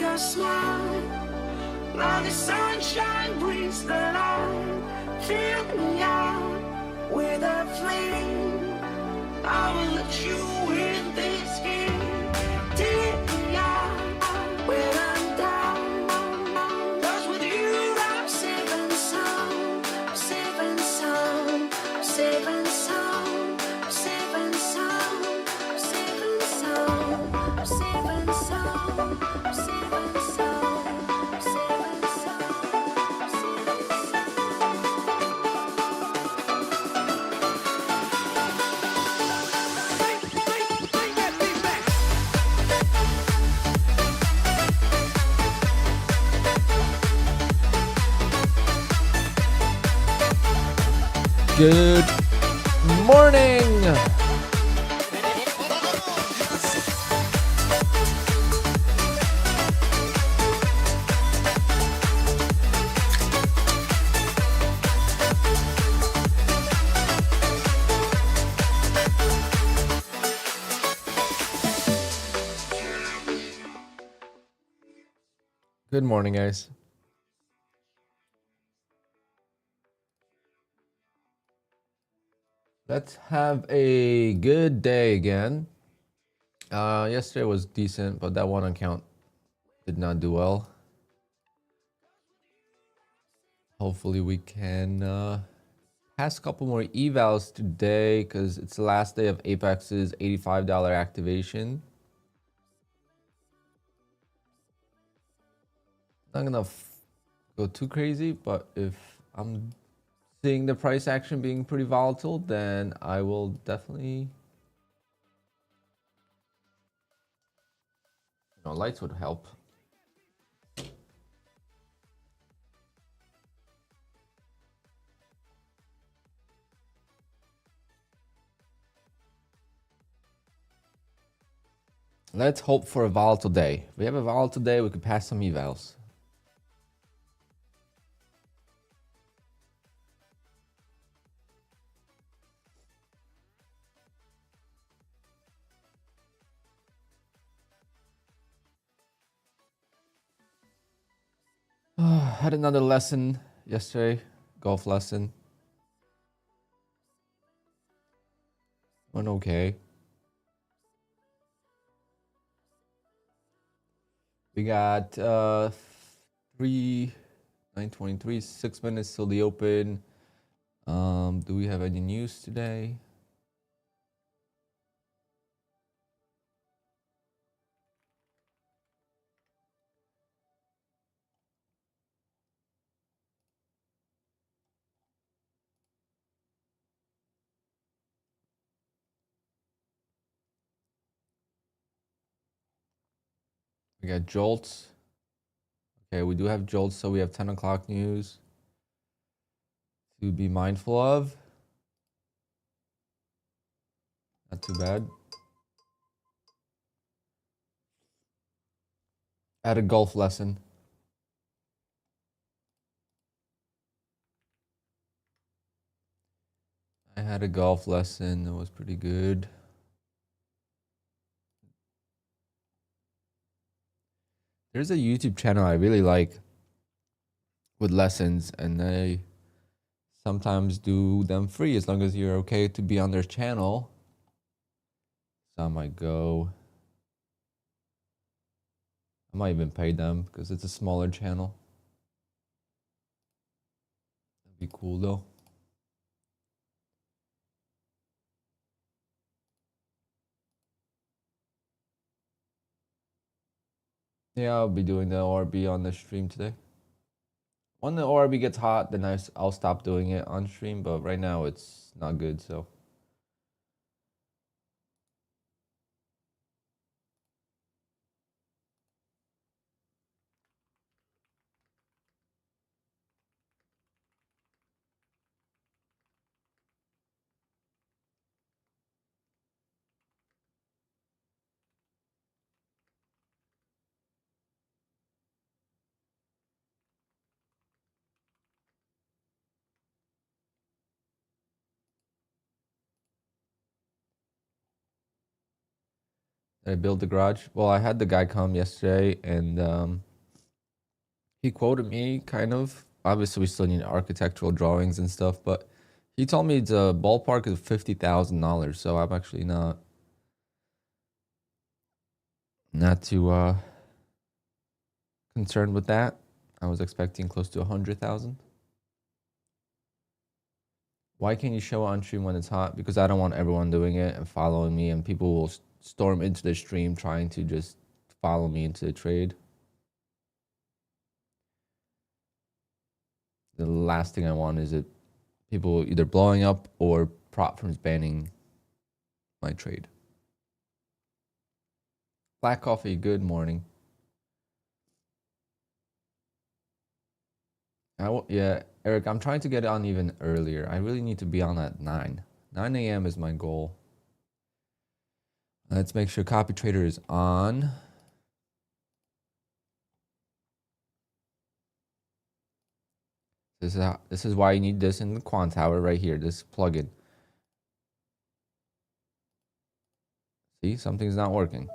your smile. Now the sunshine brings the light. Fill me out with a flame. I will let you in this game. Take me out when I'm down. 'Cause with you I'm safe and sound. I'm safe and sound. I'm safe and sound. I'm safe and sound. I'm safe and sound. I'm safe and sound. I'm safe and sound. I'm safe and sound. I'm safe and sound. Good morning. Good morning, guys. Let's have a good day again. Yesterday was decent, but that one account did not do well. Hopefully we can pass a couple more evals today because it's the last day of Apex's $85 activation. Not gonna go too crazy, but if I'm seeing the price action being pretty volatile, then I will definitely, lights would help. Let's hope for a volatile day. If we have a volatile day, we could pass some evals. Had another lesson yesterday, golf lesson. Went okay. We got 9:23, 6 minutes till the open. Do we have any news today? We got jolts. Okay, we do have jolts, so we have 10 o'clock news to be mindful of. Not too bad. I had a golf lesson. I had a golf lesson. It was pretty good. There's a YouTube channel I really like with lessons, and they sometimes do them free as long as you're okay to be on their channel. So I might go. I might even pay them because it's a smaller channel. That'd be cool though. Yeah, I'll be doing the ORB on the stream today. When the ORB gets hot, then I'll stop doing it on stream, but right now it's not good, so. I build the garage. Well, I had the guy come yesterday, and he quoted me kind of. Obviously, we still need architectural drawings and stuff, but he told me it's a ballpark of $50,000. So I'm actually not too concerned with that. I was expecting close to 100,000. Why can't you show it on stream when it's hot? Because I don't want everyone doing it and following me, and people will storm into the stream trying to just follow me into the trade. The last thing I want is people either blowing up or prop firms banning my trade. Black coffee, good morning. Yeah, Eric, I'm trying to get on even earlier. I really need to be on at 9. 9 a.m. is my goal. Let's make sure copy trader is on. This is why you need this in the QUANTOWER right here, this plugin. See, something's not working.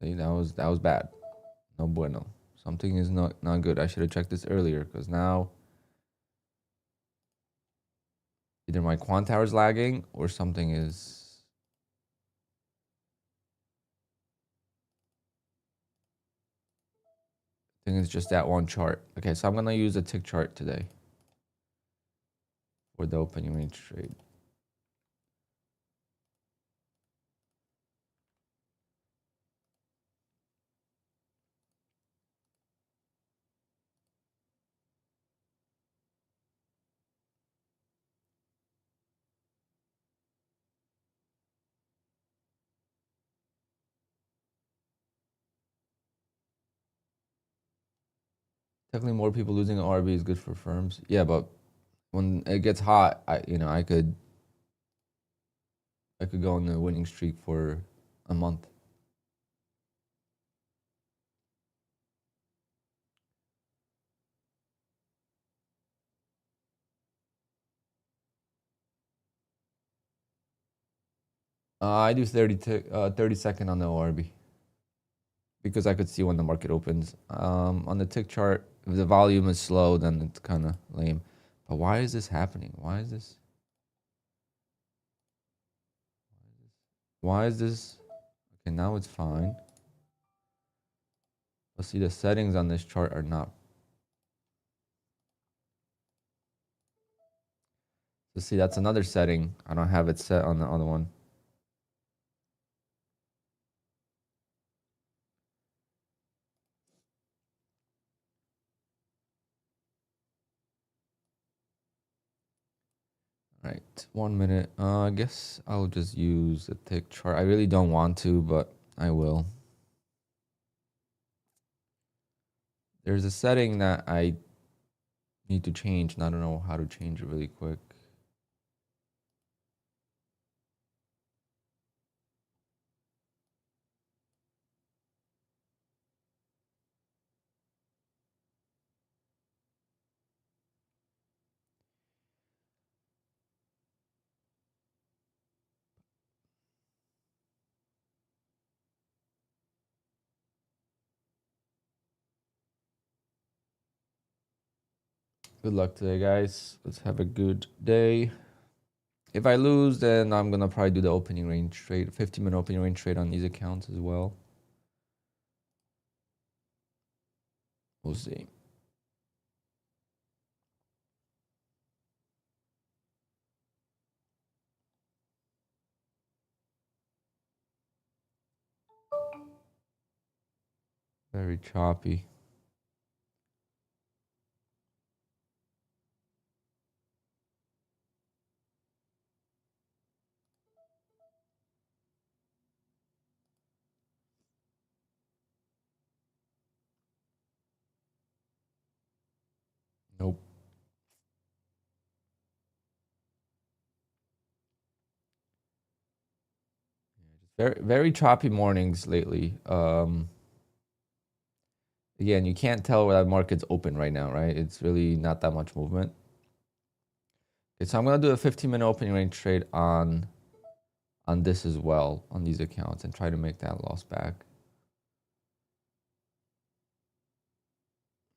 See, that was bad. No bueno. Something is not good. I should have checked this earlier, because now either my QUANTOWER is lagging or something is. I think it's just that one chart. Okay, so I'm gonna use a tick chart today for the opening range trade. Technically, more people losing an RB is good for firms. Yeah, but when it gets hot, I could go on the winning streak for a month. I do 30 second on the ORB because I could see when the market opens. On the tick chart, if the volume is slow, then it's kind of lame. But why is this happening? Why is this? Okay, now it's fine. Let's see, the settings on this chart are not. So see, that's another setting. I don't have it set on the other one. All right, 1 minute. I guess I'll just use the tick chart. I really don't want to, but I will. There's a setting that I need to change, and I don't know how to change it really quick. Good luck today, guys. Let's have a good day. If I lose, then I'm gonna probably do the opening range trade, 15-minute opening range trade on these accounts as well. We'll see. Very choppy. Nope. Very choppy mornings lately. Again, you can't tell where that market's open right now, right? It's really not that much movement. Okay, so I'm gonna do a 15-minute opening range trade on on this as well, on these accounts, and try to make that loss back.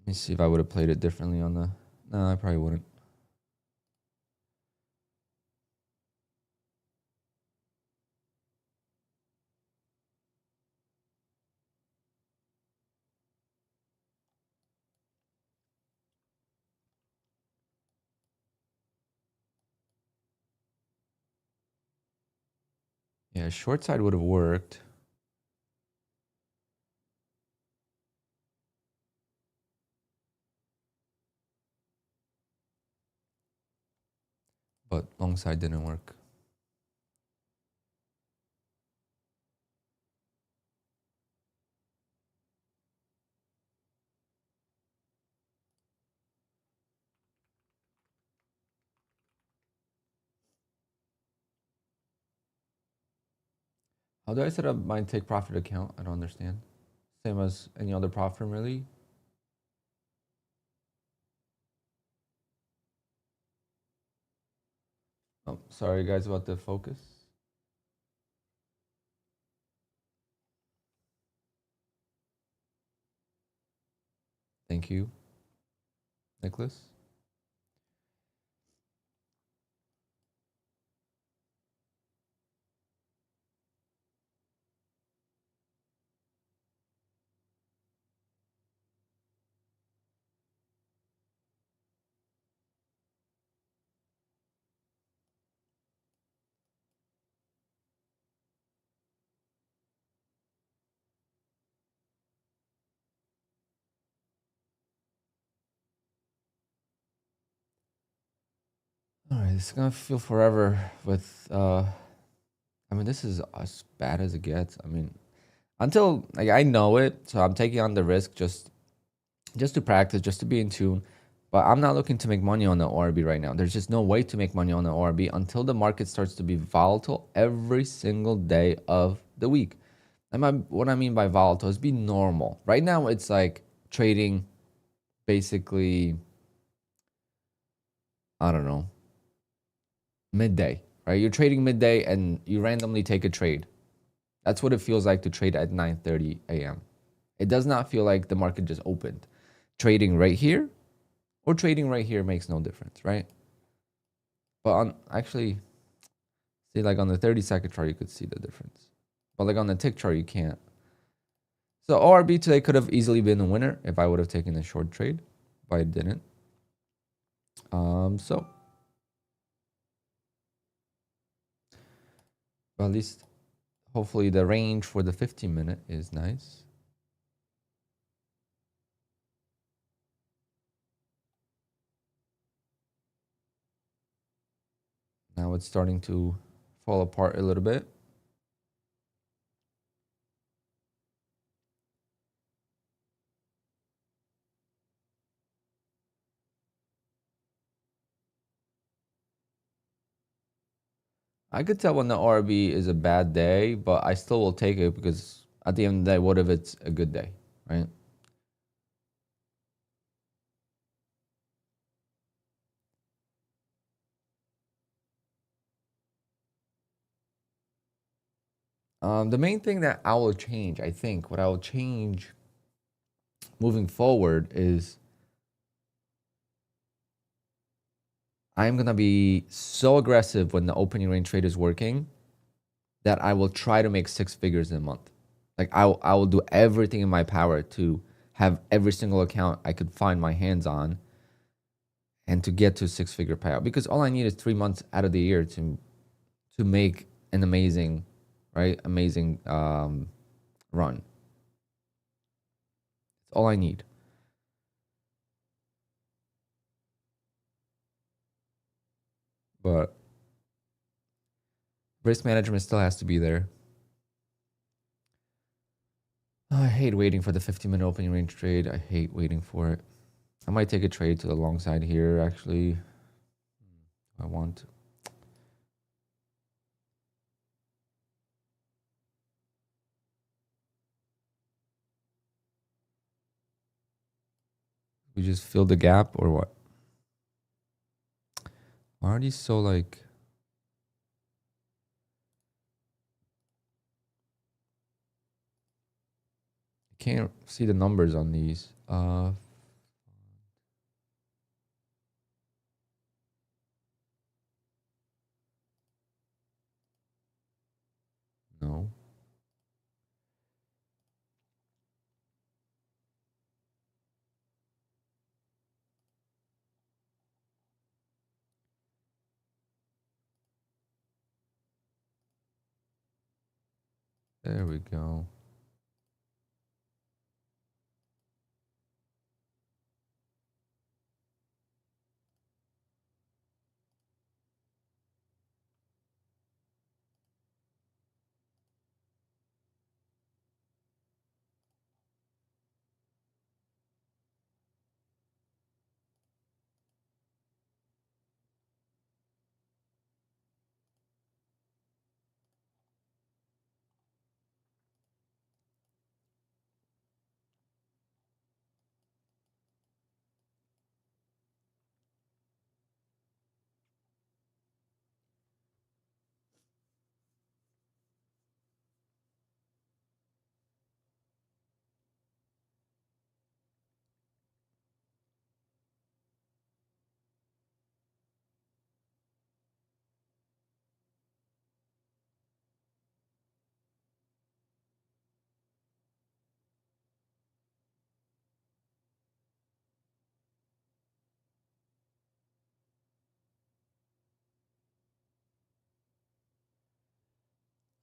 Let me see if I would have played it differently on the... No, I probably wouldn't. Yeah, short side would have worked. But long side didn't work. How do I set up my take profit account? I don't understand. Same as any other prop firm, really. Oh, sorry guys about the focus. Thank you, Nicholas. All right, it's gonna feel forever with, I mean, this is as bad as it gets. I mean, until, like, I know it, so I'm taking on the risk just to practice, just to be in tune. But I'm not looking to make money on the ORB right now. There's just no way to make money on the ORB until the market starts to be volatile every single day of the week. And what I mean by volatile is be normal. Right now, it's like trading basically, I don't know, midday, right? You're trading midday and you randomly take a trade. That's what it feels like to trade at 9:30 a.m. It does not feel like the market just opened. Trading right here or trading right here makes no difference, right? But on actually, see, like on the 30-second chart, you could see the difference. But like on the tick chart, you can't. So ORB today could have easily been a winner if I would have taken a short trade, but I didn't. So but at least hopefully the range for the 15-minute is nice. Now it's starting to fall apart a little bit. I could tell when the ORB is a bad day, but I still will take it because at the end of the day, what if it's a good day, right? The main thing that I will change, I think, what I will change moving forward is I'm going to be so aggressive when the opening range trade is working that I will try to make 6 figures in a month. Like I will do everything in my power to have every single account I could find my hands on and to get to a 6-figure payout, because all I need is 3 months out of the year to make an amazing, right? Amazing run. It's all I need. But risk management still has to be there. Oh, I hate waiting for the 15-minute opening range trade. I hate waiting for it. I might take a trade to the long side here, actually. I want to. We just fill the gap or what? Why are these so like... can't see the numbers on these. No. There we go.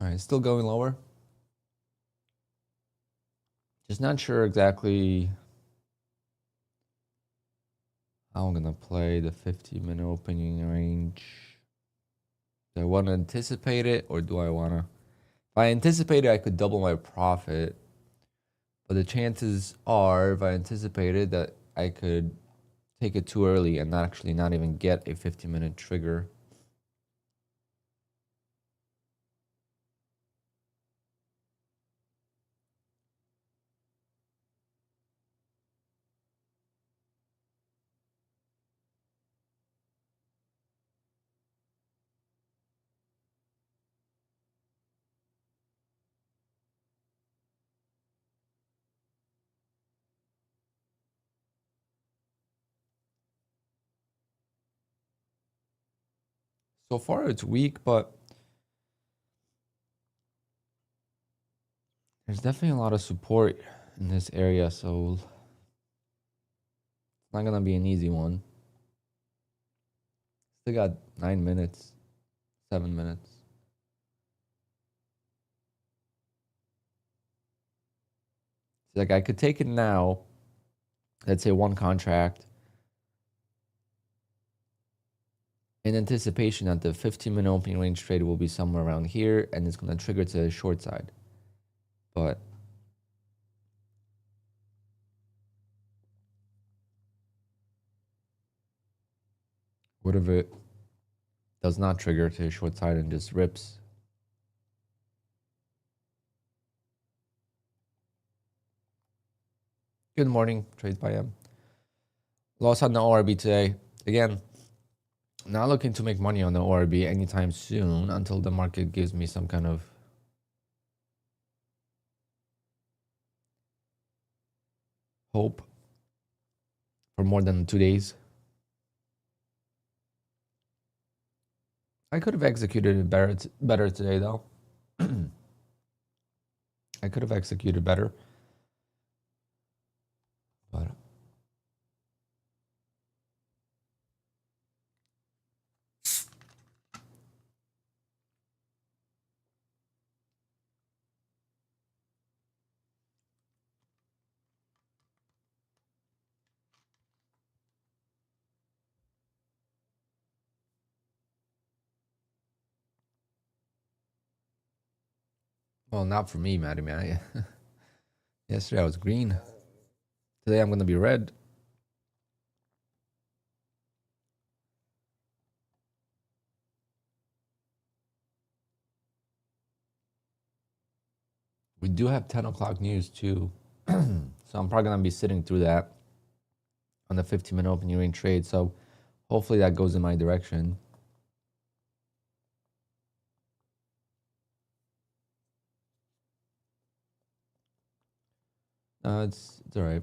All right, still going lower. Just not sure exactly how I'm gonna play the 50-minute opening range. Do I want to anticipate it, or do I want to? If I anticipate it, I could double my profit. But the chances are, if I anticipated, that I could take it too early and not even get a 50-minute trigger. So far, it's weak, but there's definitely a lot of support in this area, so it's not gonna be an easy one. Still got 9 minutes, 7 minutes. Like I could take it now, let's say one contract, in anticipation that the 15-minute opening range trade will be somewhere around here and it's going to trigger to the short side. But what if it does not trigger to the short side and just rips? Good morning, Trades by M. Loss on the ORB today. Again, not looking to make money on the ORB anytime soon until the market gives me some kind of hope for more than 2 days. I could have executed it better today, though. I could have executed better. But well, not for me, Matty man. Yesterday I was green. Today I'm going to be red. We do have 10 o'clock news too. So I'm probably going to be sitting through that on the 15-minute opening range trade. So hopefully that goes in my direction. It's all right.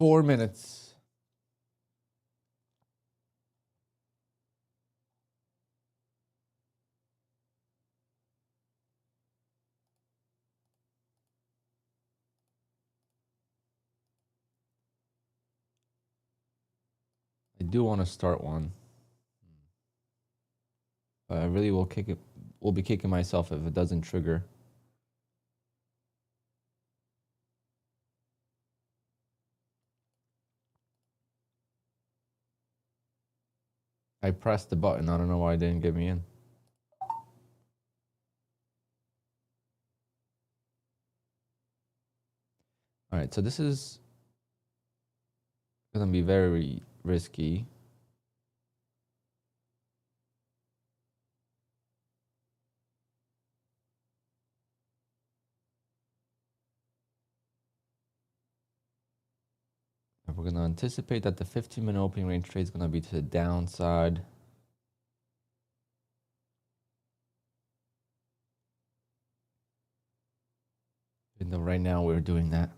Four minutes. I do want to start one. But I really will kick it. Will be kicking myself if it doesn't trigger. I pressed the button. I don't know why it didn't get me in. All right, so this is gonna be very risky. We're gonna anticipate that the 15-minute opening range trade is gonna be to the downside. Even though right now we're doing that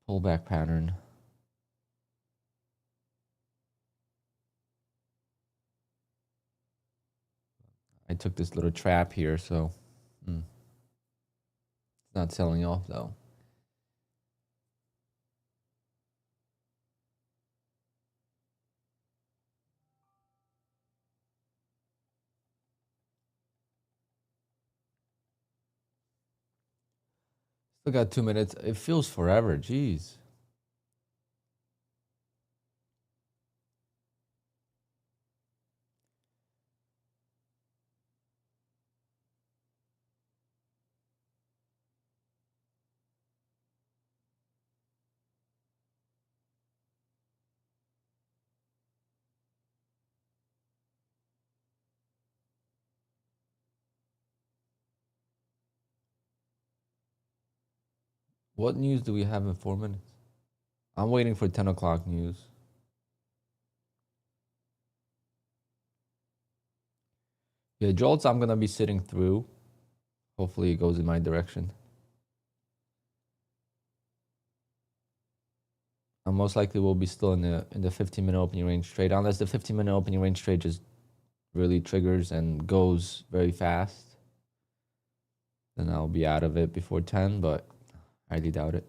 pullback pattern. I took this little trap here, so it's not selling off though. Still got 2 minutes. It feels forever. Jeez. What news do we have in 4 minutes? I'm waiting for 10 o'clock news. Yeah, jolts I'm gonna be sitting through. Hopefully it goes in my direction. I most likely will be still in the 15-minute opening range trade, unless the 15-minute opening range trade just really triggers and goes very fast. Then I'll be out of it before 10, but I highly doubt it.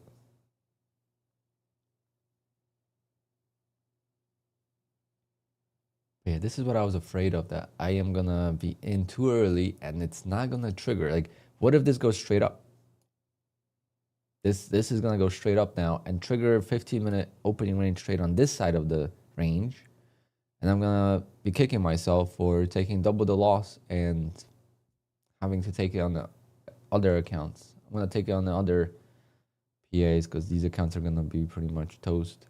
Yeah, this is what I was afraid of, that I am gonna be in too early and it's not gonna trigger. Like, what if this goes straight up? This is gonna go straight up now and trigger 15-minute opening range trade on this side of the range. And I'm gonna be kicking myself for taking double the loss and having to take it on the other accounts. I'm gonna take it on the other PAs because these accounts are gonna be pretty much toast.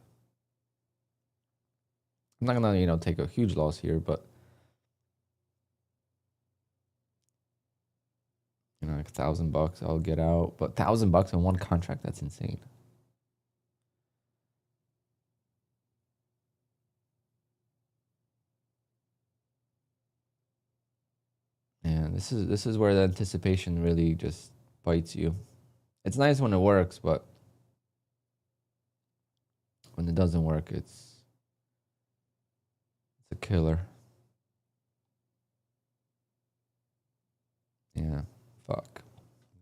I'm not gonna, take a huge loss here, but like $1,000 I'll get out. But $1,000 on one contract, that's insane. And this is where the anticipation really just bites you. It's nice when it works, but when it doesn't work, it's a killer. Yeah, fuck.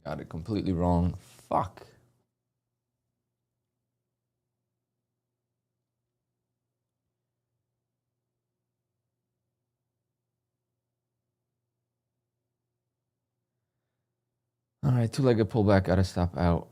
Got it completely wrong. Fuck. All right, two-legged pullback, gotta stop out.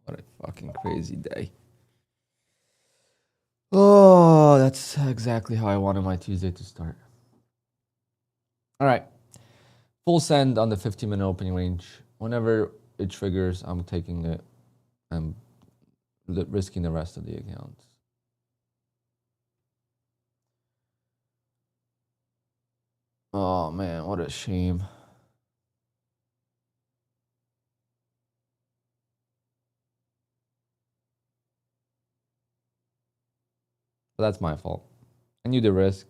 What a fucking crazy day. Oh, that's exactly how I wanted my Tuesday to start. All right. Full send on the 15-minute opening range. Whenever it triggers, I'm taking it. I'm risking the rest of the accounts. Oh man, what a shame. But that's my fault. I knew the risk.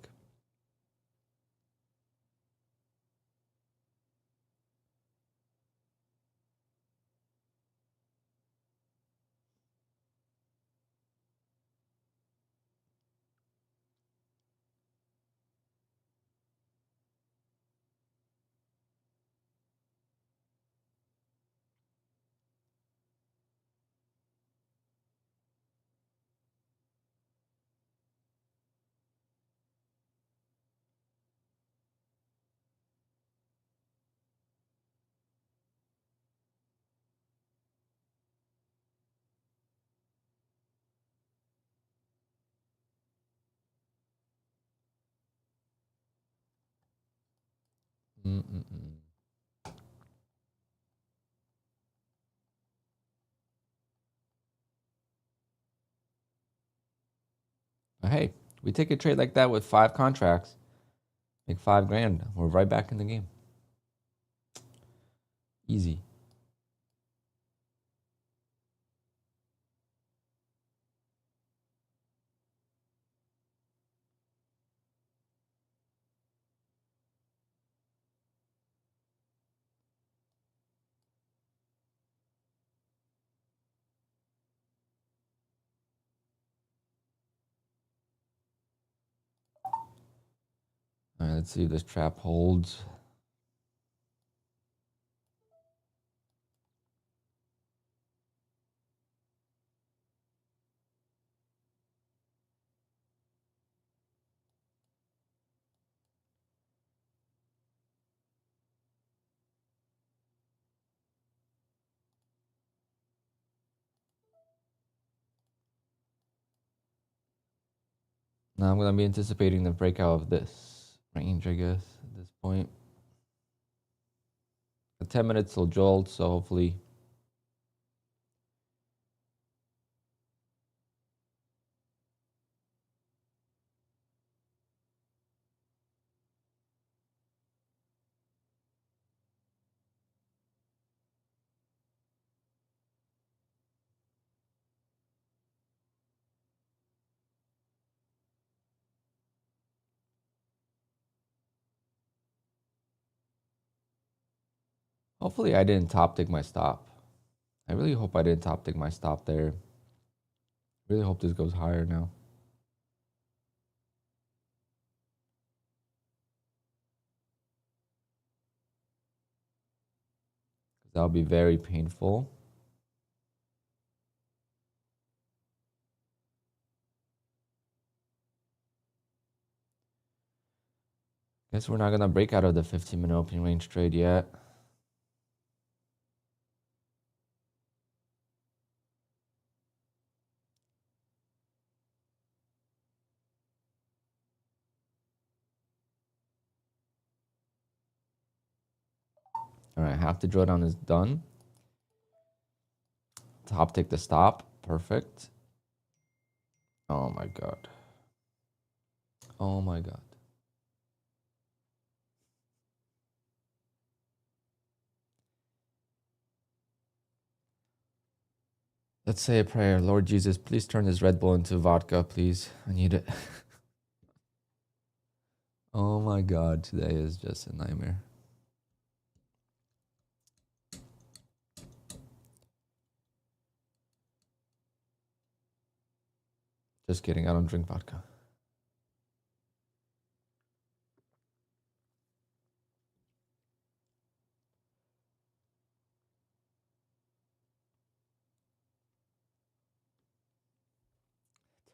But hey, we take a trade like that with 5 contracts, make 5 grand. We're right back in the game. Easy. All right, let's see if this trap holds. Now I'm going to be anticipating the breakout of this range, I guess, at this point. The 10 minutes will jolt, so hopefully. Hopefully I didn't top tick my stop. I really hope I didn't top tick my stop there. Really hope this goes higher now. That'll be very painful. Guess we're not going to break out of the 15-minute opening range trade yet. All right, half the drawdown is done. Top tick the stop. Perfect. Oh my God. Oh my God. Let's say a prayer. Lord Jesus, please turn this Red Bull into vodka, please. I need it. Oh my God, today is just a nightmare. Just kidding, I don't drink vodka.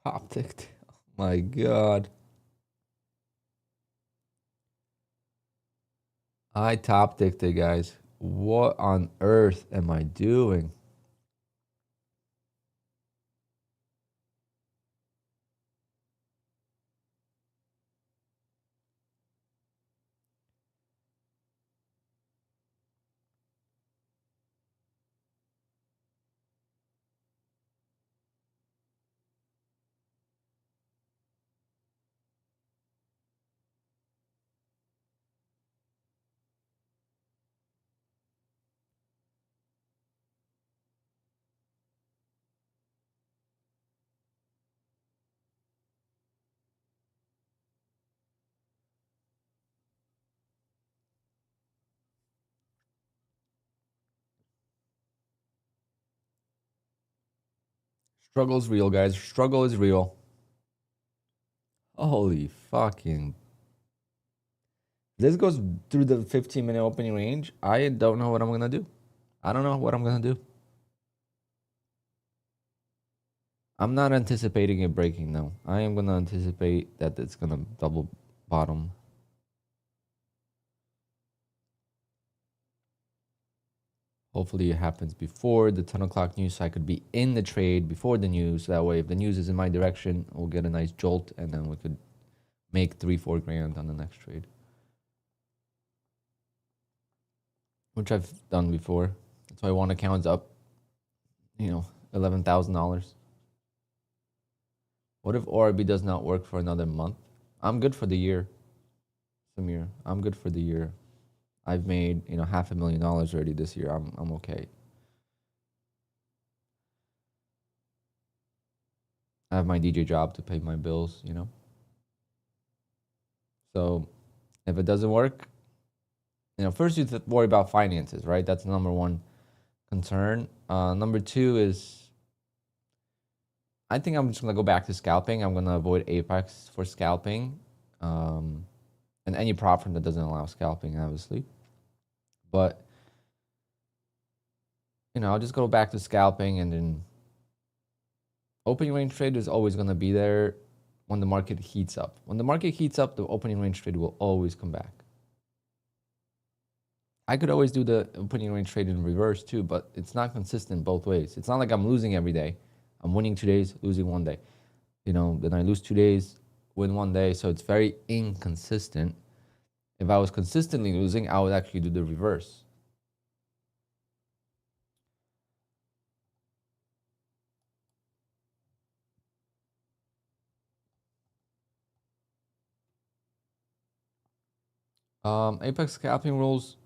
Top ticked. Oh my God. I top ticked it, guys. What on earth am I doing? Struggle is real, guys. Struggle is real. Holy fucking. This goes through the 15-minute opening range. I don't know what I'm going to do. I don't know what I'm going to do. I'm not anticipating it breaking, though. I am going to anticipate that it's going to double bottom. Hopefully it happens before the 10 o'clock news so I could be in the trade before the news. That way, if the news is in my direction, we'll get a nice jolt and then we could make 3-4 grand on the next trade. Which I've done before. That's why one account's up, you know, $11,000. What if ORB does not work for another month? I'm good for the year. Samir, I'm good for the year. I've made, you know, $500,000 already this year. I'm okay. I have my DJ job to pay my bills, you know. So if it doesn't work, you know, first you have to worry about finances, right? That's number one concern. Number two is, I think I'm just gonna go back to scalping. I'm gonna avoid Apex for scalping, and any prop firm that doesn't allow scalping, obviously. But you know, I'll just go back to scalping, and then opening range trade is always gonna be there when the market heats up. When the market heats up, the opening range trade will always come back. I could always do the opening range trade in reverse too, but it's not consistent both ways. It's not like I'm losing every day. I'm winning 2 days, losing 1 day. You know, then I lose 2 days, win 1 day. So it's very inconsistent. If I was consistently losing, I would actually do the reverse. Apex scalping rules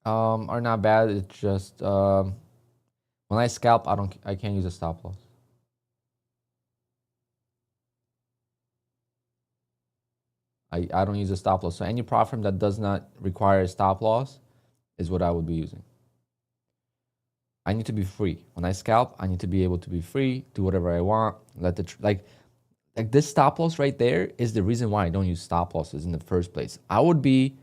are not bad. It's just when I scalp, I can't use a stop loss. I don't use a stop loss. So any prop firm that does not require a stop loss is what I would be using. I need to be free. When I scalp, I need to be able to be free, do whatever I want. Let the like this stop loss right there is the reason why I don't use stop losses in the first place. I would be,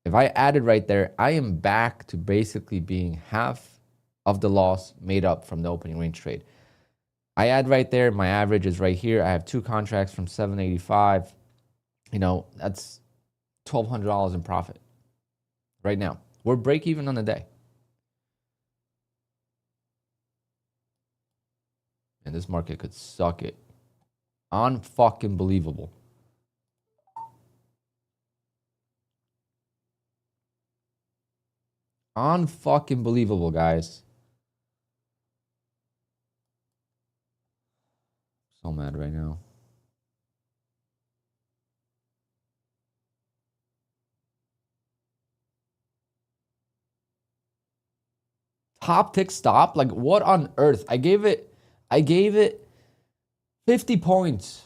if I added right there, I am back to basically being half of the loss made up from the opening range trade. I add right there, my average is right here. I have 2 contracts from 785. You know, that's $1,200 in profit right now. We're break even on the day. And this market could suck it. Unfucking believable. Unfucking believable, guys. So mad right now. Top tick stop? Like, what on earth? I gave it 50 points.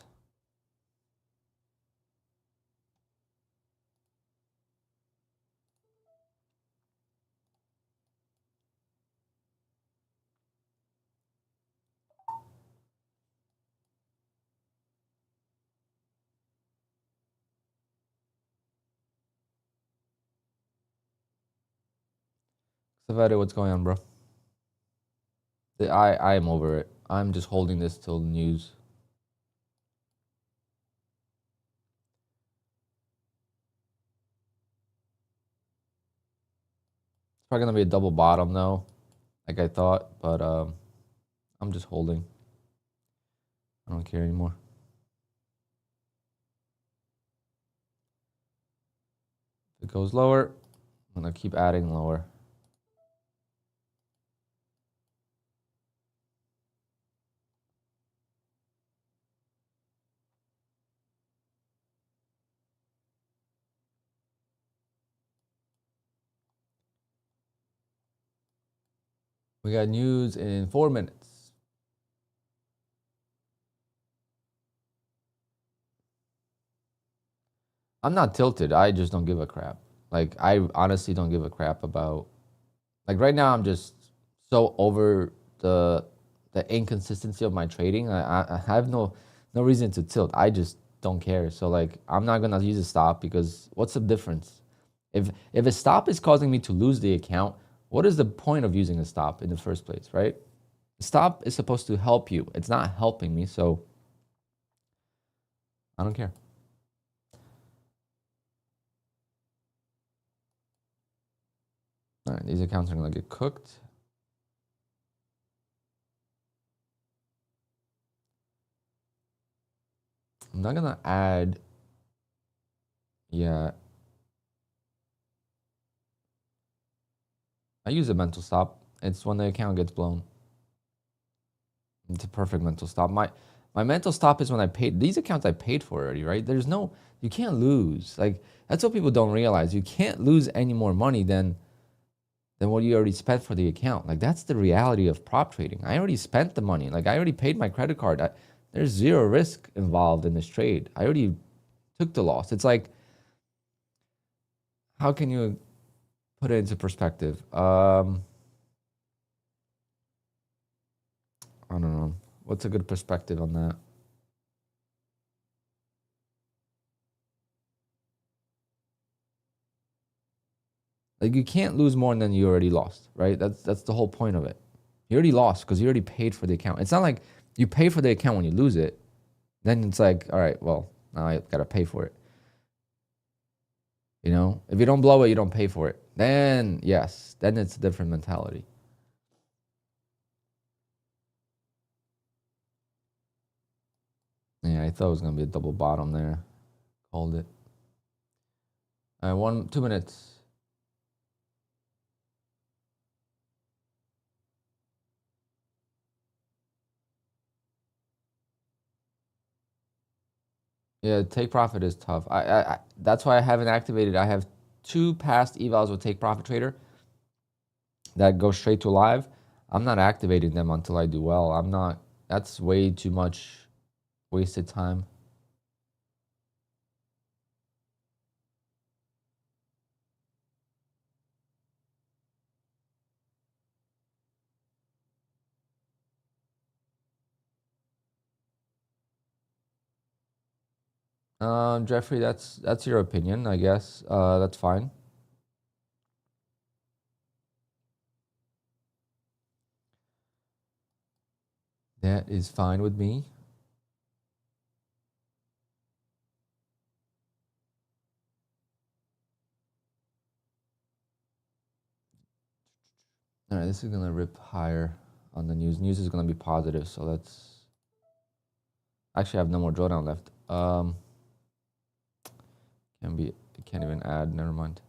Savannah, what's going on, bro? I am over it. I'm just holding this till the news. It's probably gonna be a double bottom though, like I thought, but I'm just holding. I don't care anymore. If it goes lower, I'm gonna keep adding lower. We got news in 4 minutes. I'm not tilted. I just don't give a crap. Like, I honestly don't give a crap about, like, right now I'm just so over the the inconsistency of my trading, I have no reason to tilt. I just don't care. So like I'm not gonna use a stop because what's the difference? If a stop is causing me to lose the account, what is the point of using a stop in the first place, right? Stop is supposed to help you. It's not helping me, so I don't care. All right, these accounts are gonna get cooked. I'm not gonna add. Yeah. I use a mental stop. It's when the account gets blown. It's a perfect mental stop. My mental stop is when I paid these accounts I paid for already, right? There's no, you can't lose. Like that's what people don't realize. You can't lose any more money than what you already spent for the account. Like that's the reality of prop trading. I already spent the money. Like I already paid my credit card. There's zero risk involved in this trade. I already took the loss. It's like, how can you put it into perspective? I don't know. What's a good perspective on that? Like you can't lose more than you already lost, right? That's the whole point of it. You already lost because you already paid for the account. It's not like you pay for the account when you lose it. Then it's like, all right, well, now I gotta pay for it. You know, if you don't blow it, you don't pay for it. Then yes, then it's a different mentality. Yeah, I thought it was gonna be a double bottom there. Called it. 2 minutes. Yeah, take profit is tough. I that's why I haven't activated. I have 2 past evals with take profit trader that go straight to live. I'm not activating them until I do well. I'm not. That's way too much wasted time. Jeffrey, that's your opinion, I guess. That's fine. That is fine with me. All right, this is gonna rip higher on the news. News is gonna be positive, so let's. Actually, I have no more drawdown left. Can't even add. Never mind.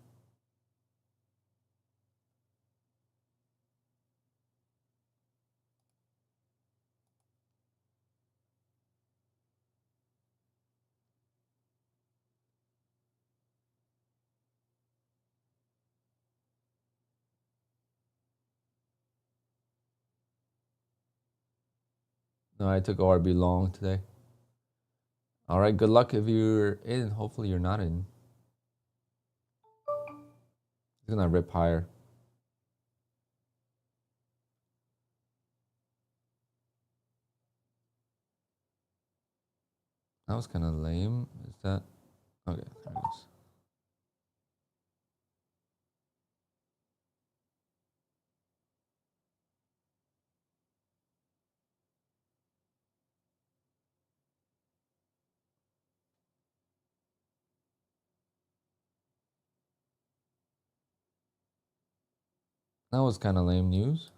No, I took ORB long today. All right, good luck if you're in. Hopefully, you're not in. It's gonna rip higher. That was kind of lame. Is that okay? There it goes. That was kind of lame news.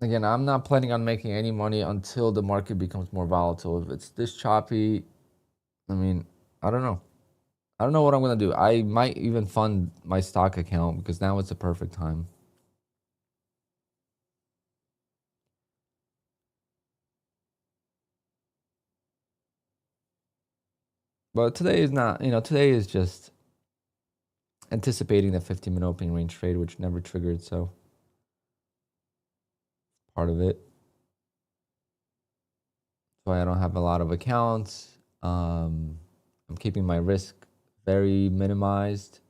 Again, I'm not planning on making any money until the market becomes more volatile. If it's this choppy, I mean, I don't know. I don't know what I'm gonna do. I might even fund my stock account because now it's the perfect time. But today is not, today is just anticipating the 15-minute opening range trade, which never triggered, so part of it. So I don't have a lot of accounts. I'm keeping my risk very minimized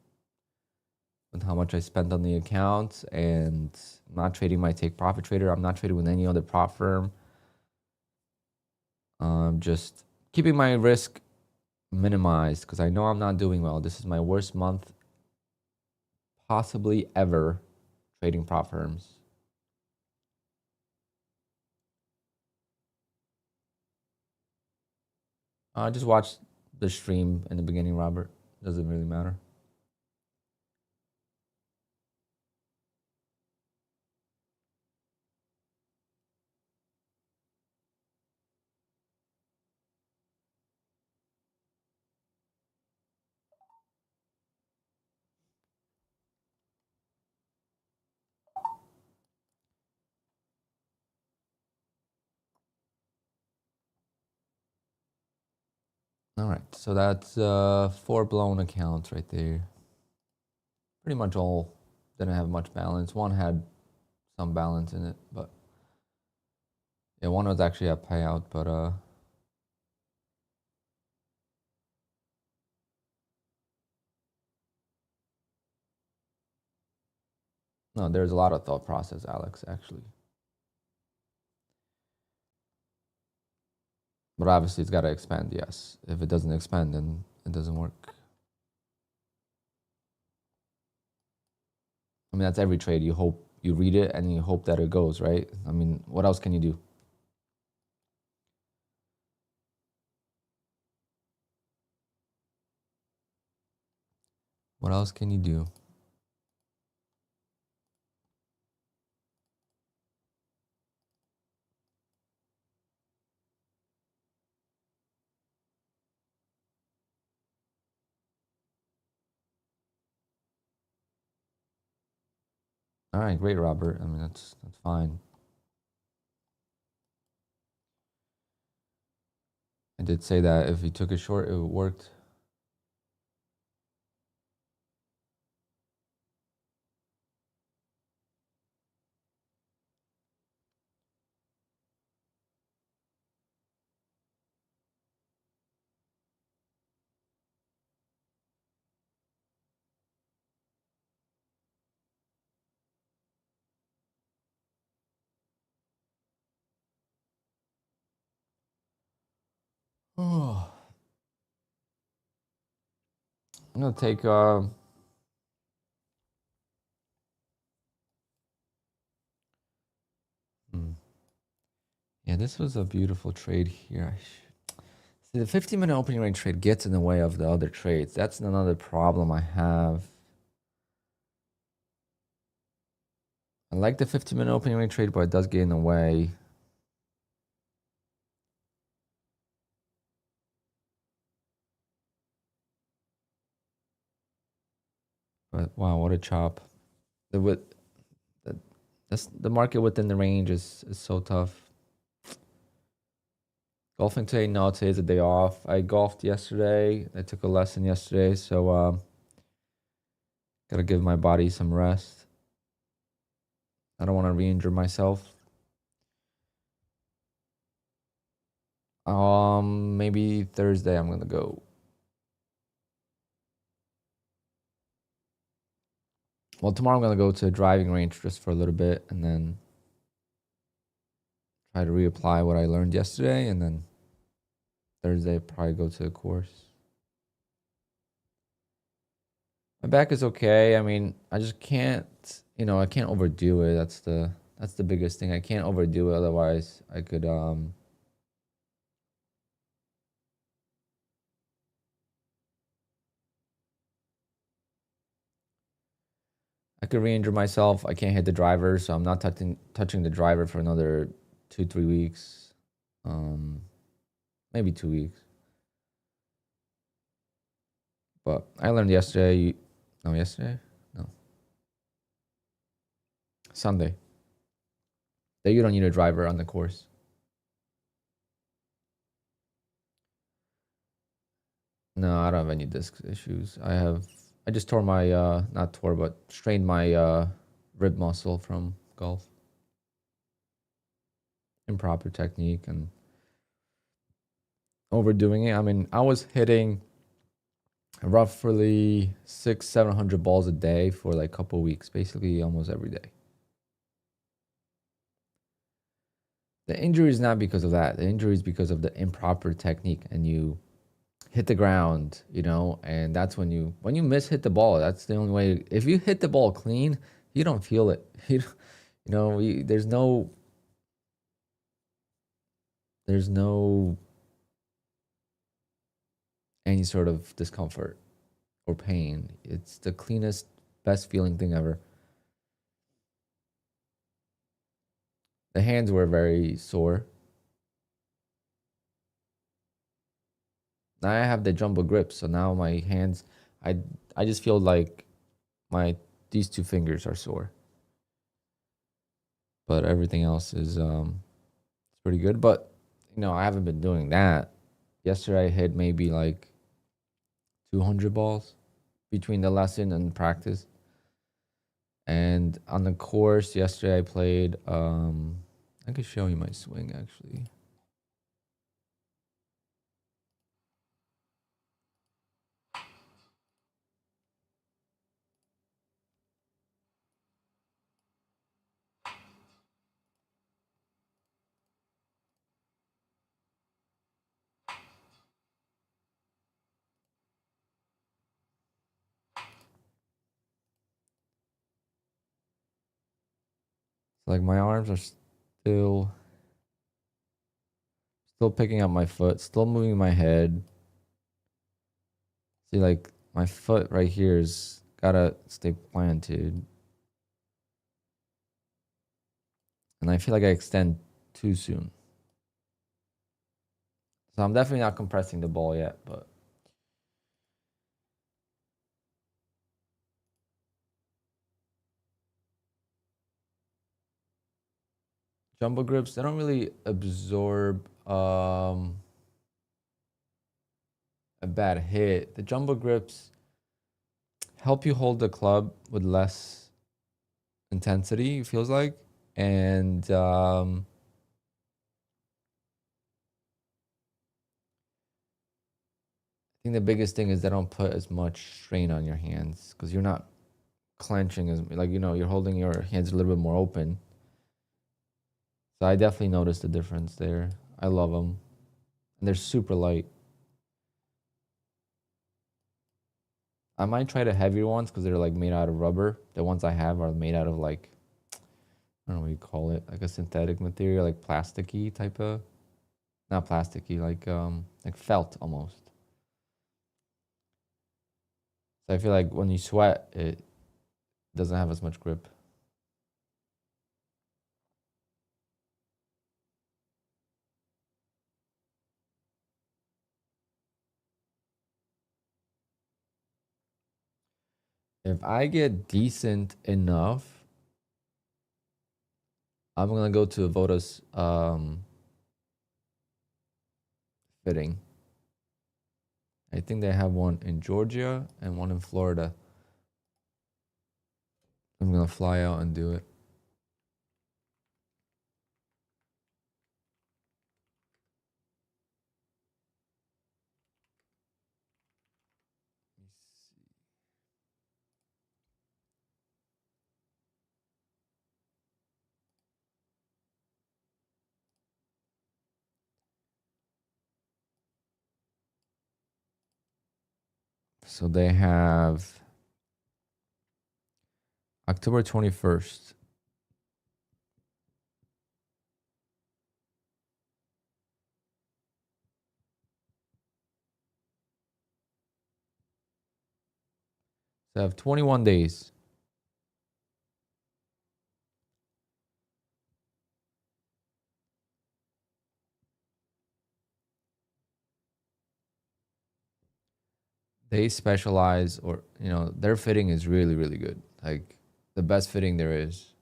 with how much I spent on the accounts, and I'm not trading my take profit trader. I'm not trading with any other prop firm. Just keeping my risk minimized because I know I'm not doing well. This is my worst month possibly ever trading prop firms. I just watched the stream in the beginning, Robert. Doesn't really matter. All right, so that's 4 blown accounts right there. Pretty much all didn't have much balance. One had some balance in it, but yeah, one was actually a payout, but no, there's a lot of thought process, Alex, actually. But obviously it's got to expand, yes. If it doesn't expand, then it doesn't work. I mean, that's every trade. You hope, you read it and you hope that it goes, right? I mean, what else can you do? What else can you do? All right, great, Robert. I mean, that's fine. I did say that if he took it short, it worked. Oh, I'm gonna take yeah, this was a beautiful trade here. See, the 15-minute opening range trade gets in the way of the other trades. That's another problem I have. I like the 15-minute opening range trade, but it does get in the way. But wow, what a chop! The market within the range is so tough. Golfing today? No, today's a day off. I golfed yesterday. I took a lesson yesterday, so gotta give my body some rest. I don't want to re-injure myself. Maybe Thursday I'm gonna go. Well, tomorrow I'm gonna go to a driving range just for a little bit, and then try to reapply what I learned yesterday, and then Thursday probably go to a course. My back is okay. I mean, I just can't, I can't overdo it. That's the biggest thing. I can't overdo it. Otherwise, I could re-injure myself. I can't hit the driver, so I'm not touching the driver for another 2-3 weeks. Maybe 2 weeks. But I learned yesterday. No, yesterday? No. Sunday. That you don't need a driver on the course. No, I don't have any disc issues. I I just tore my not tore but strained my rib muscle from golf. Improper technique and overdoing it. I mean, I was hitting roughly 600-700 balls a day for like a couple weeks, basically almost every day. The injury is not because of that. The injury is because of the improper technique, and you hit the ground, you know, and that's when you miss hit the ball. That's the only way. If you hit the ball clean, you don't feel it. There's no any sort of discomfort or pain. It's the cleanest, best feeling thing ever. The hands were very sore. Now I have the jumbo grip, so now my hands, I just feel like these two fingers are sore. But everything else is pretty good. But I haven't been doing that. Yesterday I hit maybe like 200 balls between the lesson and practice. And on the course yesterday I played I could show you my swing actually. Like my arms are still picking up my foot, still moving my head. See, like my foot right here is gotta stay planted. And I feel like I extend too soon. So I'm definitely not compressing the ball yet, but jumbo grips, they don't really absorb a bad hit. The jumbo grips help you hold the club with less intensity, it feels like. And I think the biggest thing is they don't put as much strain on your hands because you're not clenching as like you're holding your hands a little bit more open. So I definitely noticed the difference there. I love them, and they're super light. I might try the heavier ones because they're like made out of rubber. The ones I have are made out of like, I don't know what you call it, like a synthetic material, like plasticky type of, not plasticky, like felt almost. So I feel like when you sweat, it doesn't have as much grip. If I get decent enough, I'm gonna go to a Voda's fitting. I think they have one in Georgia and one in Florida. I'm gonna fly out and do it. So they have October 21st. So I have 21 days. They specialize, or their fitting is really, really good. Like the best fitting there is.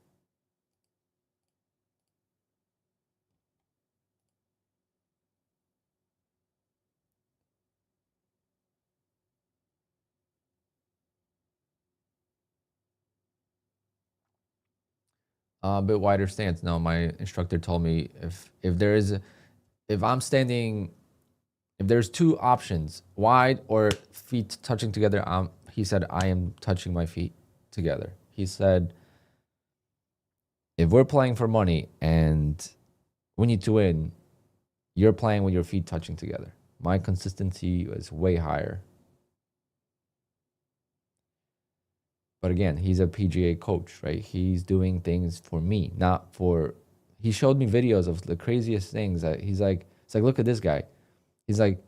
A bit wider stance. No, my instructor told me if I'm standing, if there's two options, wide or feet touching together, he said I am touching my feet together. He said, if we're playing for money and we need to win, you're playing with your feet touching together. My consistency is way higher. But again, he's a PGA coach, right? He's doing things for me, not for. He showed me videos of the craziest things that he's like, it's like, look at this guy. He's like,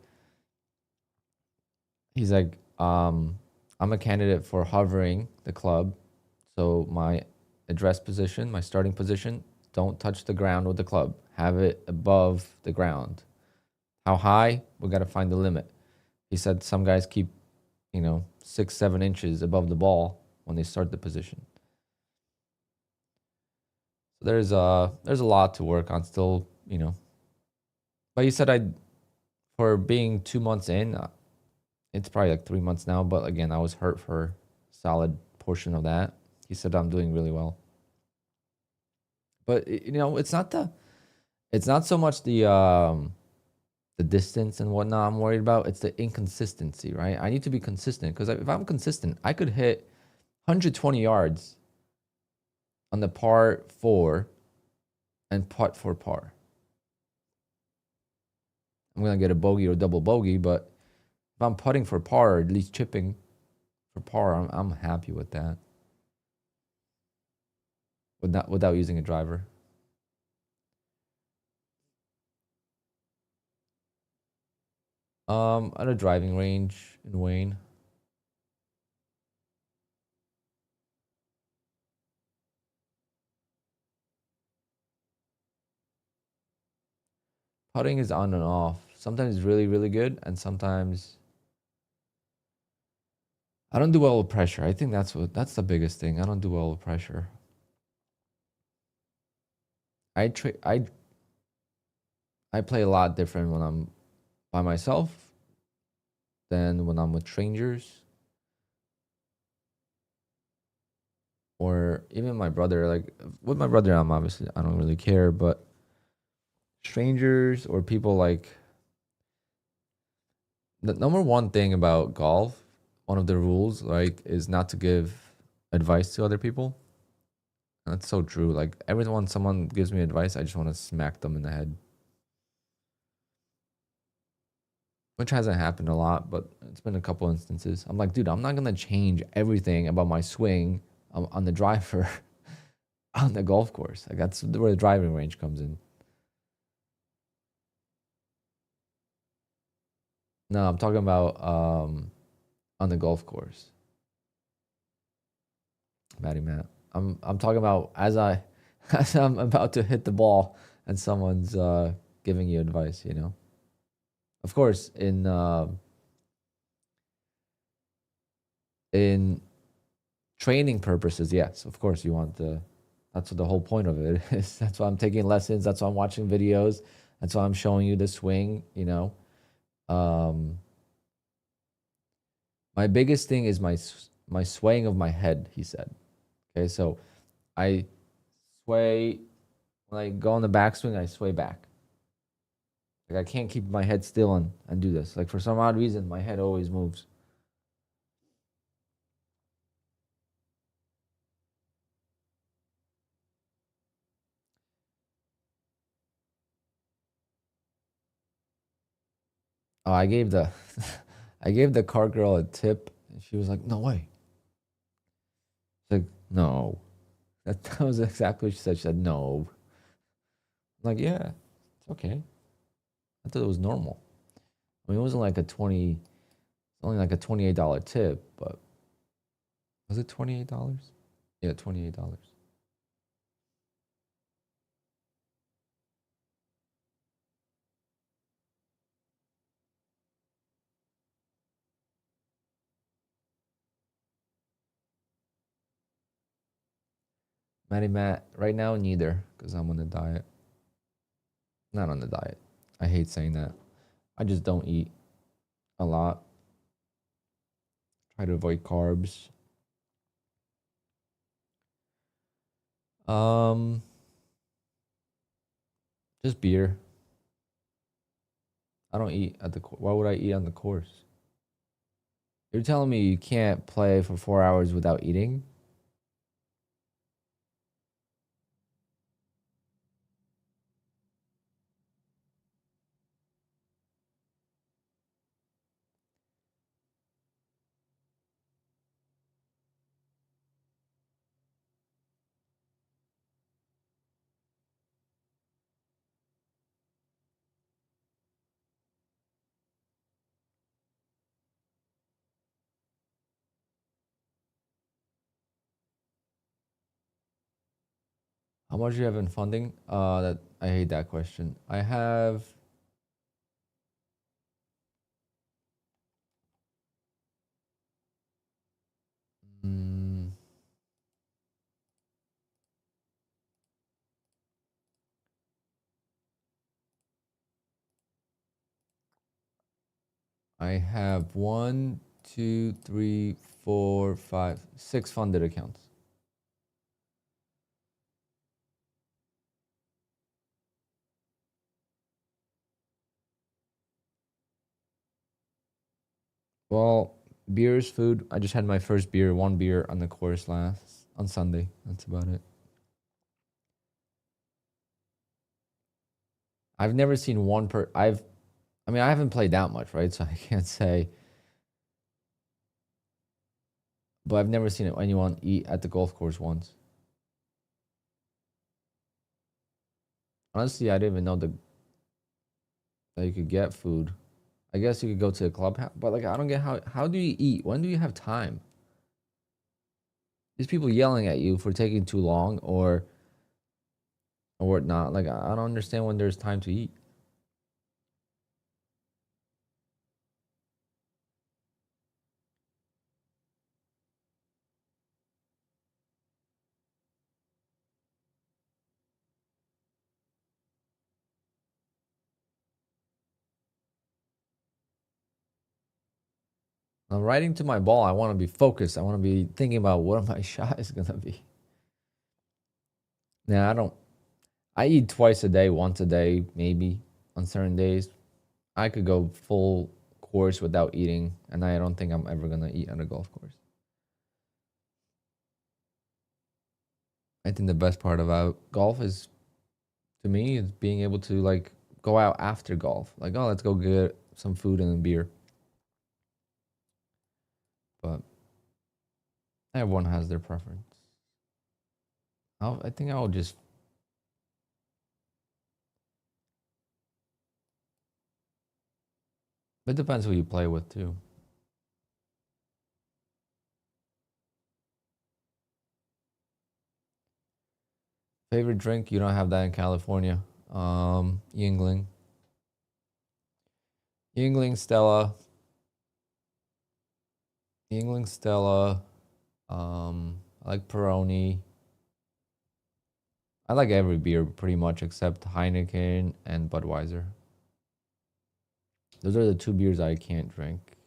I'm a candidate for hovering the club. So my address position, my starting position, don't touch the ground with the club. Have it above the ground. How high? We got to find the limit. He said some guys keep, 6-7 inches above the ball when they start the position. So there's a lot to work on still, But he said for being 2 months in, it's probably like 3 months now. But again, I was hurt for a solid portion of that. He said I'm doing really well. But it's not so much the distance and whatnot I'm worried about. It's the inconsistency, right? I need to be consistent because if I'm consistent, I could hit 120 yards on the par 4 and putt for par. I'm gonna get a bogey or double bogey, but if I'm putting for par or at least chipping for par, I'm happy with that. Without using a driver. At a driving range in Wayne. Putting is on and off. Sometimes really, really good, and sometimes I don't do well with pressure. I think that's the biggest thing. I don't do well with pressure. I play a lot different when I'm by myself than when I'm with strangers. Or even my brother. Like with my brother, I don't really care, but strangers or people like the number one thing about golf, one of the rules, like, is not to give advice to other people. And that's so true. Like every time someone gives me advice, I just want to smack them in the head. Which hasn't happened a lot, but it's been a couple instances. I'm like, dude, I'm not gonna change everything about my swing on the driver on the golf course. Like that's where the driving range comes in. No, I'm talking about on the golf course. Matty Matt. I'm talking about as I'm about to hit the ball and someone's giving you advice, Of course, in training purposes, yes, of course you want that's what the whole point of it is. That's why I'm taking lessons, that's why I'm watching videos, that's why I'm showing you the swing, my biggest thing is my swaying of my head, he said. Okay, so I sway when I go on the backswing, I sway back. Like I can't keep my head still and do this. Like for some odd reason, my head always moves. Oh, I gave the I gave the car girl a tip, and she was like, "No way." She's like, "No." That was exactly what she said. She said, "No." I'm like, yeah, it's okay. I thought it was normal. I mean, it wasn't like only like a $28 tip, but was it $28? Yeah, $28. Matty Matt, right now, neither, because I'm on a diet. Not on the diet. I hate saying that. I just don't eat a lot. Try to avoid carbs. Just beer. I don't eat at the. Why would I eat on the course? You're telling me you can't play for 4 hours without eating? How much do you have in funding? That I hate that question. I have. Mm, I have 1, 2, 3, 4, 5, 6 funded accounts. Well, beers, food. I just had my first beer, one beer on the course on Sunday. That's about it. I've never seen one I mean, I haven't played that much, right? So I can't say, but I've never seen anyone eat at the golf course once. Honestly, I didn't even know that you could get food. I guess you could go to the clubhouse, but like I don't get how do you eat? When do you have time? These people yelling at you for taking too long or whatnot. Like I don't understand when there's time to eat. I'm riding to my ball. I want to be focused. I want to be thinking about what my shot is gonna be. Now I don't. I eat twice a day, once a day, maybe on certain days. I could go full course without eating, and I don't think I'm ever gonna eat on a golf course. I think the best part about golf is, to me, is being able to like go out after golf. Like, oh, let's go get some food and a beer. But everyone has their preference. I think I'll just. It depends who you play with too. Favorite drink? You don't have that in California. Yingling. Yingling Stella. Yingling Stella. I like Peroni. I like every beer pretty much except Heineken and Budweiser. Those are the two beers I can't drink.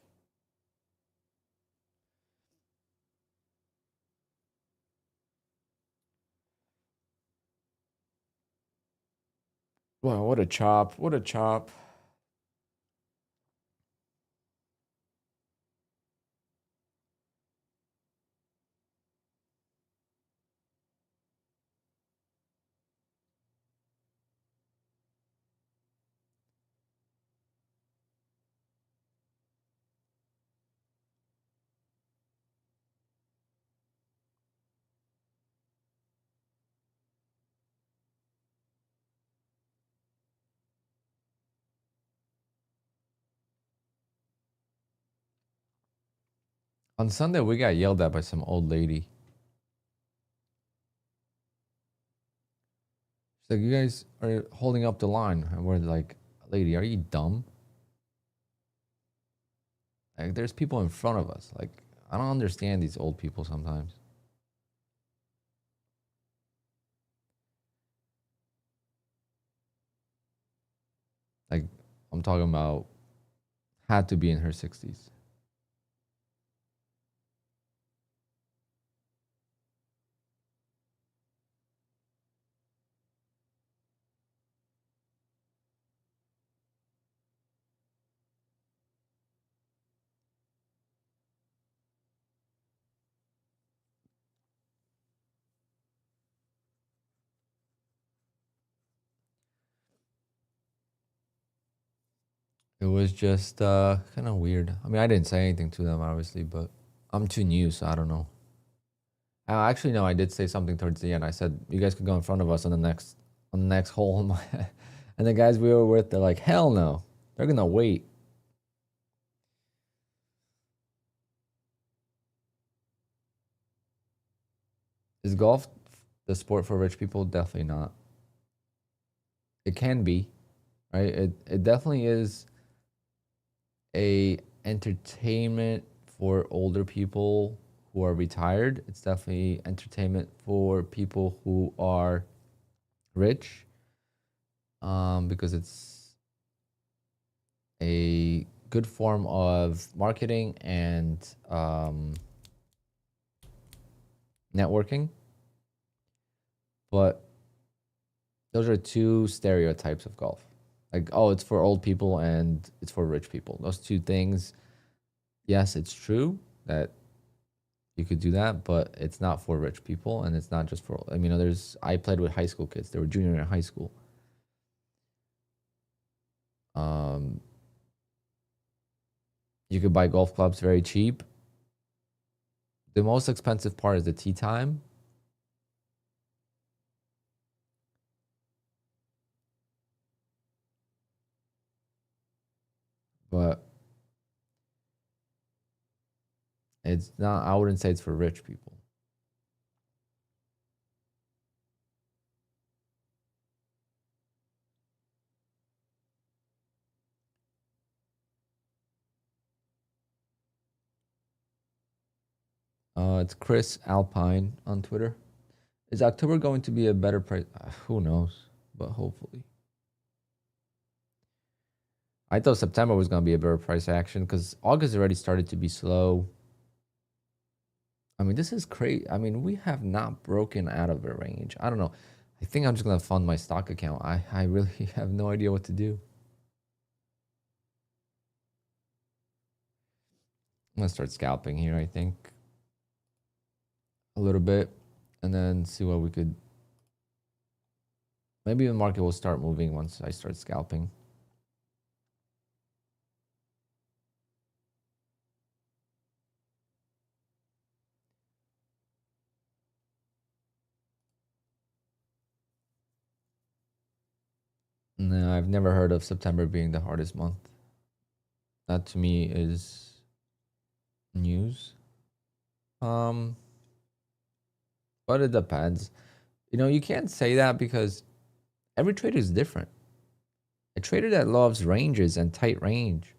Wow, what a chop. What a chop. On Sunday, we got yelled at by some old lady. She's like, you guys are holding up the line. And we're like, lady, are you dumb? Like, there's people in front of us. Like, I don't understand these old people sometimes. Like, I'm talking about had to be in her 60s. It was just kind of weird. I mean, I didn't say anything to them, obviously, but I'm too new, so I don't know. Actually, no, I did say something towards the end. I said, you guys could go in front of us on the next hole. And the guys we were with, they're like, hell no. They're going to wait. Is golf the sport for rich people? Definitely not. It can be, right? It definitely is a entertainment for older people who are retired. It's definitely entertainment for people who are rich, because it's a good form of marketing and networking. But those are two stereotypes of golf. Like, oh, it's for old people and it's for rich people. Those two things, yes, it's true that you could do that, but it's not for rich people, and it's not just for, I mean, I played with high school kids. They were junior in high school. You could buy golf clubs very cheap. The most expensive part is the tee time. But it's not, I wouldn't say it's for rich people. It's Chris Alpine on Twitter. Is October going to be a better price? Who knows, but hopefully. I thought September was going to be a better price action because August already started to be slow. I mean, this is crazy. I mean, we have not broken out of a range. I don't know. I think I'm just going to fund my stock account. I really have no idea what to do. I'm going to start scalping here, I think. A little bit. And then see what we could... Maybe the market will start moving once I start scalping. No, I've never heard of September being the hardest month. That to me is news. But it depends. You know, you can't say that because every trader is different. A trader that loves ranges and tight range,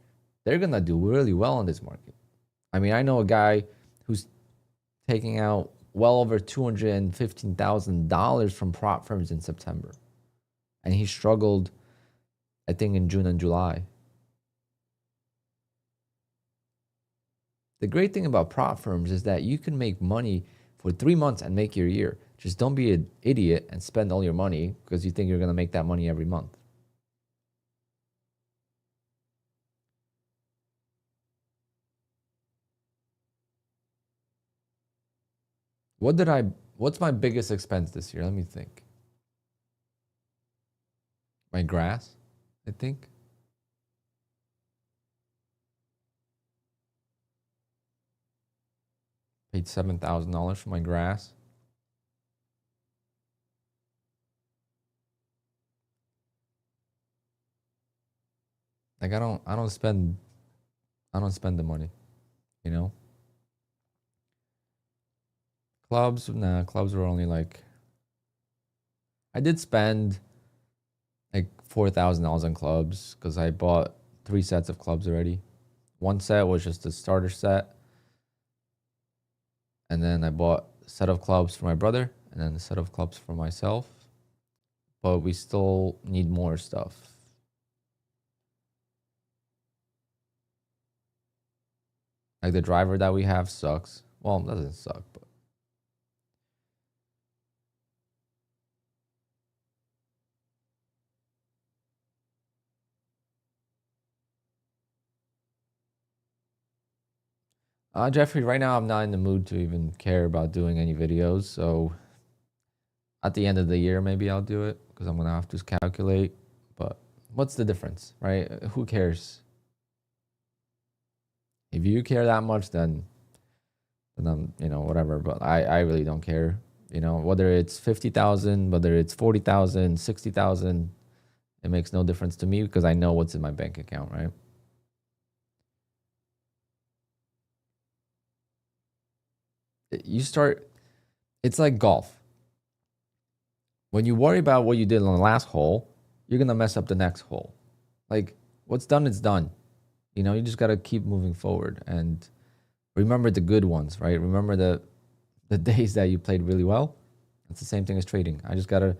they're gonna do really well in this market. I mean, I know a guy who's taking out well over $215,000 from prop firms in September, and he struggled, I think, in June and July. The great thing about prop firms is that you can make money for 3 months and make your year. Just don't be an idiot and spend all your money because you think you're gonna make that money every month. What's my biggest expense this year? Let me think. My grass, I think. Paid $7,000 for my grass. Like I don't spend the money, you know? Clubs, nah, clubs were only like, I did spend like $4,000 on clubs because I bought 3 sets of clubs already. One set was just a starter set. And then I bought a set of clubs for my brother and then a set of clubs for myself. But we still need more stuff. Like the driver that we have sucks. Well, it doesn't suck, but Jeffrey, right now I'm not in the mood to even care about doing any videos. So at the end of the year, maybe I'll do it because I'm going to have to calculate. But what's the difference, right? Who cares? If you care that much, then I'm, whatever. But I really don't care. Whether it's 50,000, whether it's 40,000, 60,000, it makes no difference to me because I know what's in my bank account, right? It's like golf. When you worry about what you did on the last hole, you're going to mess up the next hole. Like, what's done is done. You just got to keep moving forward and remember the good ones, right? Remember the days that you played really well. It's the same thing as trading. I just got to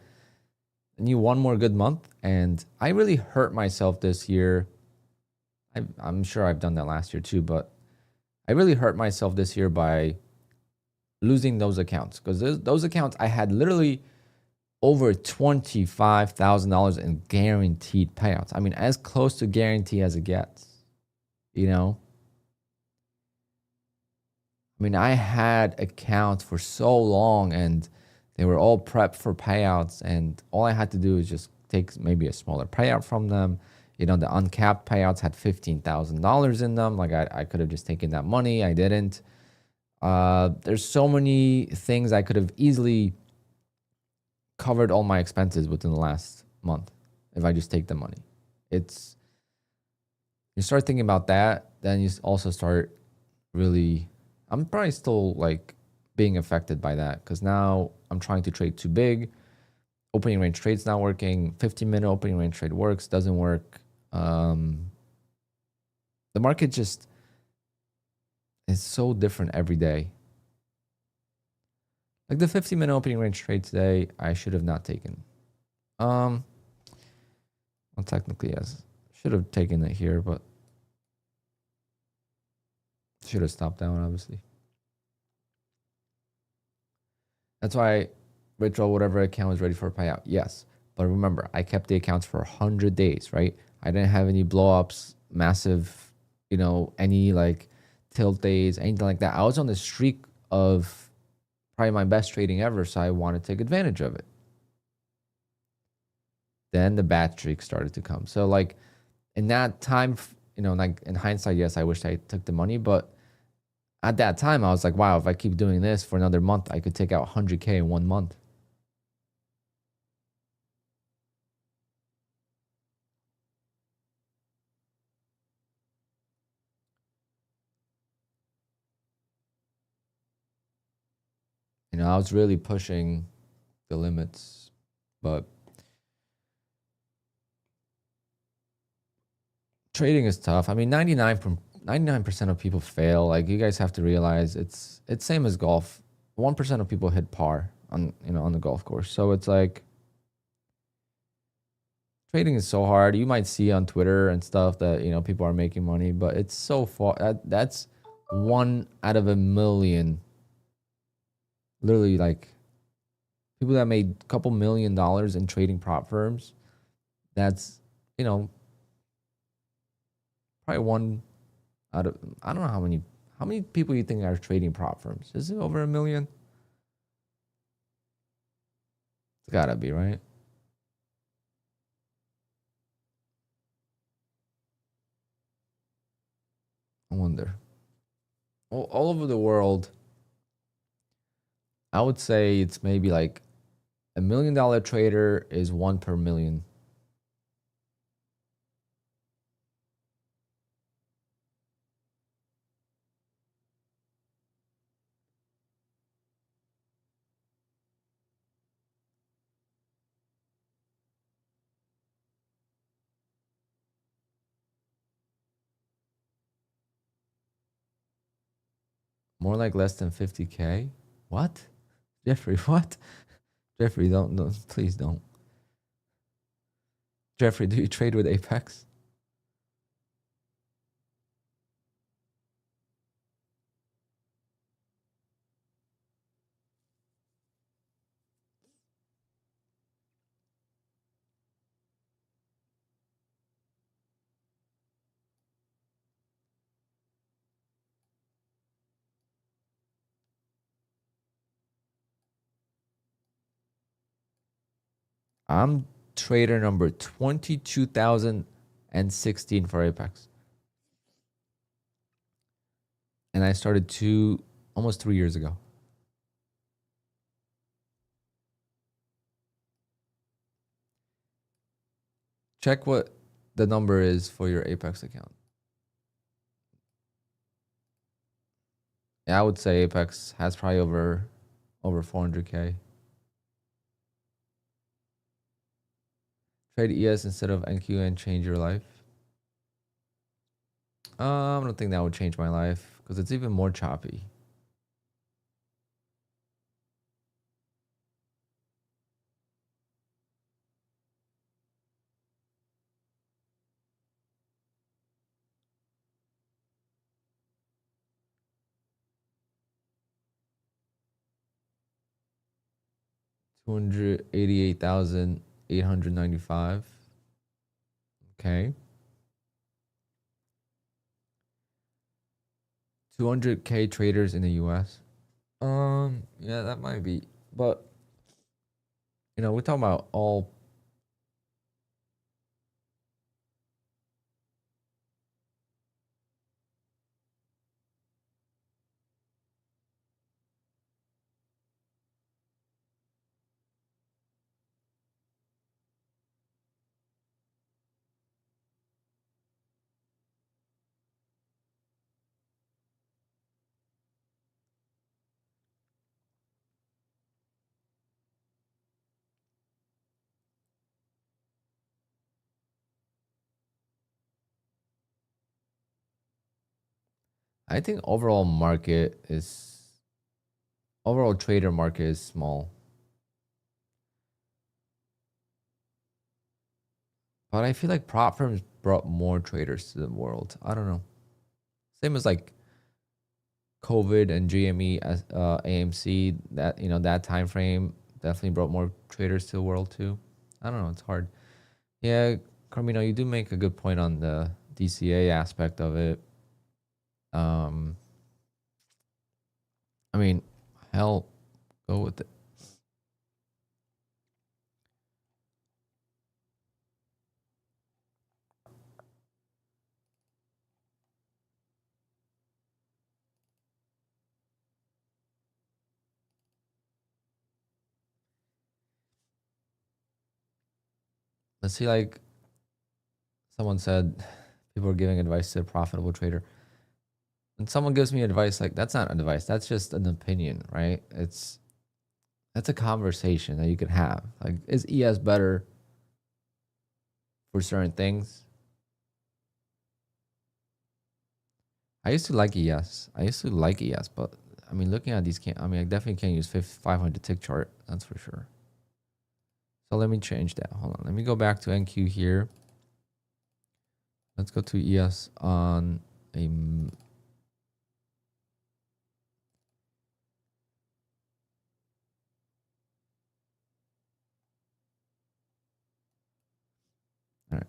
need one more good month. And I really hurt myself this year. I'm sure I've done that last year too, but I really hurt myself this year by losing those accounts because those accounts I had literally over $25,000 in guaranteed payouts. I mean, as close to guarantee as it gets, I mean, I had accounts for so long and they were all prepped for payouts. And all I had to do is just take maybe a smaller payout from them. The uncapped payouts had $15,000 in them. Like I could have just taken that money. I didn't. There's so many things I could have easily covered all my expenses within the last month if I just take the money. You start thinking about that, then you also start really, I'm probably still like being affected by that because now I'm trying to trade too big. Opening range trade's not working. 15-minute opening range trade works, doesn't work. The market just is so different every day. Like the 15-minute opening range trade today, I should have not taken. Well, technically, yes. Should have taken it here, but should have stopped down, obviously. That's why withdraw whatever account was ready for a payout. Yes. But remember, I kept the accounts for 100 days, right? I didn't have any blow-ups, massive, any like tilt days, anything like that. I was on the streak of probably my best trading ever, so I wanted to take advantage of it. Then the bad streak started to come. So like in that time, like in hindsight, yes, I wish I took the money, but at that time I was like, wow, if I keep doing this for another month, I could take out 100K in 1 month. I was really pushing the limits, but trading is tough. I mean, 99% of people fail. Like you guys have to realize it's same as golf. 1% of people hit par on the golf course. So it's like trading is so hard. You might see on Twitter and stuff that people are making money, but it's so far. That's 1 out of a million. Literally, like people that made a couple $1 million in trading prop firms. That's probably 1 out of, I don't know how many people you think are trading prop firms. Is it over 1 million? It's gotta be, right? I wonder. All over the world, I would say it's maybe like $1 million trader is 1 per million. More like less than 50K. What? Jeffrey, what? Jeffrey, don't, please don't. Jeffrey, do you trade with Apex? I'm trader number 22,016 for Apex. And I started almost 3 years ago. Check what the number is for your Apex account. Yeah, I would say Apex has probably over 400K. Trade ES instead of NQ and change your life. I don't think that would change my life because it's even more choppy. $288,895. Okay. 200K traders in the US. Yeah, that might be. But we're talking about all. I think overall trader market is small. But I feel like prop firms brought more traders to the world. I don't know. Same as like COVID and GME as AMC, that time frame definitely brought more traders to the world too. I don't know, it's hard. Yeah, Carmino, you do make a good point on the DCA aspect of it. I mean, hell, go with it. Let's see, like someone said, people are giving advice to a profitable trader. When someone gives me advice, like that's not advice, that's just an opinion, right? That's a conversation that you can have. Like, is ES better for certain things? I used to like ES. But I mean, looking at these, I definitely can't use 500 tick chart. That's for sure. So let me change that. Hold on. Let me go back to NQ here. Let's go to ES on a. All right.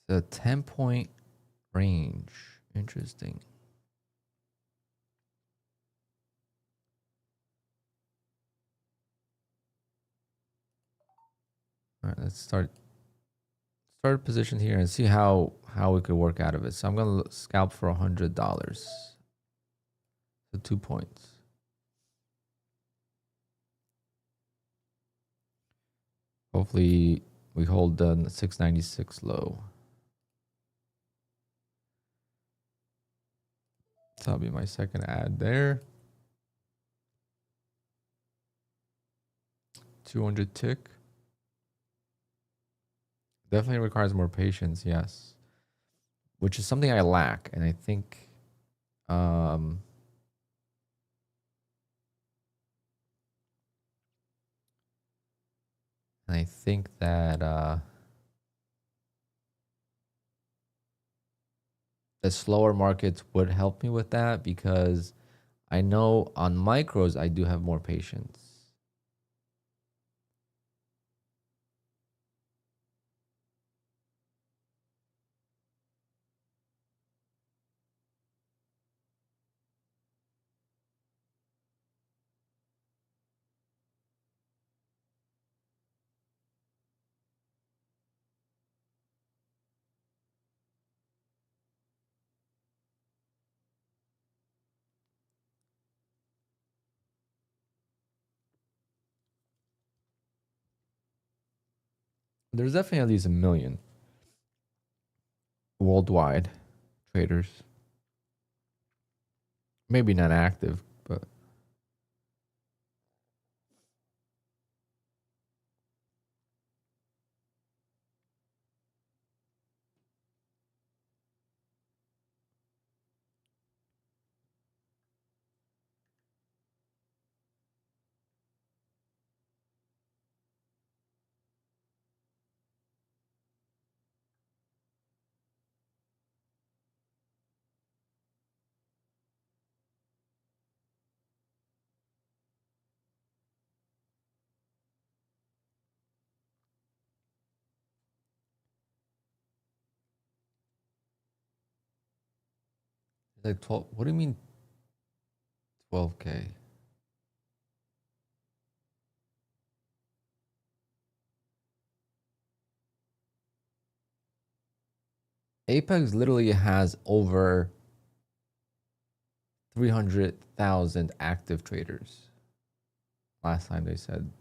It's a 10-point range. Interesting. All right, let's start a position here and see how we could work out of it. So I'm gonna scalp for $100. So 2 points. Hopefully we hold the 696 low. So that'll be my second ad there. 200 tick. Definitely requires more patience, yes. Which is something I lack, and I think that the slower markets would help me with that, because I know on micros I do have more patience. There's definitely at least 1 million worldwide traders. Maybe not active, but it's like 12. What do you mean 12K? Apex literally has over 300,000 active traders. Last time they said.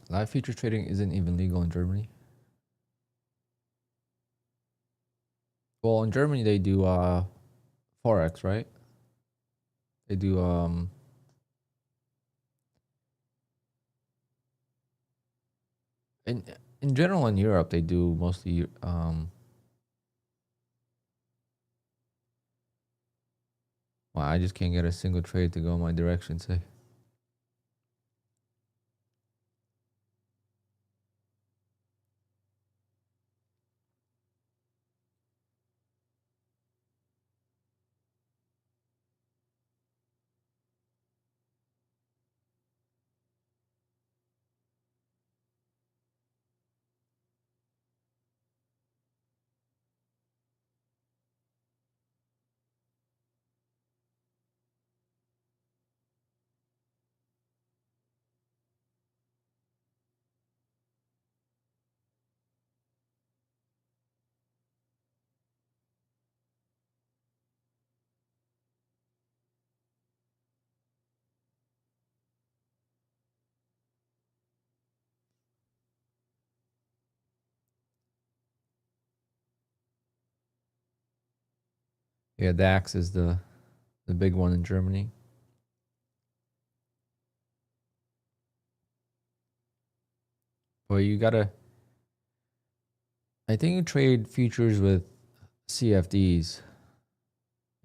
Live future trading isn't even legal in Germany. Well, in Germany they do forex, right? They do in in general in Europe they do mostly wow, I just can't get a single trade to go in my direction, say. Yeah, DAX is the big one in Germany. But you gotta, I think you trade futures with CFDs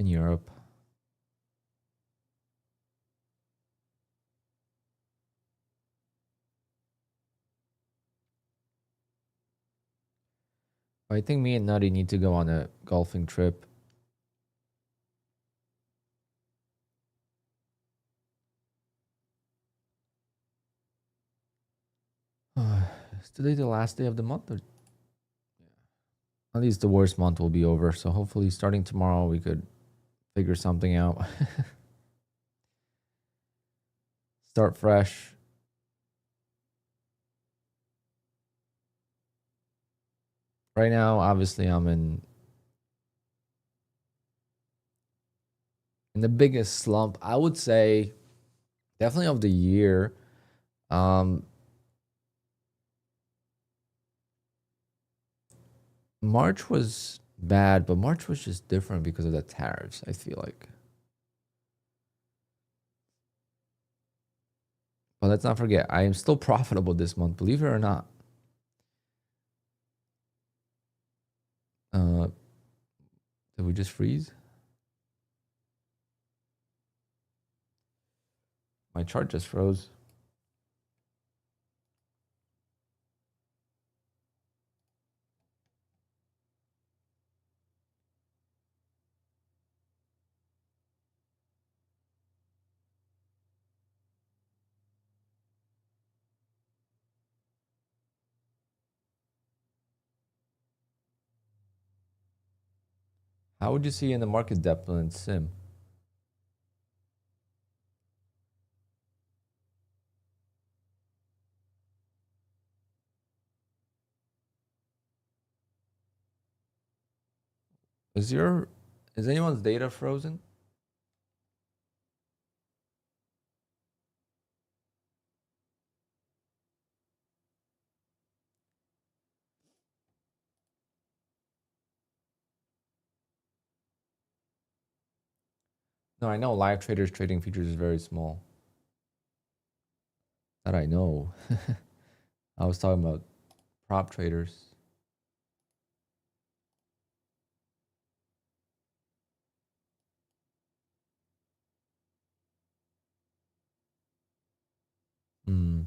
in Europe. I think me and Nutty need to go on a golfing trip. Is today the last day of the month? Or at least the worst month will be over. So hopefully starting tomorrow we could figure something out. Start fresh. Right now, obviously, I'm in the biggest slump. I would say definitely of the year. March was bad, but March was just different because of the tariffs, I feel like. But let's not forget, I am still profitable this month, believe it or not. Did we just freeze? My chart just froze. How would you see in the market depth in sim? Is anyone's data frozen? No, I know live traders trading features is very small. That I know. I was talking about prop traders. Hmm.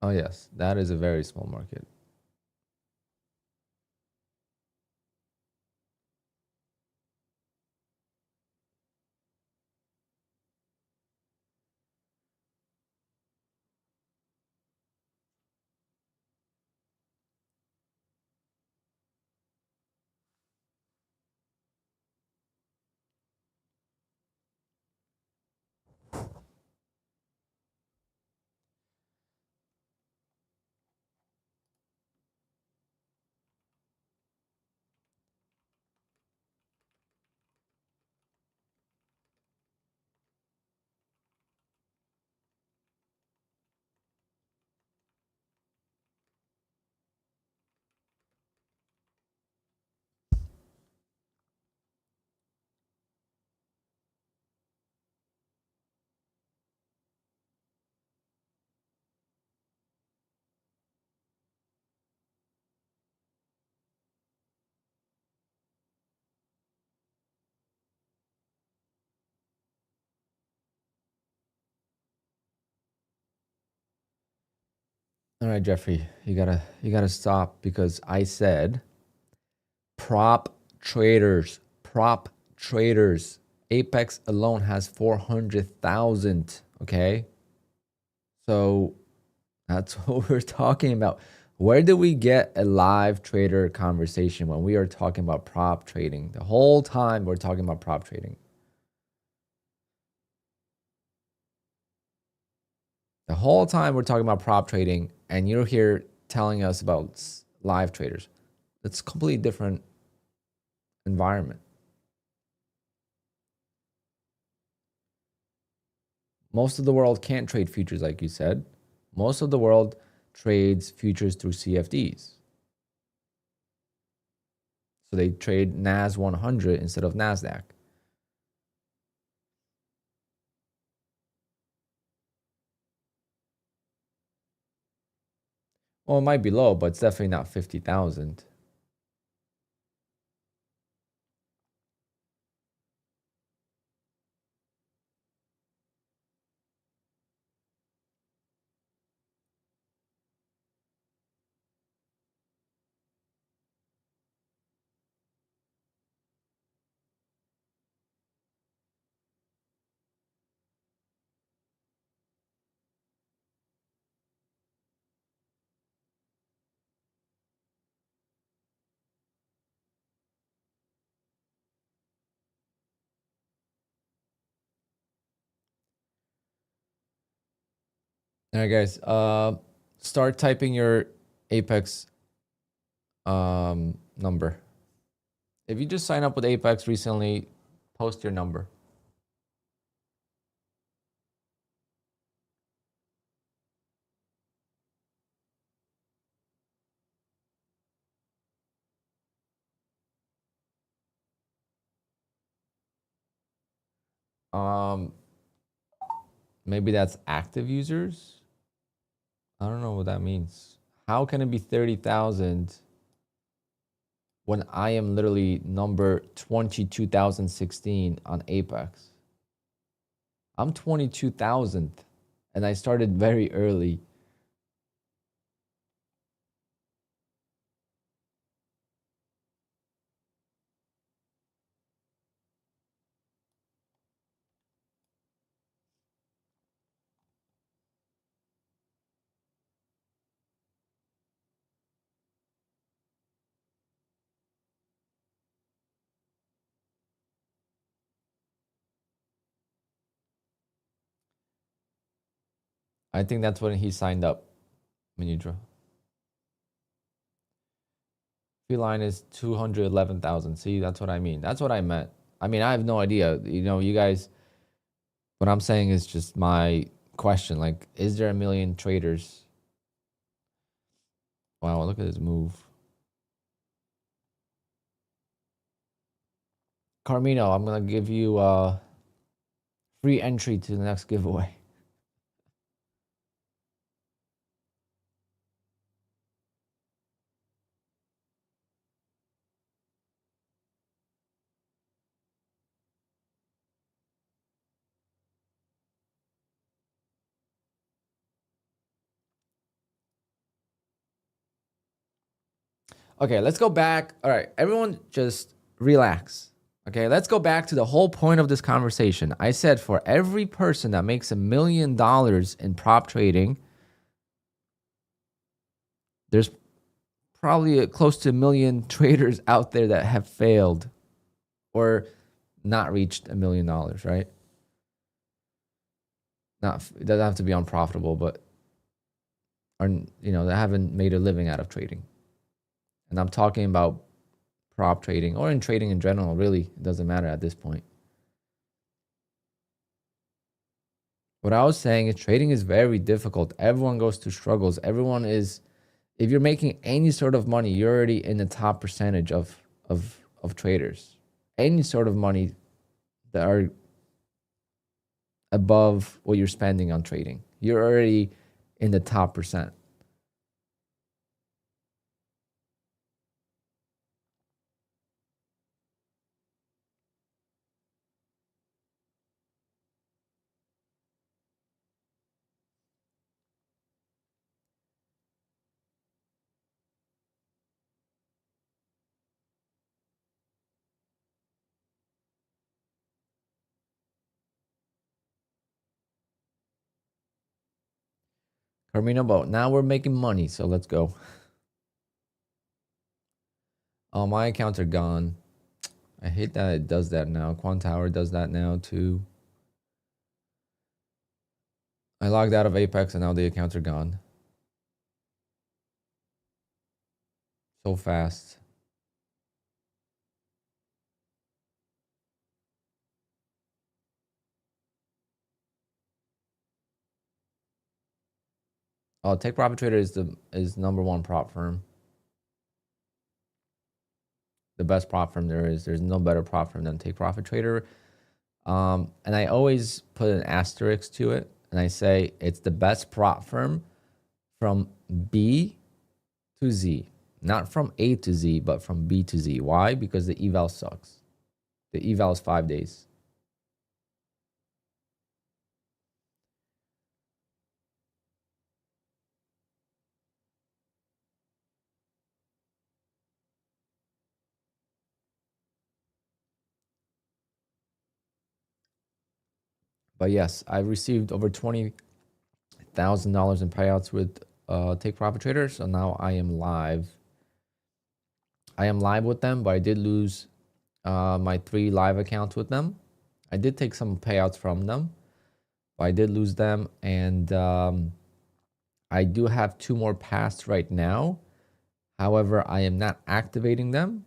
Oh yes, that is a very small market. All right, Jeffrey, you gotta stop because I said prop traders, prop traders. Apex alone has 400,000. Okay, so that's what we're talking about. Where do we get a live trader conversation when we are talking about prop trading? The whole time we're talking about prop trading. The whole time we're talking about prop trading, and you're here telling us about live traders. It's a completely different environment. Most of the world can't trade futures, like you said. Most of the world trades futures through CFDs. So they trade NAS 100 instead of NASDAQ. Well, it might be low, but it's definitely not 50,000. All right, guys. Start typing your Apex number. If you just sign up with Apex recently, post your number. Um, maybe that's active users. I don't know what that means. How can it be 30,000 when I am literally number 22,016 on Apex. I'm 22,000th and I started very early. I think that's when he signed up. Minidra. Fee line is 211,000. See, that's what I mean. That's what I meant. I mean, I have no idea. You know, you guys, what I'm saying is just my question. Like, is there a million traders? Wow, look at this move. Carmino, I'm going to give you free entry to the next giveaway. Okay, let's go back. All right, everyone just relax. Okay, let's go back to the whole point of this conversation. I said for every person that makes $1 million in prop trading, there's probably close to 1 million traders out there that have failed or not reached $1 million, right? It doesn't have to be unprofitable, but are, you know, that haven't made a living out of trading. And I'm talking about prop trading or in trading in general. Really, it doesn't matter at this point. What I was saying is trading is very difficult. Everyone goes through struggles. Everyone is, if you're making any sort of money, you're already in the top percentage of traders. Any sort of money that are above what you're spending on trading, you're already in the top percent. Carmino boat. Now we're making money, so let's go. Oh, my accounts are gone. I hate that it does that now. QUANTOWER does that now too. I logged out of Apex and now the accounts are gone. So fast. Oh, TakeProfitTrader is number one prop firm. The best prop firm there is. There's no better prop firm than TakeProfitTrader. And I always put an asterisk to it, and I say it's the best prop firm from B to Z. Not from A to Z, but from B to Z. Why? Because the eval sucks. The eval is 5 days. But yes, I've received over $20,000 in payouts with TakeProfitTrader. So now I am live. I am live with them, but I did lose my 3 live accounts with them. I did take some payouts from them, but I did lose them. And I do have 2 more passed right now. However, I am not activating them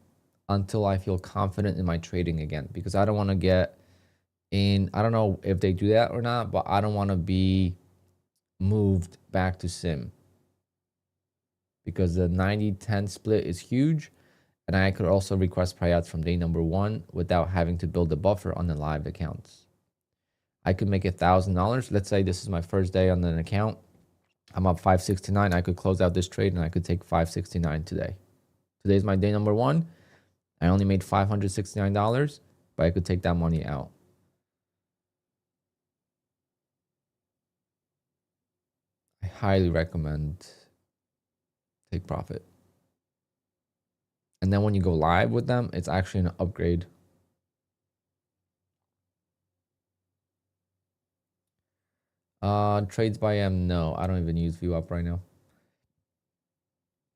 until I feel confident in my trading again, because I don't want to get in. I don't know if they do that or not, but I don't want to be moved back to sim, because the 90-10 split is huge. And I could also request payouts from day number 1 without having to build a buffer on the live accounts. I could make $1,000. Let's say this is my first day on an account. I'm up 569. I could close out this trade and I could take 569 today. Today's my day number 1. I only made $569, but I could take that money out. I highly recommend Take Profit. And then when you go live with them, it's actually an upgrade. Trades by M, no, I don't even use VWAP right now.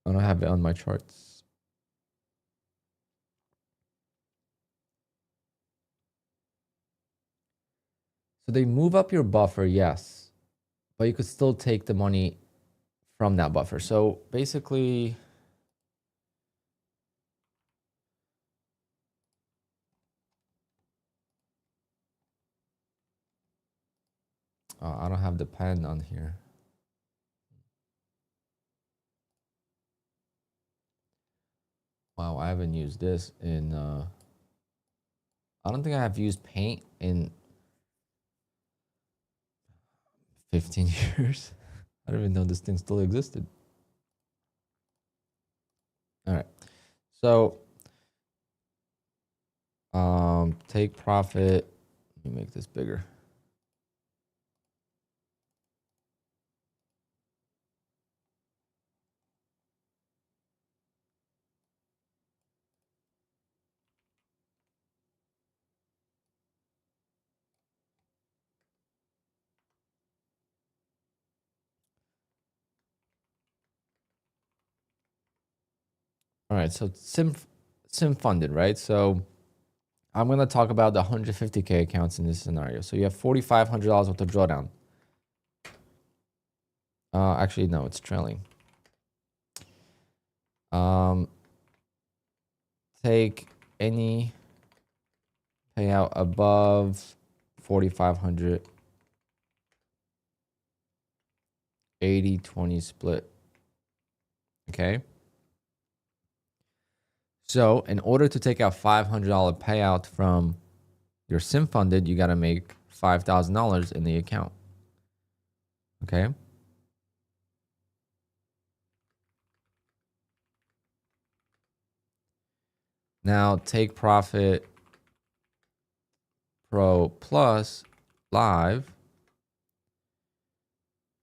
I don't have it on my charts. So they move up your buffer, yes, but you could still take the money from that buffer. So basically, I don't have the pen on here. Wow, I haven't used this in, I don't think I have used Paint in 15 years. I don't even know this thing still existed. All right. So, take profit. Let me make this bigger. All right, so sim funded, right? So I'm gonna talk about the 150K accounts in this scenario. So you have $4,500 worth of drawdown. Actually, no, it's trailing. Take any payout above 4,500. 80-20 split. Okay. So in order to take out $500 payout from your sim funded, you got to make $5,000 in the account. Okay. Now take profit pro plus live.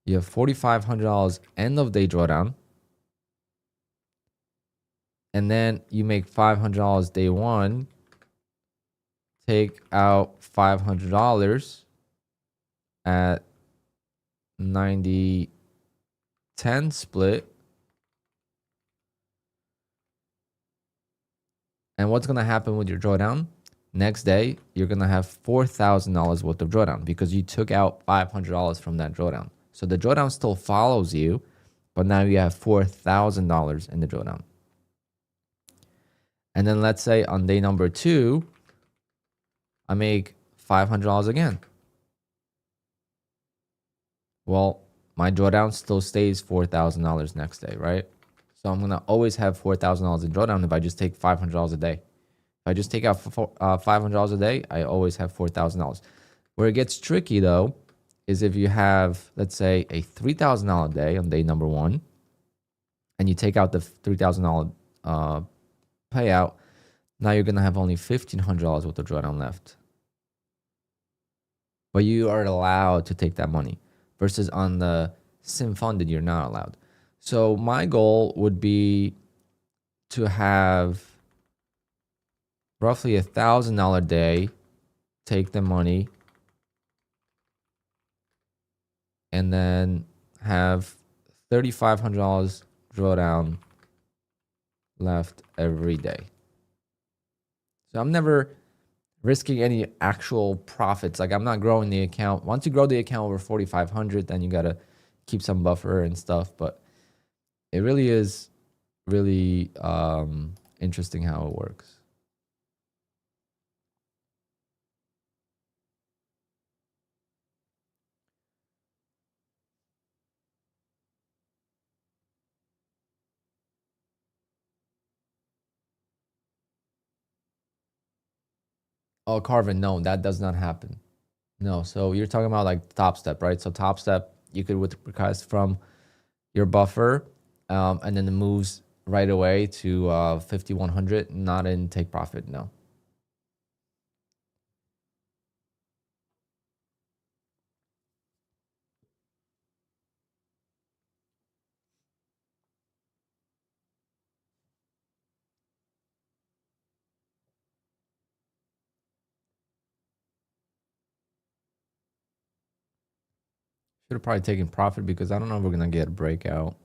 You have $4,500 end of day drawdown. And then you make $500 day one. Take out $500 at 90-10 split. And what's going to happen with your drawdown? Next day, you're going to have $4,000 worth of drawdown because you took out $500 from that drawdown. So the drawdown still follows you, but now you have $4,000 in the drawdown. And then let's say on day number 2, I make $500 again. Well, my drawdown still stays $4,000 next day, right? So I'm going to always have $4,000 in drawdown if I just take $500 a day. If I just take out $500 a day, I always have $4,000. Where it gets tricky, though, is if you have, let's say, a $3,000 day on day number 1, and you take out the $3,000 payout, now you're going to have only $1,500 worth of drawdown left. But you are allowed to take that money, versus on the sim funded, you're not allowed. So my goal would be to have roughly $1,000 day, take the money, and then have $3,500 drawdown left every day. So I'm never risking any actual profits. Like I'm not growing the account. Once you grow the account over 4,500, then you got to keep some buffer and stuff. But it really is really interesting how it works. Oh, Carvin, no, that does not happen. No, so you're talking about like top step, right? So top step, you could request from your buffer, and then the moves right away to 5100, not in take profit, no. Should have probably taken profit because I don't know if we're gonna get a breakout.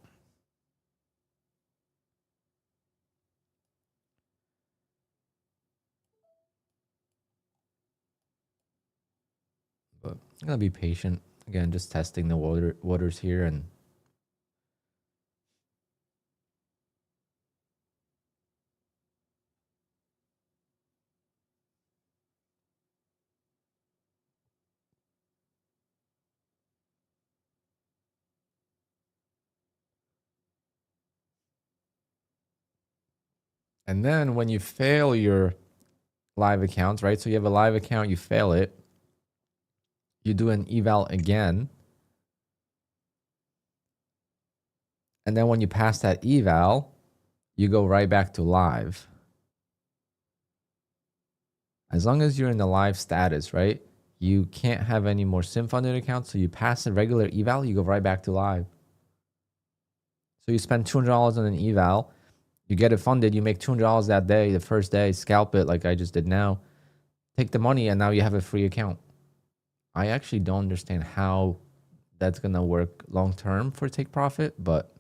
But I'm gonna be patient. Again, just testing the waters here. And then when you fail your live accounts, right? So you have a live account, you fail it, you do an eval again. And then when you pass that eval, you go right back to live. As long as you're in the live status, right? You can't have any more sim funded accounts. So you pass a regular eval, you go right back to live. So you spend $200 on an eval, you get it funded, you make $200 that day, the first day, scalp it like I just did now, take the money, and now you have a free account. I actually don't understand how that's going to work long term for take profit, but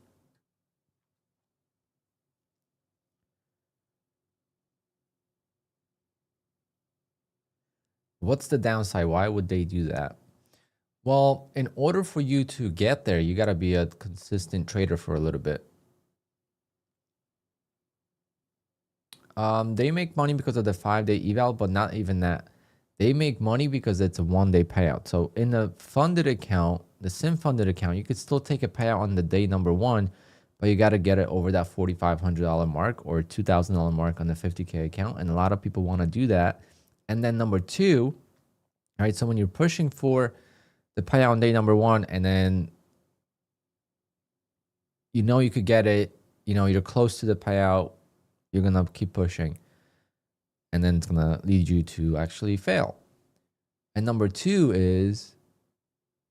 what's the downside? Why would they do that? Well, in order for you to get there, you got to be a consistent trader for a little bit. They make money because of the 5-day eval, but not even that. They make money because it's a 1-day payout. So in a funded account, the sim funded account, you could still take a payout on the day number 1, but you got to get it over that $4,500 mark or $2,000 mark on the 50K account. And a lot of people want to do that. And then number 2, right? So when you're pushing for the payout on day number 1, and then you know you could get it, you know, you're close to the payout, you're going to keep pushing. And then it's going to lead you to actually fail. And number 2 is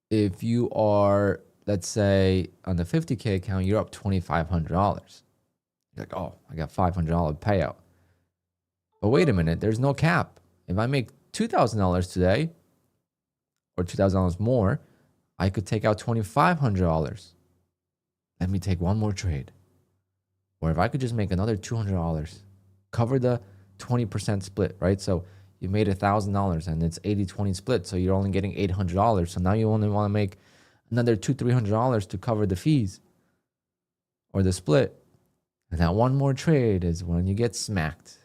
if you are, let's say, on the 50K account, you're up $2,500. You're like, oh, I got $500 payout. But wait a minute, there's no cap. If I make $2,000 today or $2,000 more, I could take out $2,500. Let me take one more trade. Or if I could just make another $200, cover the 20% split, right? So you made $1,000 and it's 80-20 split. So you're only getting $800. So now you only want to make another $200-$300 to cover the fees or the split. And that one more trade is when you get smacked.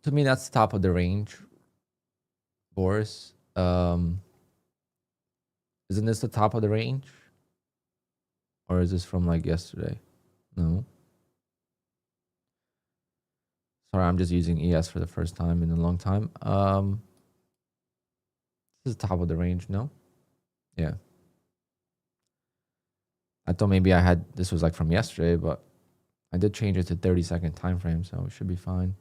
To me, that's the top of the range, Boris. Isn't this the top of the range? Or is this from like yesterday? No. Sorry, I'm just using ES for the first time in a long time. This is the top of the range, no? Yeah. I thought maybe this was like from yesterday, but I did change it to 30-second time frame, so it should be fine.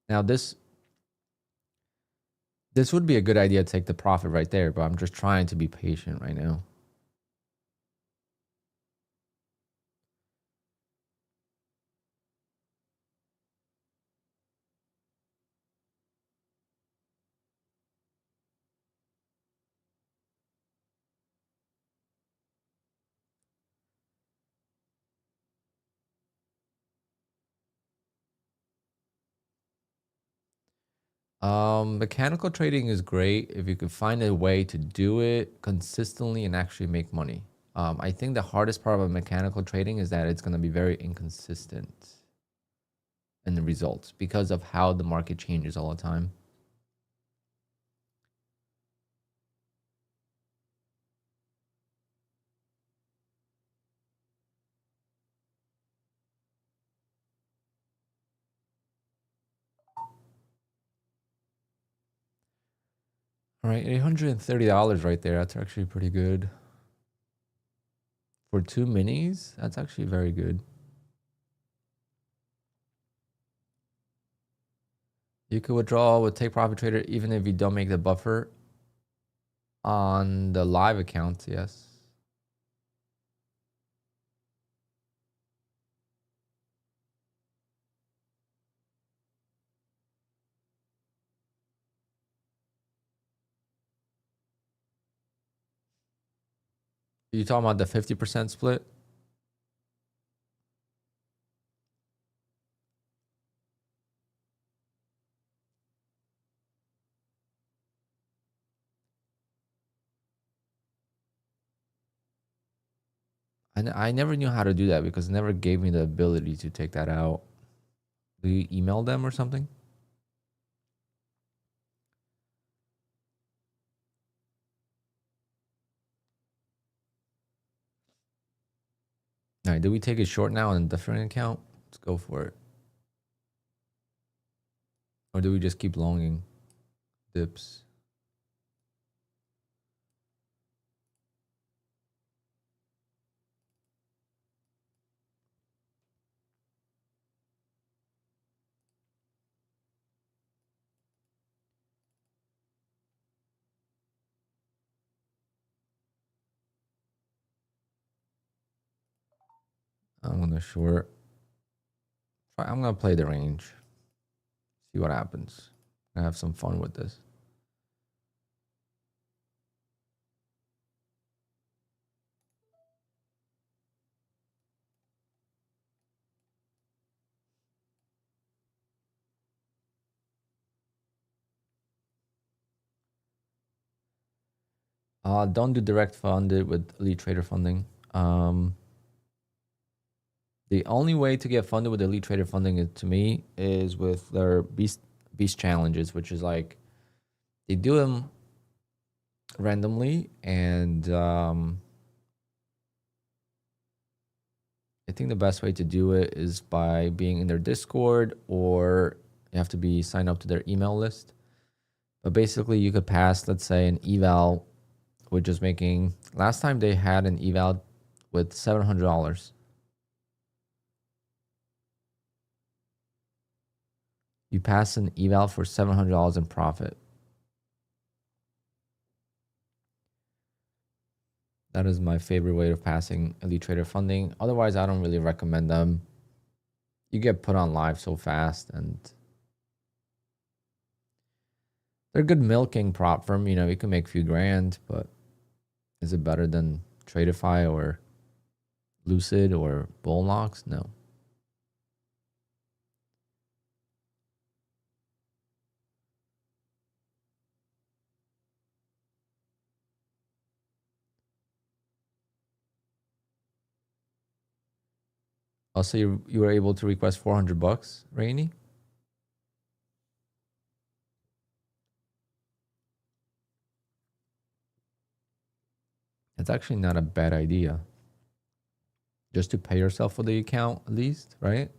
Now this would be a good idea to take the profit right there, but I'm just trying to be patient right now. Mechanical trading is great if you could find a way to do it consistently and actually make money. I think the hardest part of mechanical trading is that it's going to be very inconsistent in the results because of how the market changes all the time. All right, $830 right there. That's actually pretty good. For 2 minis, that's actually very good. You could withdraw with Take Profit Trader even if you don't make the buffer on the live account, yes. You talking about the 50% split? I never knew how to do that because it never gave me the ability to take that out. Do you email them or something? All right, do we take it short now on a different account? Let's go for it. Or do we just keep longing dips? I'm gonna short. I'm gonna play the range. See what happens. I have some fun with this. Don't do direct funded with Elite Trader funding. The only way to get funded with Elite Trader funding, to me, is with their beast challenges, which is like they do them randomly, and I think the best way to do it is by being in their Discord, or you have to be signed up to their email list. But basically, you could pass, let's say, an eval with just making. Last time they had an eval with $700. You pass an eval for $700 in profit. That is my favorite way of passing Elite Trader funding. Otherwise, I don't really recommend them. You get put on live so fast, and they're good milking prop firm. You know, you can make a few grand, but is it better than Tradeify or Lucid or Bullnox? No. Also, you were able to request $400, Rainy. That's actually not a bad idea. Just to pay yourself for the account, at least, right?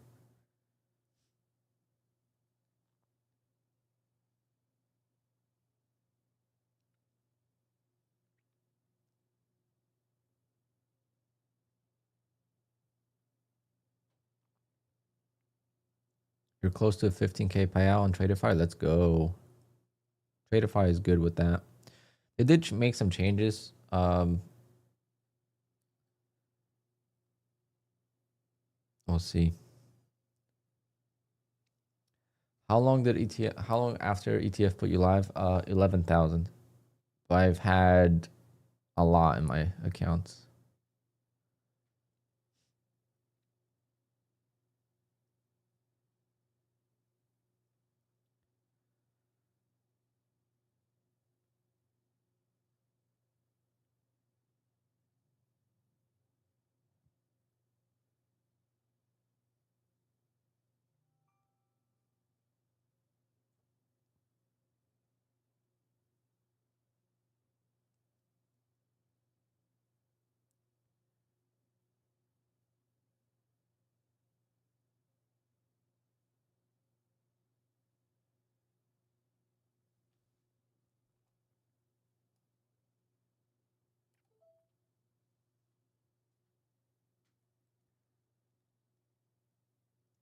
You're close to a 15K payout on Tradeify. Let's go. Tradeify is good with that. They did make some changes. We'll see. How long did ETF? How long after ETF put you live? 11,000. I've had a lot in my accounts.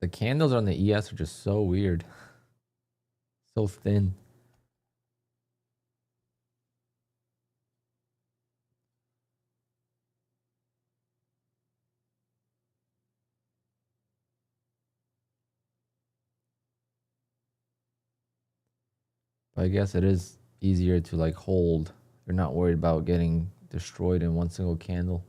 The candles on the ES are just so weird. So thin. But I guess it is easier to like hold. You're not worried about getting destroyed in one single candle.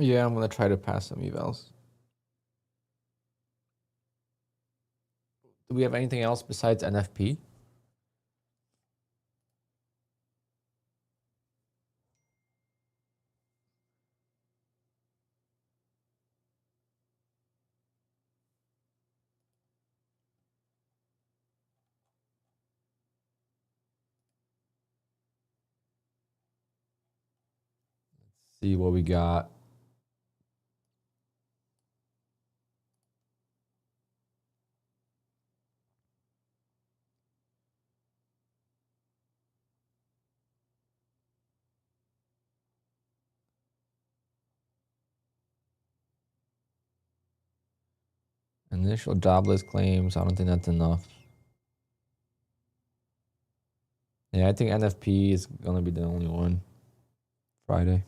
Yeah, I'm gonna try to pass some evals. Do we have anything else besides NFP? See what we got. Initial jobless claims. I don't think that's enough. Yeah, I think NFP is gonna be the only one. Friday.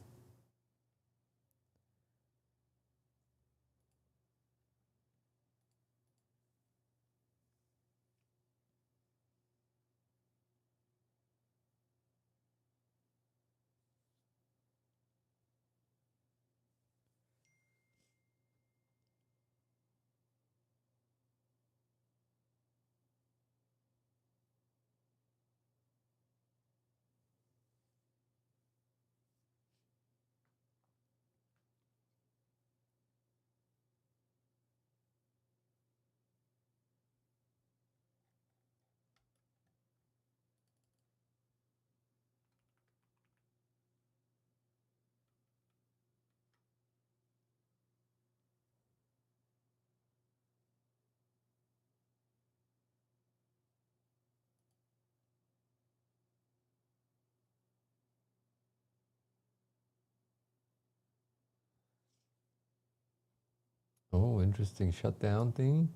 Oh, interesting shutdown thing.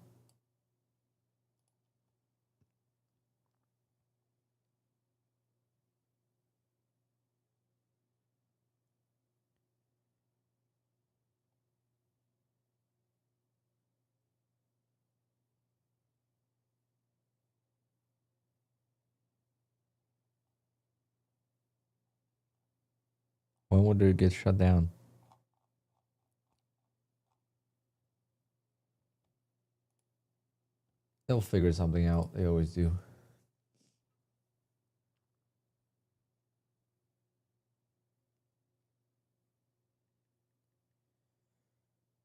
When would it get shut down? They'll figure something out. They always do.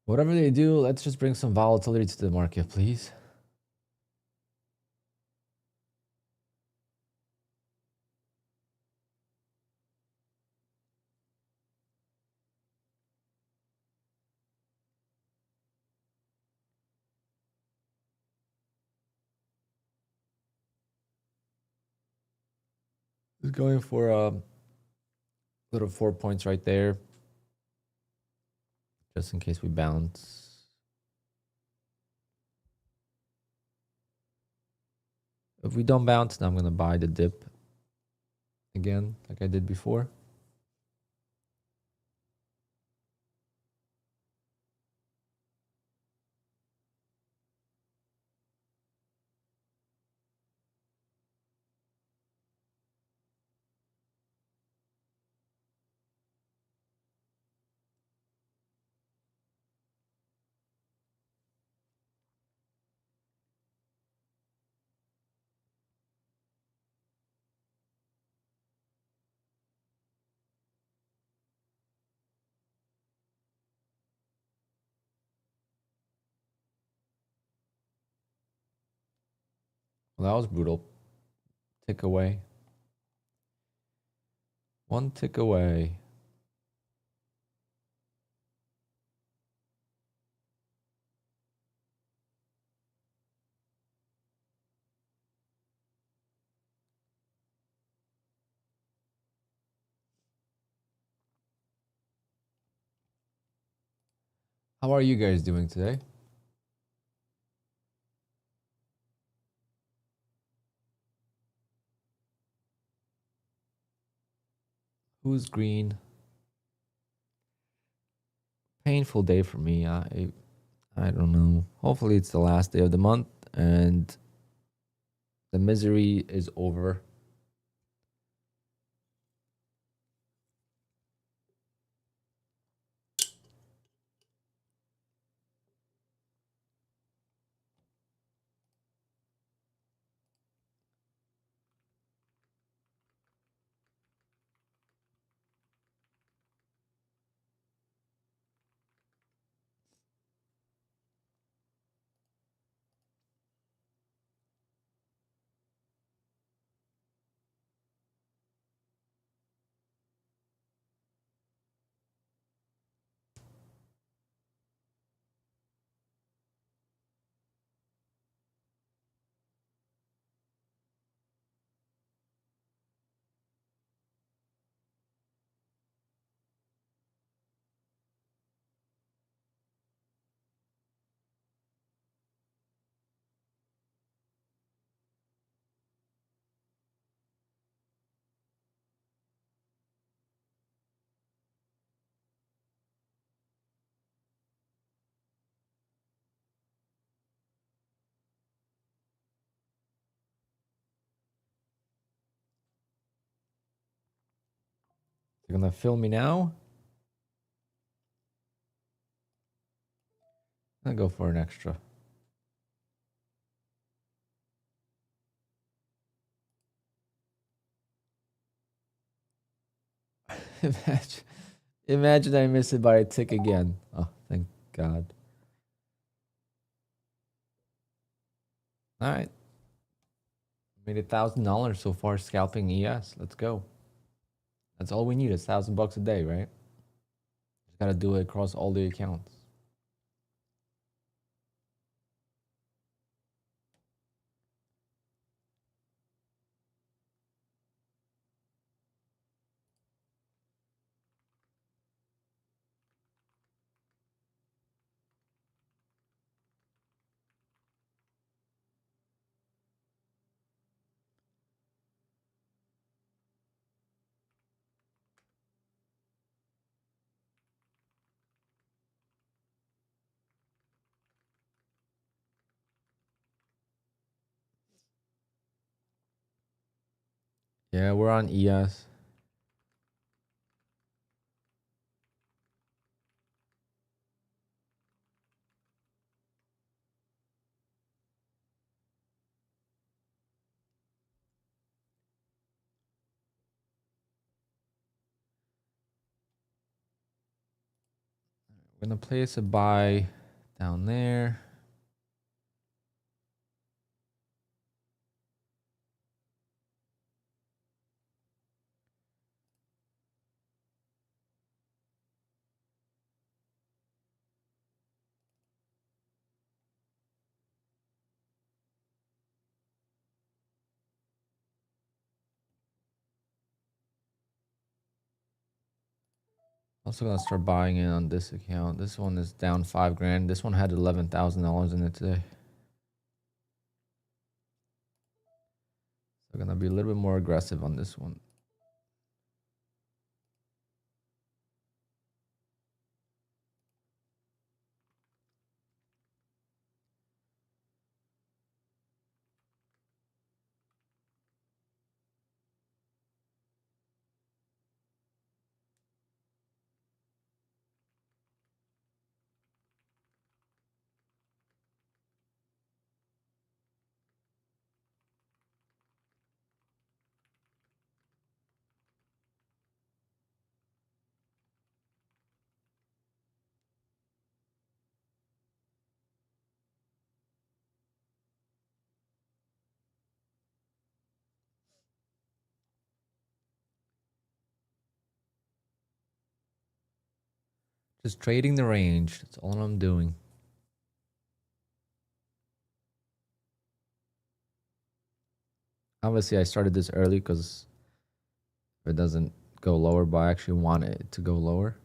Whatever they do, let's just bring some volatility to the market, please. Just going for a little 4 points right there, just in case we bounce. If we don't bounce, then I'm gonna buy the dip again, like I did before. Well, that was brutal. Tick away. One tick away. How are you guys doing today? Who's green? Painful day for me. I don't know. Hopefully it's the last day of the month and the misery is over. You're gonna film me now? I'll go for an extra. Imagine I miss it by a tick again. Oh, thank God. All right. Made $1,000 so far scalping ES. Let's go. That's all we need is $1,000 a day, right? Just gotta do it across all the accounts. Yeah, we're on ES. We're gonna place a buy down there. Also gonna start buying in on this account. This one is down 5 grand. This one had $11,000 in it today. So gonna be a little bit more aggressive on this one. Just trading the range. That's all I'm doing. Obviously, I started this early because if it doesn't go lower, but I actually want it to go lower.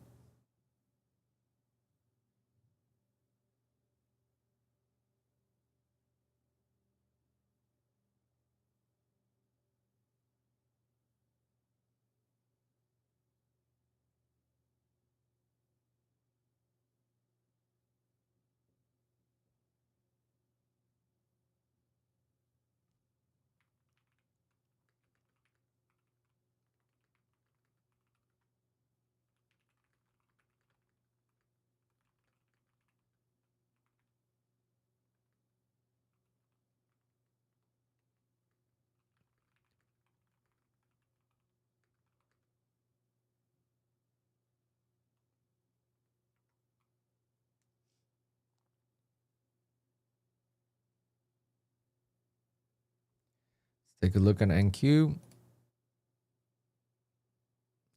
Let's take a look at NQ.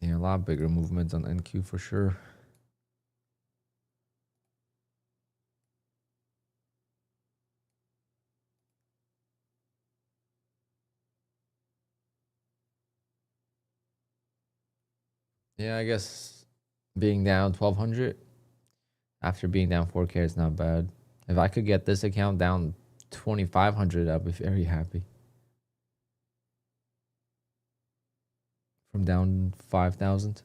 Yeah, a lot bigger movements on NQ for sure. Yeah, I guess being down 1200 after being down 4K is not bad. If I could get this account down 2500, I'd be very happy. From down 5000.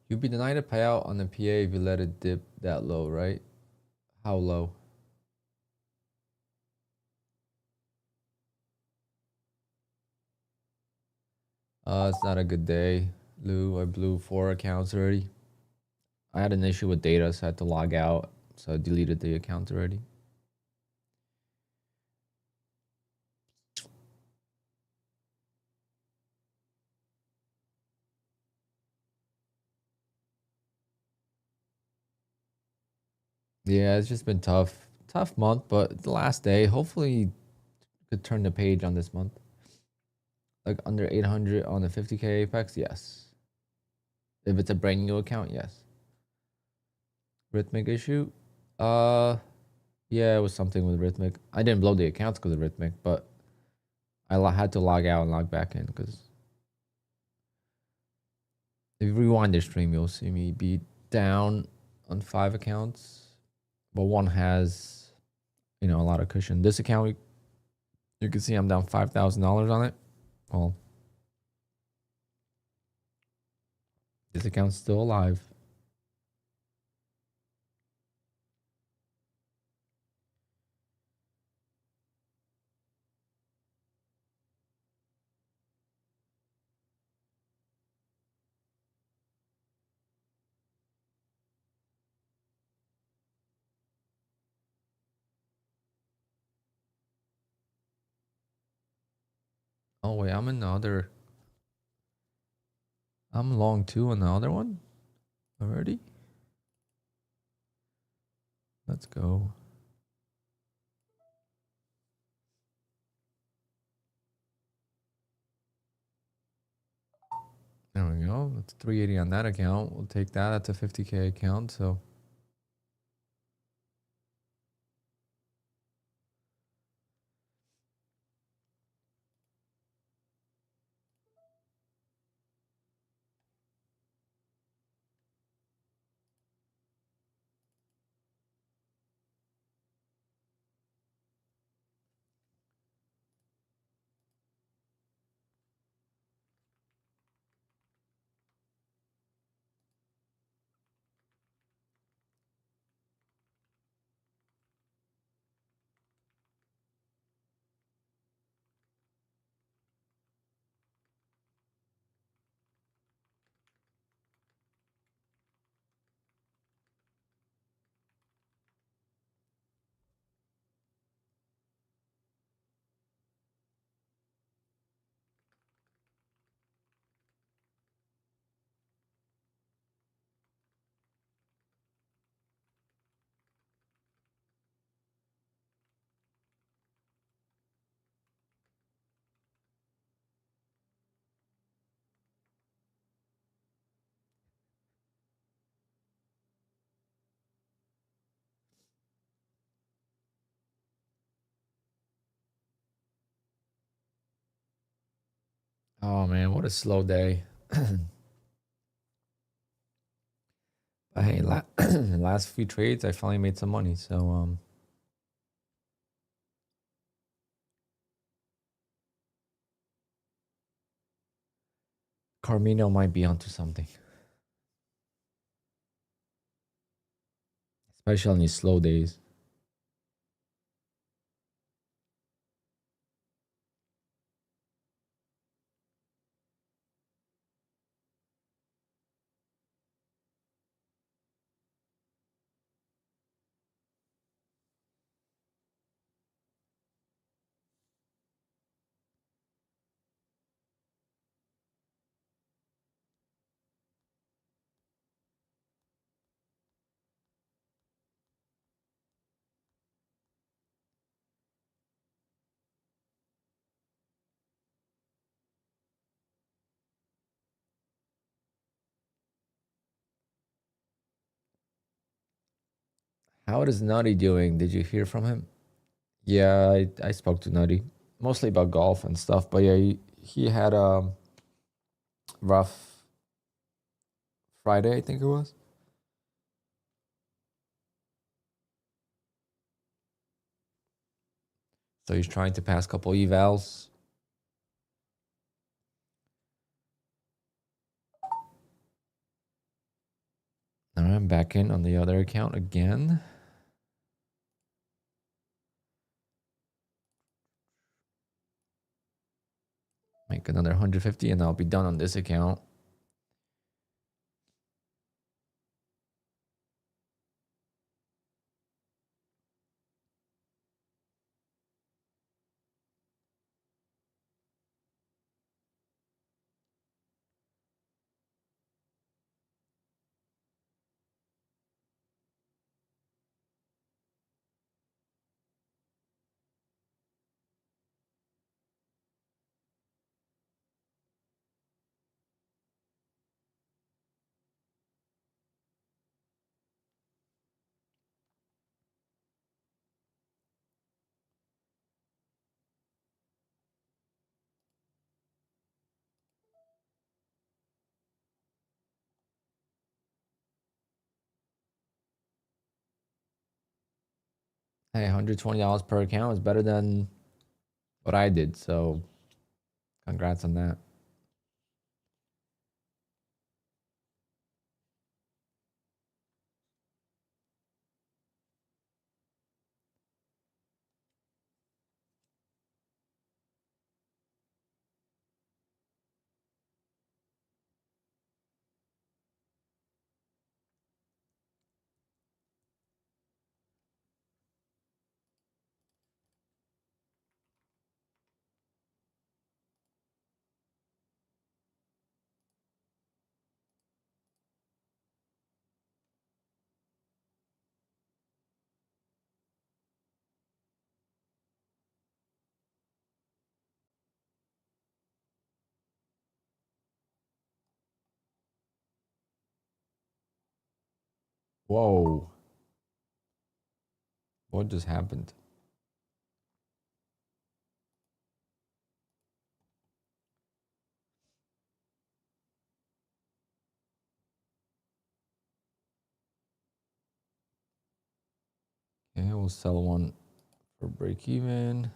You'd be denied a payout on the PA if you let it dip that low, right? How low? It's not a good day, Lou. I blew 4 accounts already. I had an issue with data, so I had to log out. So I deleted the account already. Yeah, it's just been tough. Tough month, but the last day, hopefully could turn the page on this month. Like under 800 on the 50K Apex, yes. If it's a brand new account, yes. Rhythmic issue? Yeah, it was something with Rhythmic. I didn't blow the accounts because of Rhythmic, but I had to log out and log back in because if you rewind the stream, you'll see me be down on 5 accounts, but one has, a lot of cushion. This account, you can see I'm down $5,000 on it. Well, this account's still alive. Oh wait, I'm long too on the other one already. Let's go. There we go. That's 380 on that account. We'll take that. That's a 50K account. So Oh man, what a slow day. But hey, last few trades, I finally made some money. So Carmino might be onto something, especially on these slow days. How is Nutty doing? Did you hear from him? Yeah, I spoke to Nutty mostly about golf and stuff. But yeah, he had a rough Friday, I think it was. So he's trying to pass a couple evals. Now I'm back in on the other account again. Make another 150 and I'll be done on this account. Hey, $120 per account is better than what I did. So congrats on that. Whoa. What just happened? Okay, we'll sell one for break even.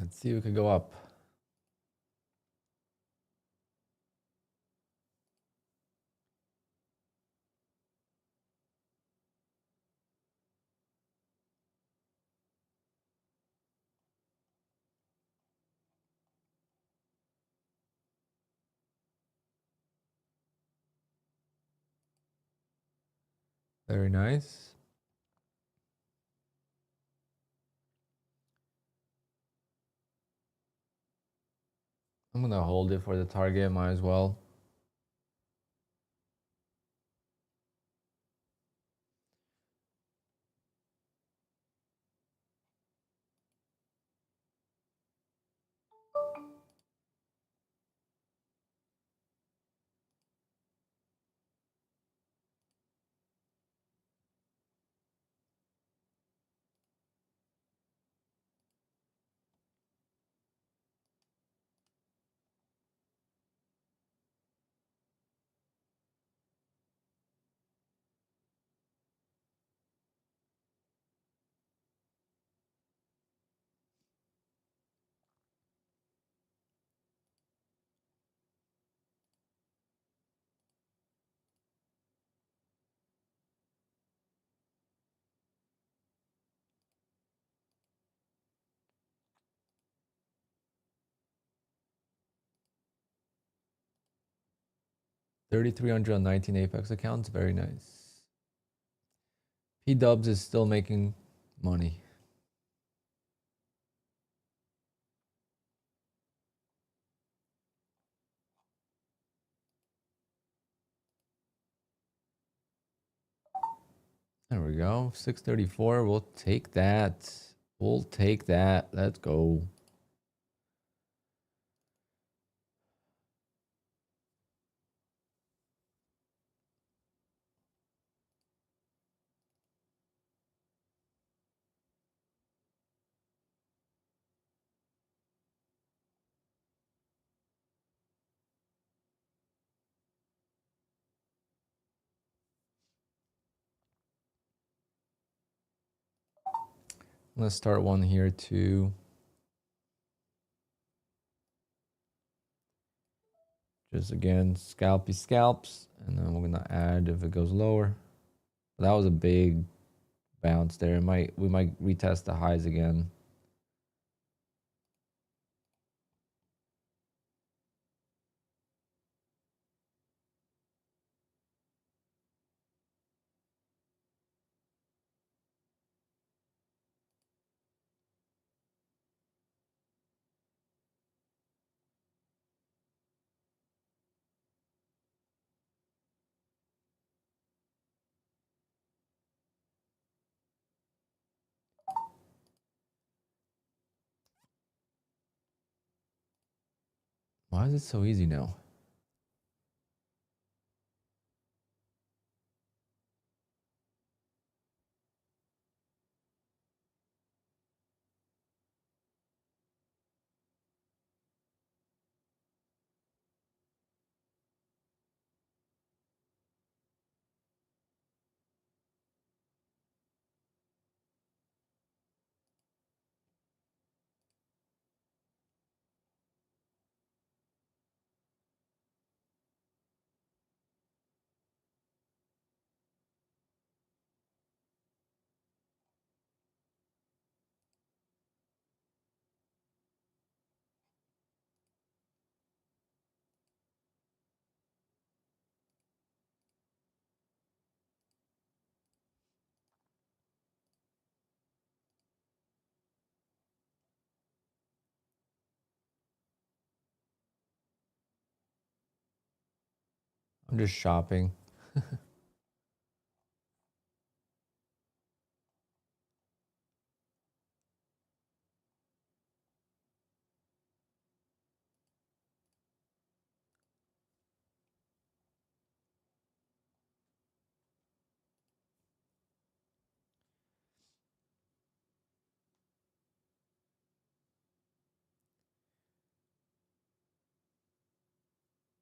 Let's see who could go up. Very nice. I'm gonna hold it for the target, might as well. $3,319 Apex accounts, very nice. P-Dubs is still making money. There we go. 634. We'll take that. We'll take that. Let's go. Let's start one here too. Just again, scalpy scalps, and then we're gonna add if it goes lower. That was a big bounce there. We might retest the highs again. Why is it so easy now? I'm just shopping.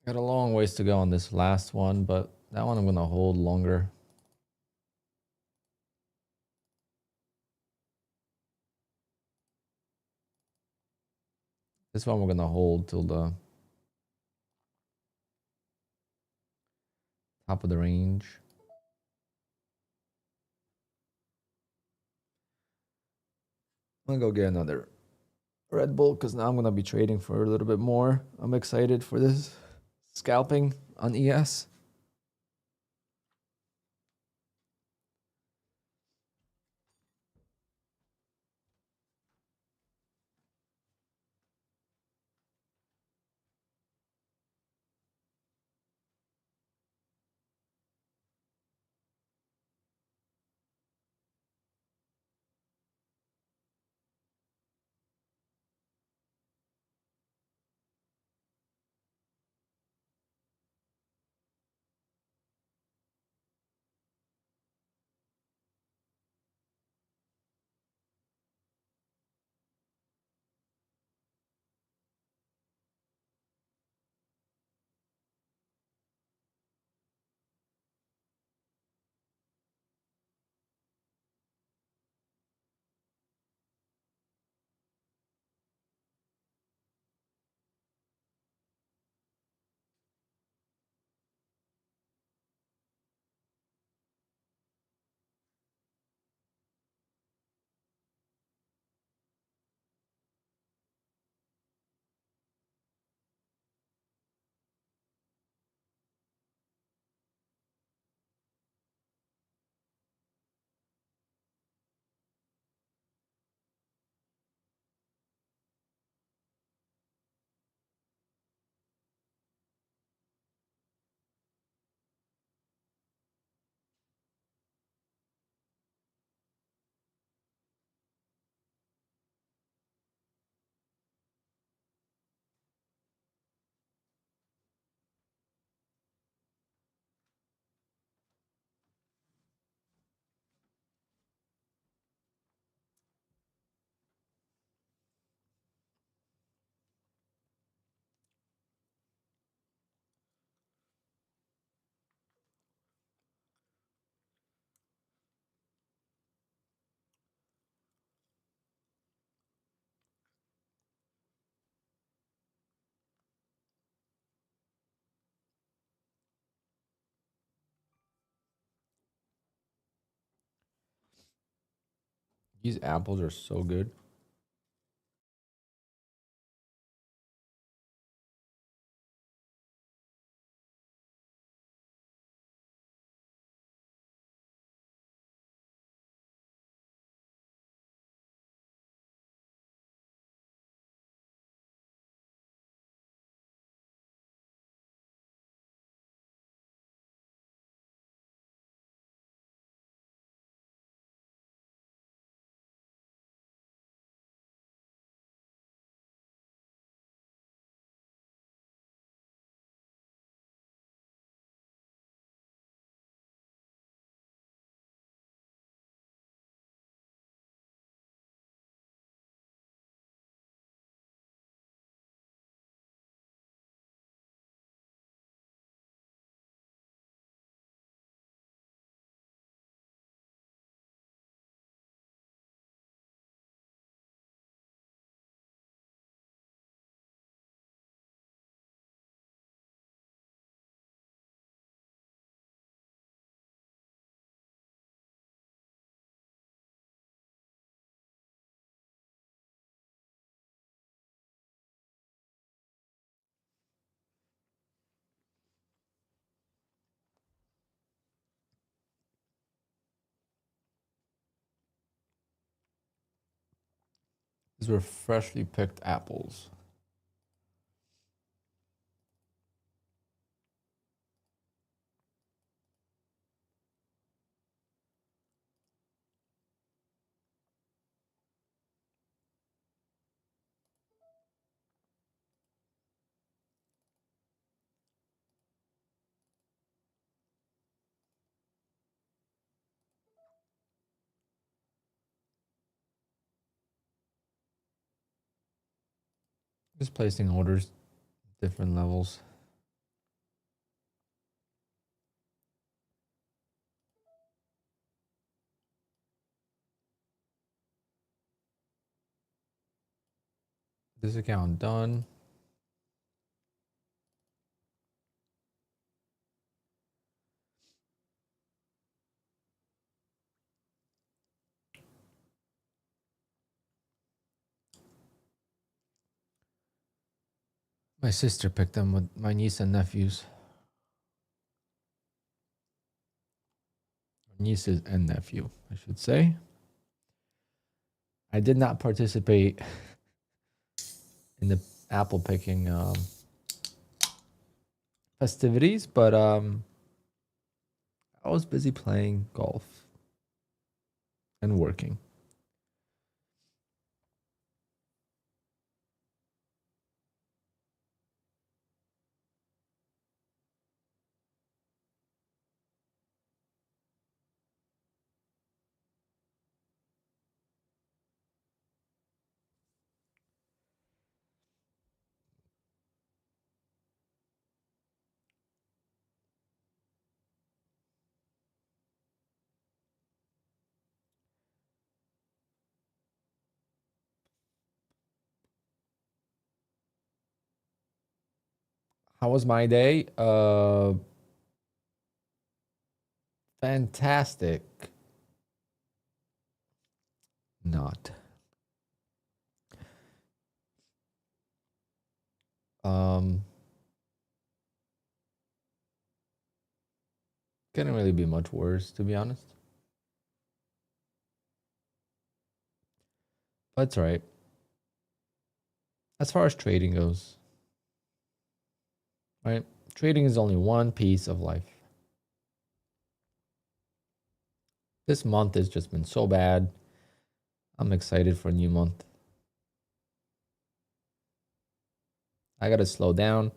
Got a long ways to go on this last one, but that one I'm gonna hold longer. This one we're gonna hold till the top of the range. I'm gonna go get another Red Bull because now I'm gonna be trading for a little bit more. I'm excited for this scalping on ES. These apples are so good. These were freshly picked apples. Just placing orders, different levels. This account done. My sister picked them with my niece and nephews. Nieces and nephew, I should say. I did not participate in the apple picking festivities, but I was busy playing golf and working. How was my day? Fantastic. Not. Couldn't really be much worse, to be honest. That's right. As far as trading goes, right? Trading is only one piece of life. This month has just been so bad. I'm excited for a new month. I gotta slow down.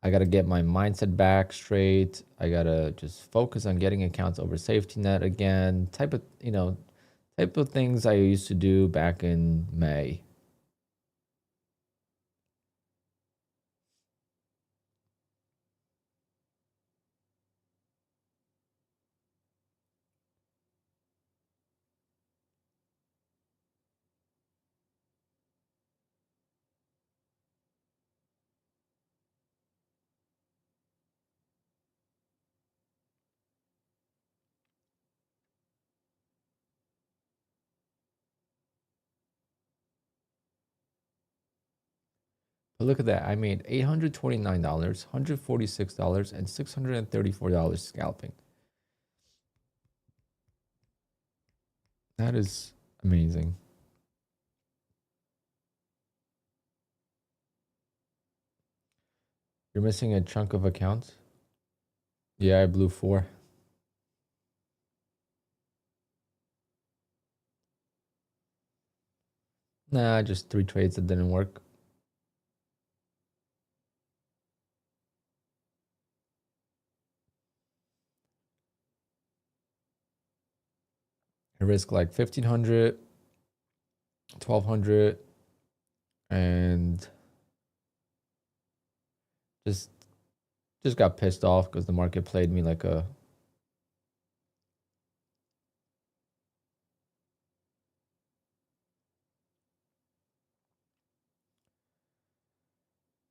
I gotta get my mindset back straight. I gotta just focus on getting accounts over safety net again. Type of things I used to do back in May. But look at that. I made $829, $146, and $634 scalping. That is amazing. You're missing a chunk of accounts? Yeah, I blew 4. Nah, just 3 trades that didn't work. I risk like 1,500, 1,200, and just got pissed off because the market played me like a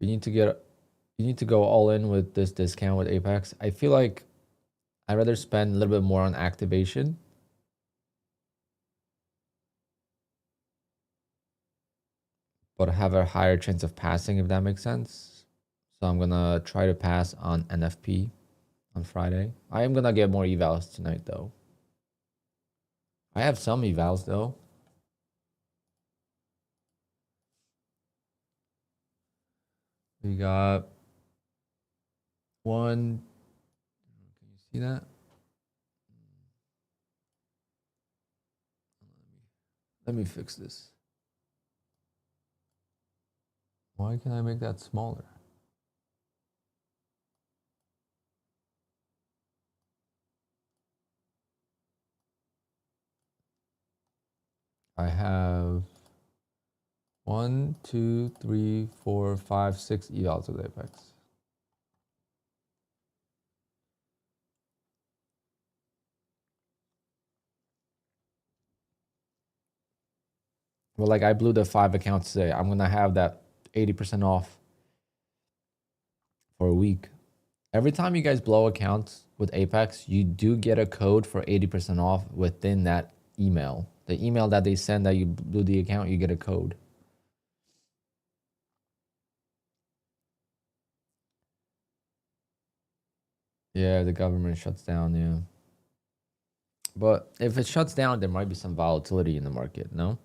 you need to go all in with this discount with Apex. I feel like I'd rather spend a little bit more on activation, but have a higher chance of passing, if that makes sense. So I'm gonna try to pass on NFP on Friday. I am gonna get more evals tonight though. I have some evals though. We got one. Can you see that? Let me fix this. Why can I make that smaller? I have 1, 2, 3, 4, 5, 6 evals with Apex. Well, like I blew the 5 accounts today. I'm gonna have that 80% off for a week. Every time you guys blow accounts with Apex, you do get a code for 80% off within that email. The email that they send that you do the account, you get a code. Yeah, the government shuts down, yeah. But if it shuts down, there might be some volatility in the market, no?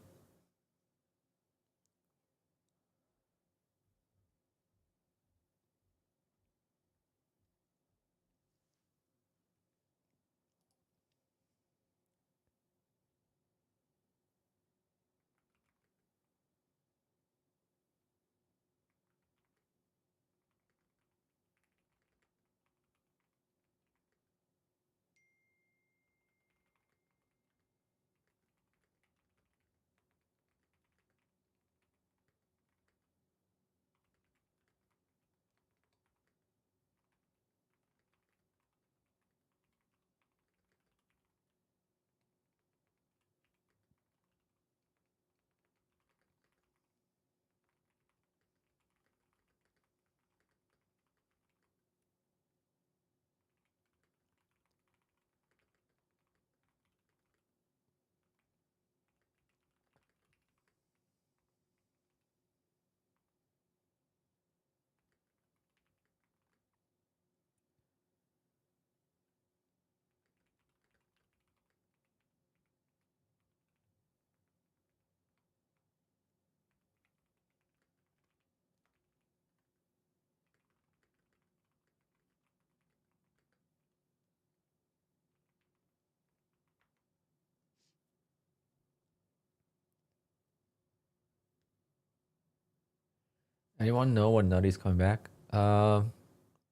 Anyone know when Nutty's coming back? I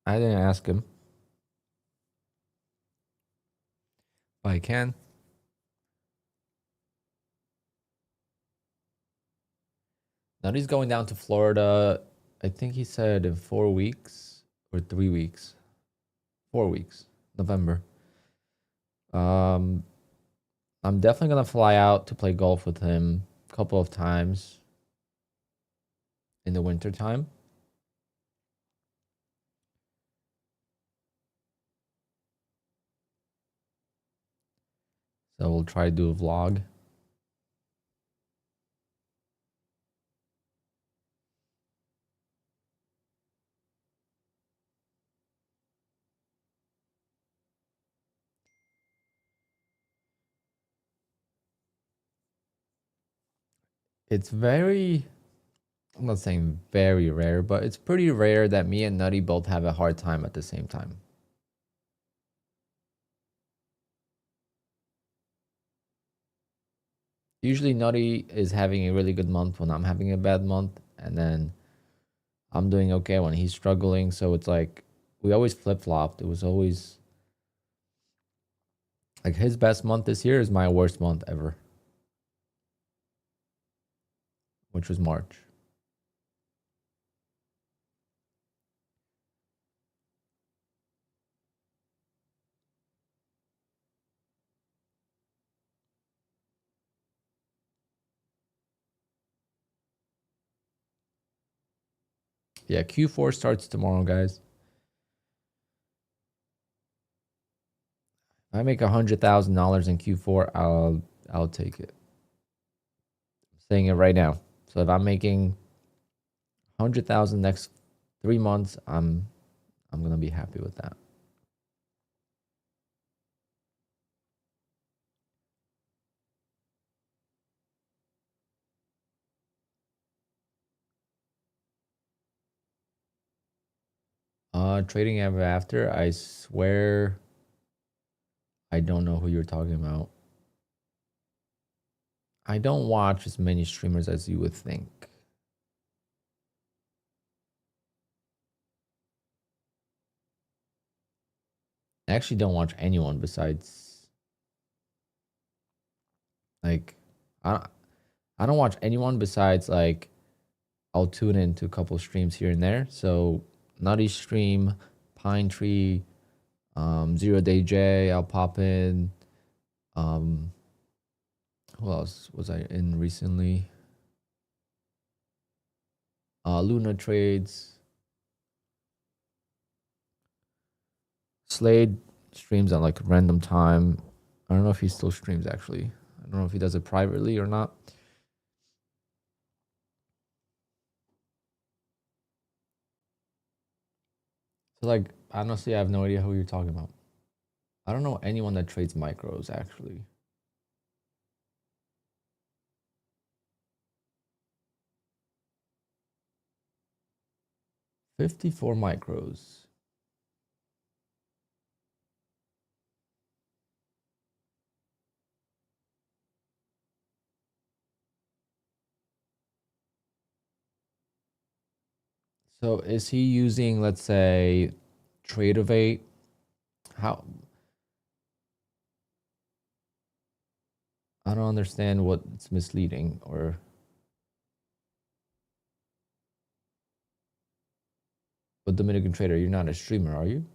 didn't ask him. But I can. Nutty's going down to Florida. I think he said in 4 weeks or 3 weeks. 4 weeks. November. I'm definitely gonna fly out to play golf with him a couple of times in the winter time. So we'll try to do a vlog. It's very, I'm not saying very rare, but it's pretty rare that me and Nutty both have a hard time at the same time. Usually Nutty is having a really good month when I'm having a bad month, and then I'm doing okay when he's struggling. So it's like we always flip-flopped. It was always like his best month this year is my worst month ever, which was March. Yeah, Q4 starts tomorrow, guys. If I make $100,000 in Q4, I'll take it. I'm saying it right now. So if I'm making 100,000 next 3 months, I'm gonna be happy with that. Trading ever after. I swear, I don't know who you're talking about. I don't watch as many streamers as you would think. I actually don't watch anyone besides like I don't watch anyone besides like I'll tune into a couple streams here and there. So Nutty stream, Pine Tree, 0 Day J, I'll pop in. Who else was I in recently? Luna trades. Slade streams on like random time. I don't know if he still streams actually. I don't know if he does it privately or not. So like honestly, I have no idea who you're talking about. I don't know anyone that trades micros actually. $54 micros. So is he using, let's say, Tradeovate? How? I don't understand what's misleading or. But Dominican Trader, you're not a streamer, are you?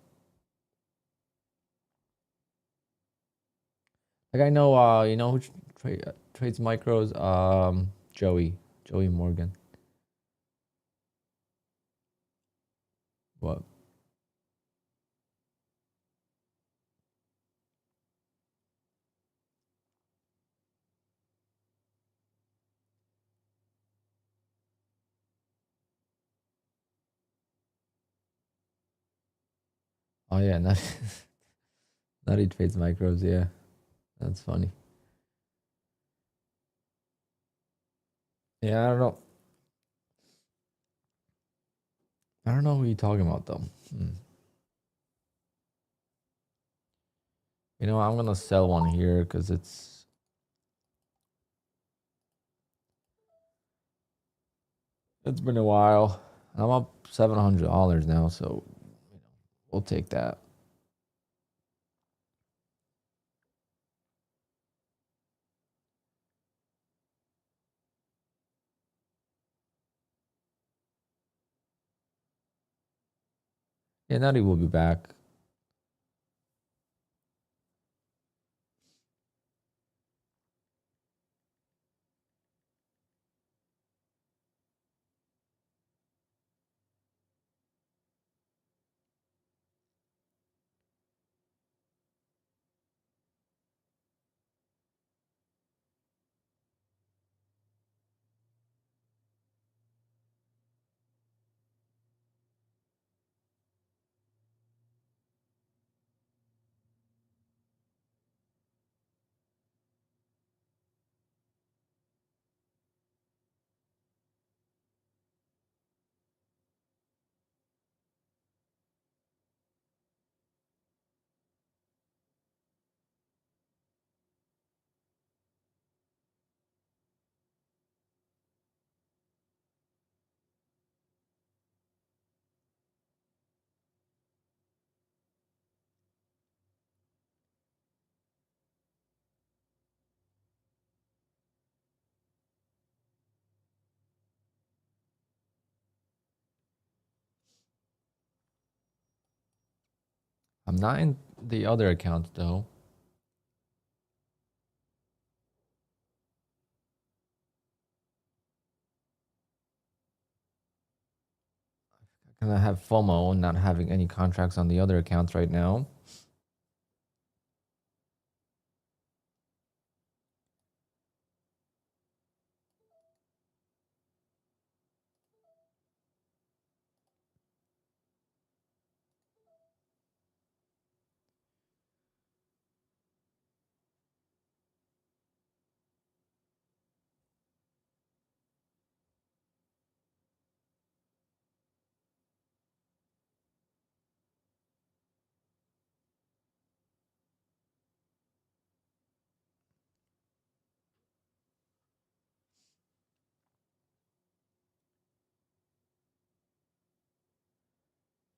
Like I know, you know who trades micros? Joey Morgan. What? Oh yeah, not not he trades micros. Yeah, that's funny. Yeah, I don't know. I don't know who you're talking about though. You know, I'm gonna sell one here because it's been a while. I'm up $700 now, so you know, we'll take that. Yeah, Nutty will be back. I'm not in the other account though. And I have FOMO not having any contracts on the other accounts right now.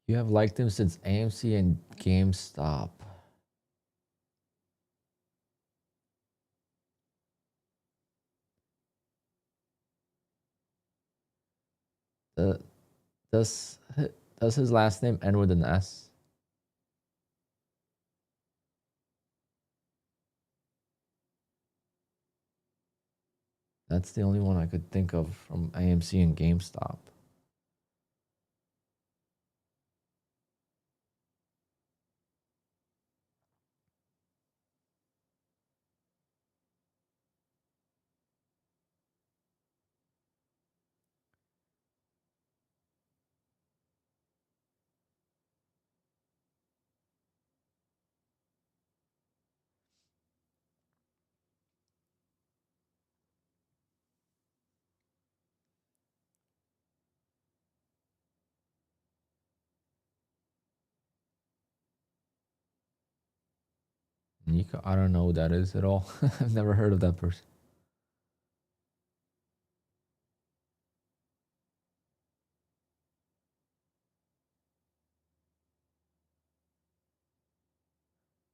You have liked him since AMC and GameStop. The, does does his last name end with an S? That's the only one I could think of from AMC and GameStop. Nico, I don't know who that is at all. I've never heard of that person.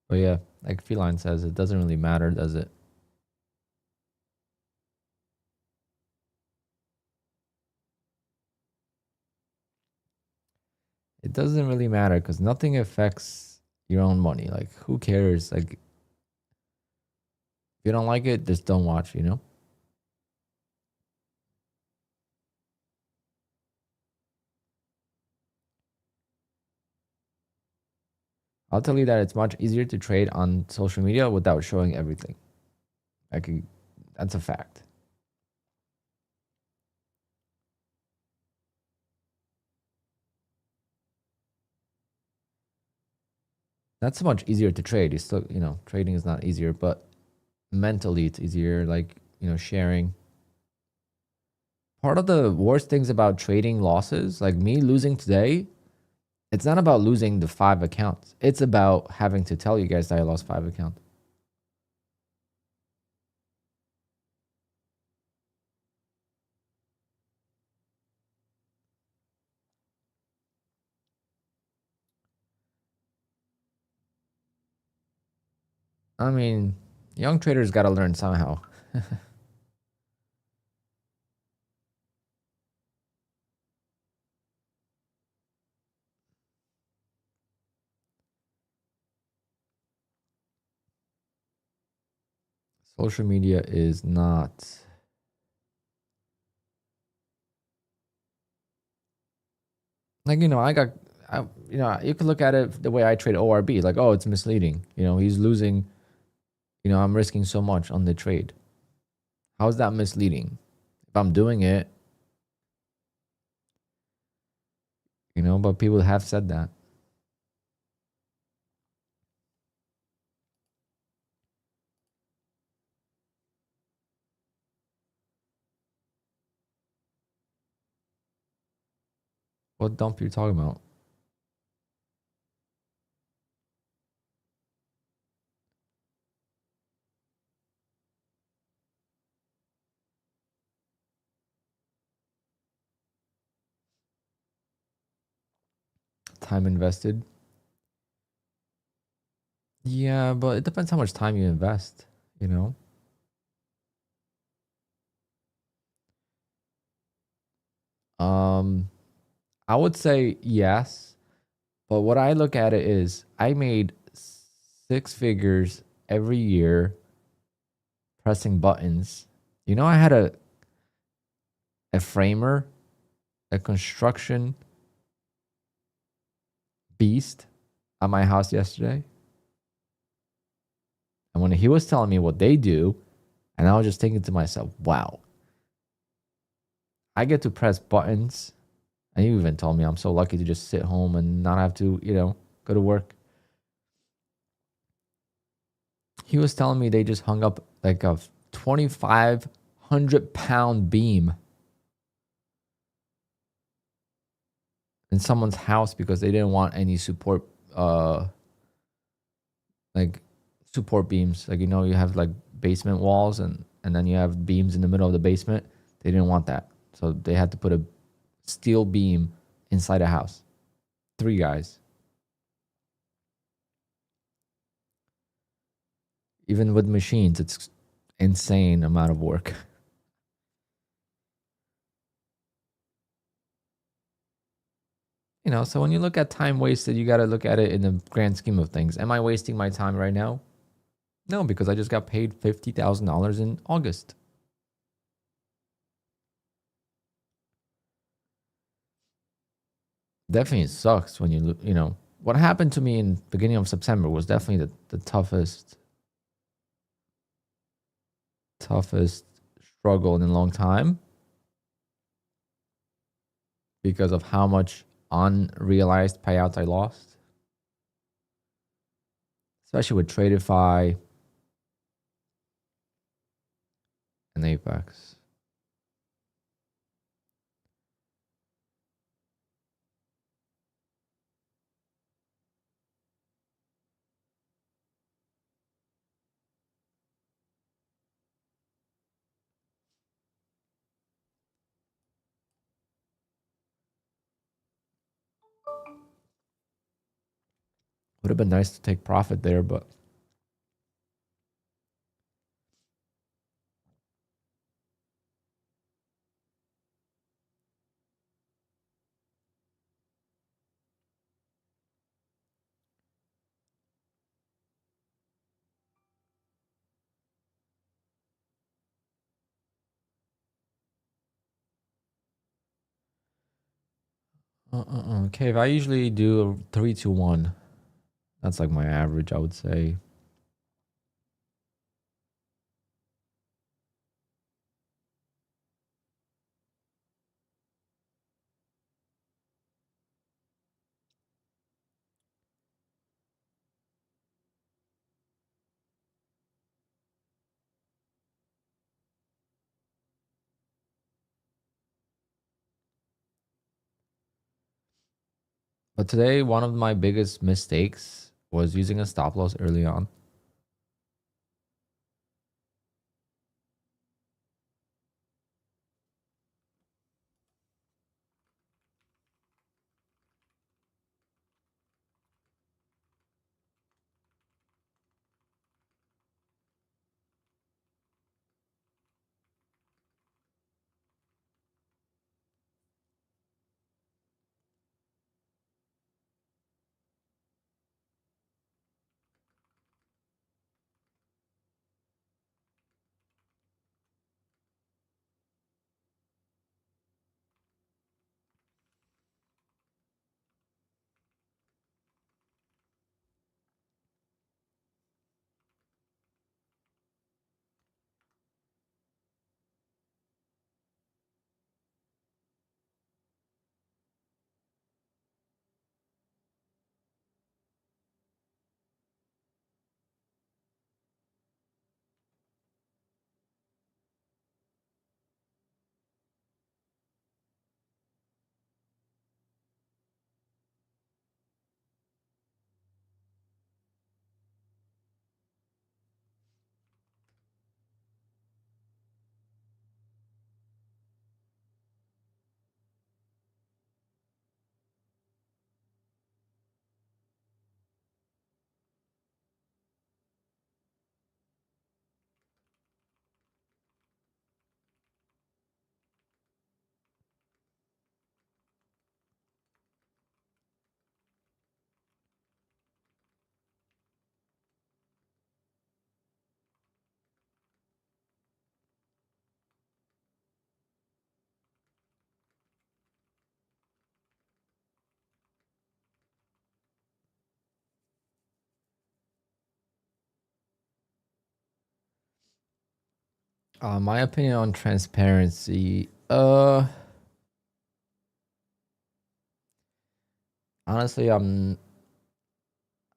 But yeah, like Feline says, it doesn't really matter, does it? It doesn't really matter because nothing affects your own money. Like, who cares? Like, if you don't like it, just don't watch, you know? I'll tell you that it's much easier to trade on social media without showing everything. Like, that's a fact. That's much easier to trade. You still, you know, trading is not easier, but mentally it's easier. Like, you know, sharing. Part of the worst things about trading losses, like me losing today, it's not about losing the 5 accounts. It's about having to tell you guys that I lost 5 accounts. I mean, young traders got to learn somehow. Social media is not like, you know, you know, you could look at it the way I trade ORB, like, oh, it's misleading. You know, he's losing, you know, I'm risking so much on the trade. How is that misleading? If I'm doing it, you know, but people have said that. What dump are you talking about? Time invested. Yeah, but it depends how much time you invest, you know? Um, I would say yes, but what I look at it is I made 6 figures every year pressing buttons. You know, I had a framer, a construction beast at my house yesterday. And when he was telling me what they do, and I was just thinking to myself, wow, I get to press buttons. And you even told me I'm so lucky to just sit home and not have to, you know, go to work. He was telling me they just hung up like a 2,500-pound beam in someone's house because they didn't want any support, like support beams. Like, you know, you have like basement walls and then you have beams in the middle of the basement. They didn't want that. So they had to put a steel beam inside a house. 3 guys. Even with machines, it's insane amount of work. You know, so when you look at time wasted, you got to look at it in the grand scheme of things. Am I wasting my time right now? No, because I just got paid $50,000 in August. Definitely sucks when you know, what happened to me in beginning of September was definitely the toughest struggle in a long time because of how much unrealized payouts I lost, especially with Tradeify and Apex. Would have been nice to take profit there, but okay. If I usually do 3-1, that's like my average, I would say. But today, one of my biggest mistakes was using a stop loss early on. My opinion on transparency. Honestly, I'm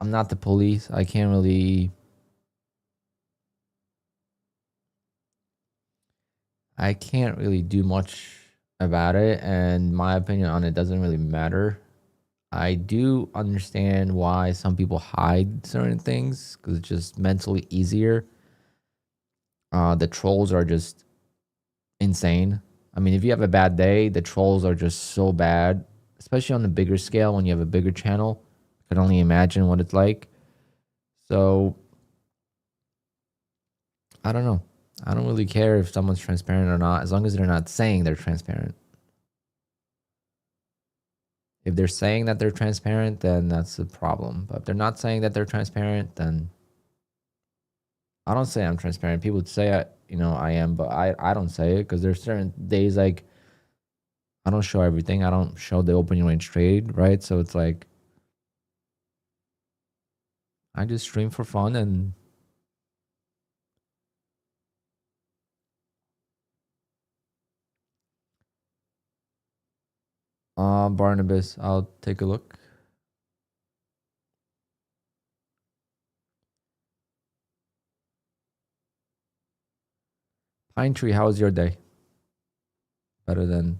not the police. I can't really do much about it, and my opinion on it doesn't really matter. I do understand why some people hide certain things because it's just mentally easier. The trolls are just insane. I mean, if you have a bad day, the trolls are just so bad, especially on the bigger scale when you have a bigger channel. I can only imagine what it's like. So I don't know. I don't really care if someone's transparent or not, as long as they're not saying they're transparent. If they're saying that they're transparent, then that's a problem. But if they're not saying that they're transparent, then I don't say I'm transparent. People would say I am, but I don't say it because there's certain days like I don't show everything. I don't show the opening range trade, right? So it's like I just stream for fun and Barnabas, I'll take a look. Pine Tree, how was your day? Better than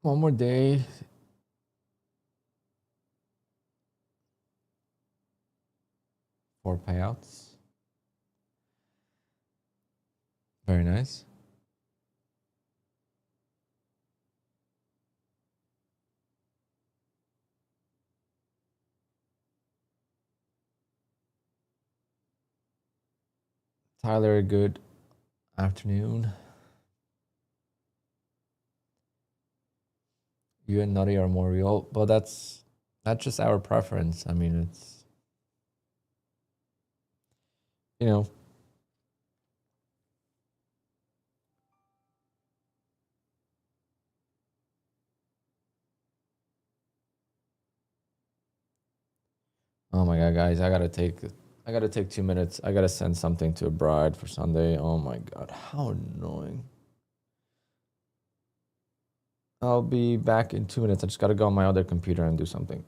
One more day. Four payouts. Very nice. Tyler, good afternoon. You and Nutty are more real, but that's just our preference. I mean, it's, you know, oh my God, guys, I gotta take 2 minutes. I gotta send something to a bride for Sunday. Oh my God, how annoying. I'll be back in 2 minutes. I just gotta go on my other computer and do something.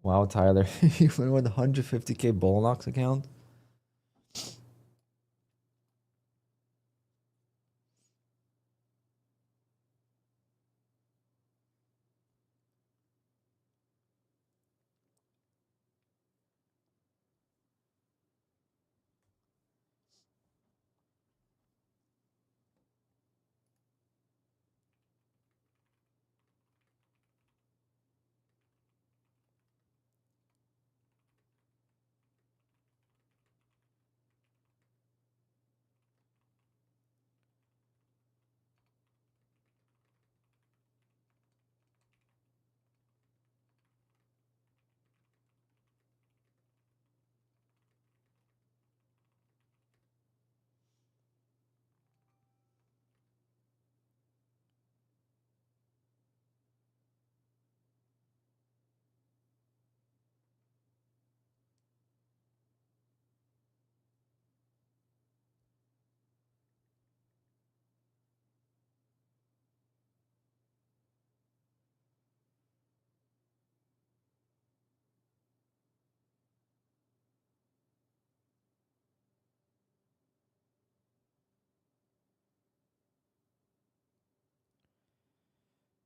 Wow, Tyler, you went with 150K Bullnox account.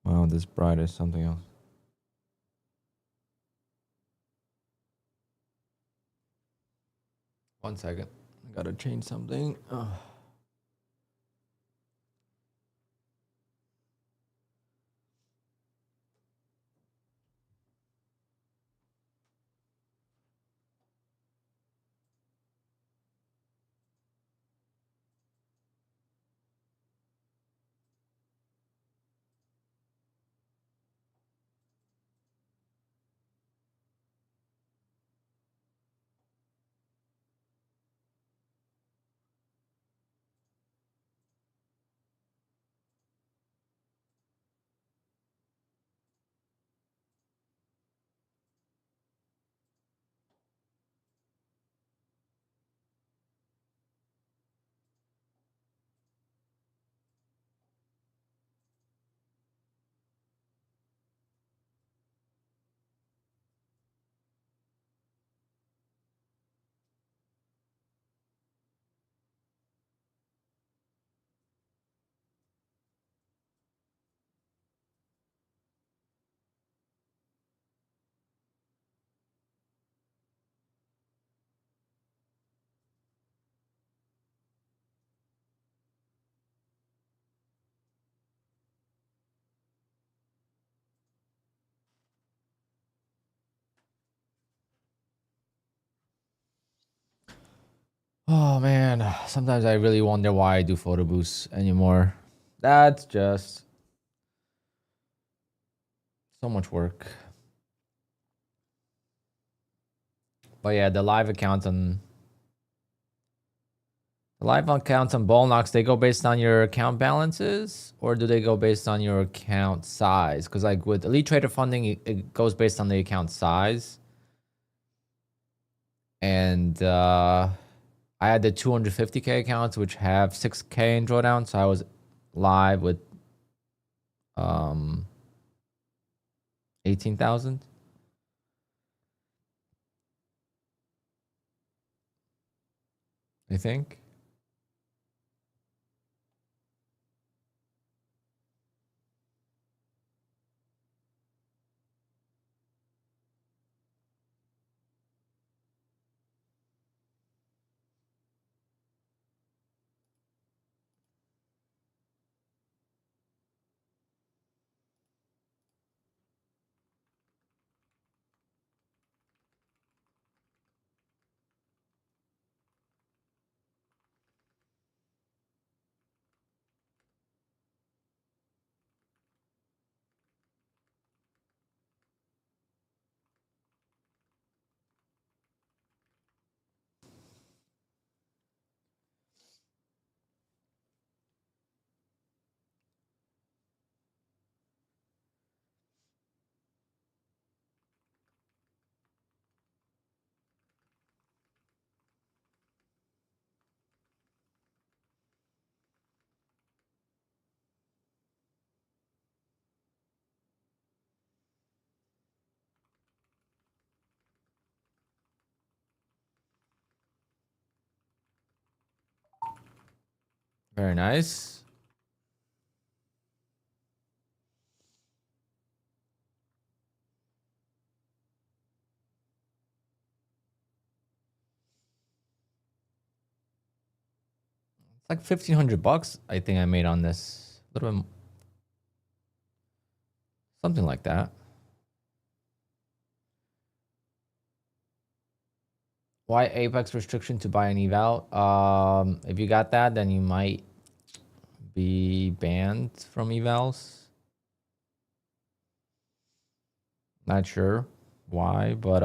Wow, this bright is something else. One second. I gotta change something. Oh man, sometimes I really wonder why I do photo boosts anymore. That's just so much work. But yeah, the live accounts on Ballnox, they go based on your account balances, or do they go based on your account size? Because like with Elite Trader Funding, it goes based on the account size. And I had the 250K accounts, which have 6K in drawdown. So I was live with 18,000. I think. Very nice. It's like 1,500 bucks. I think I made on this. A little bit, something like that. Why Apex restriction to buy an eval? If you got that, then you might be banned from evals. Not sure why, but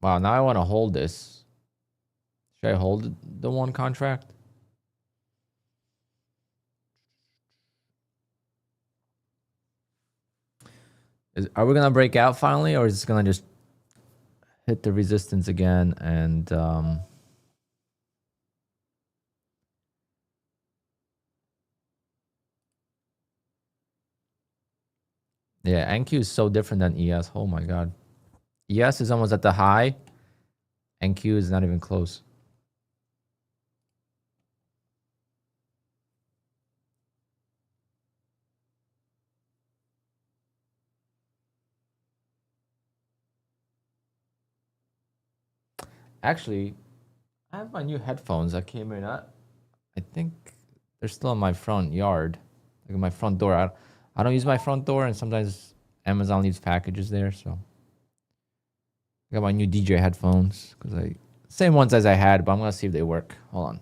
wow, now I want to hold this. Should I hold the one contract? Are we gonna break out finally, or is it gonna just hit the resistance again and yeah, NQ is so different than ES. Oh my god. ES is almost at the high. NQ is not even close. Actually, I have my new headphones that came in. I think they're still in my front yard, like in my front door. I don't use my front door, and sometimes Amazon leaves packages there. So I got my new DJ headphones because same ones as I had, but I'm gonna see if they work. Hold on.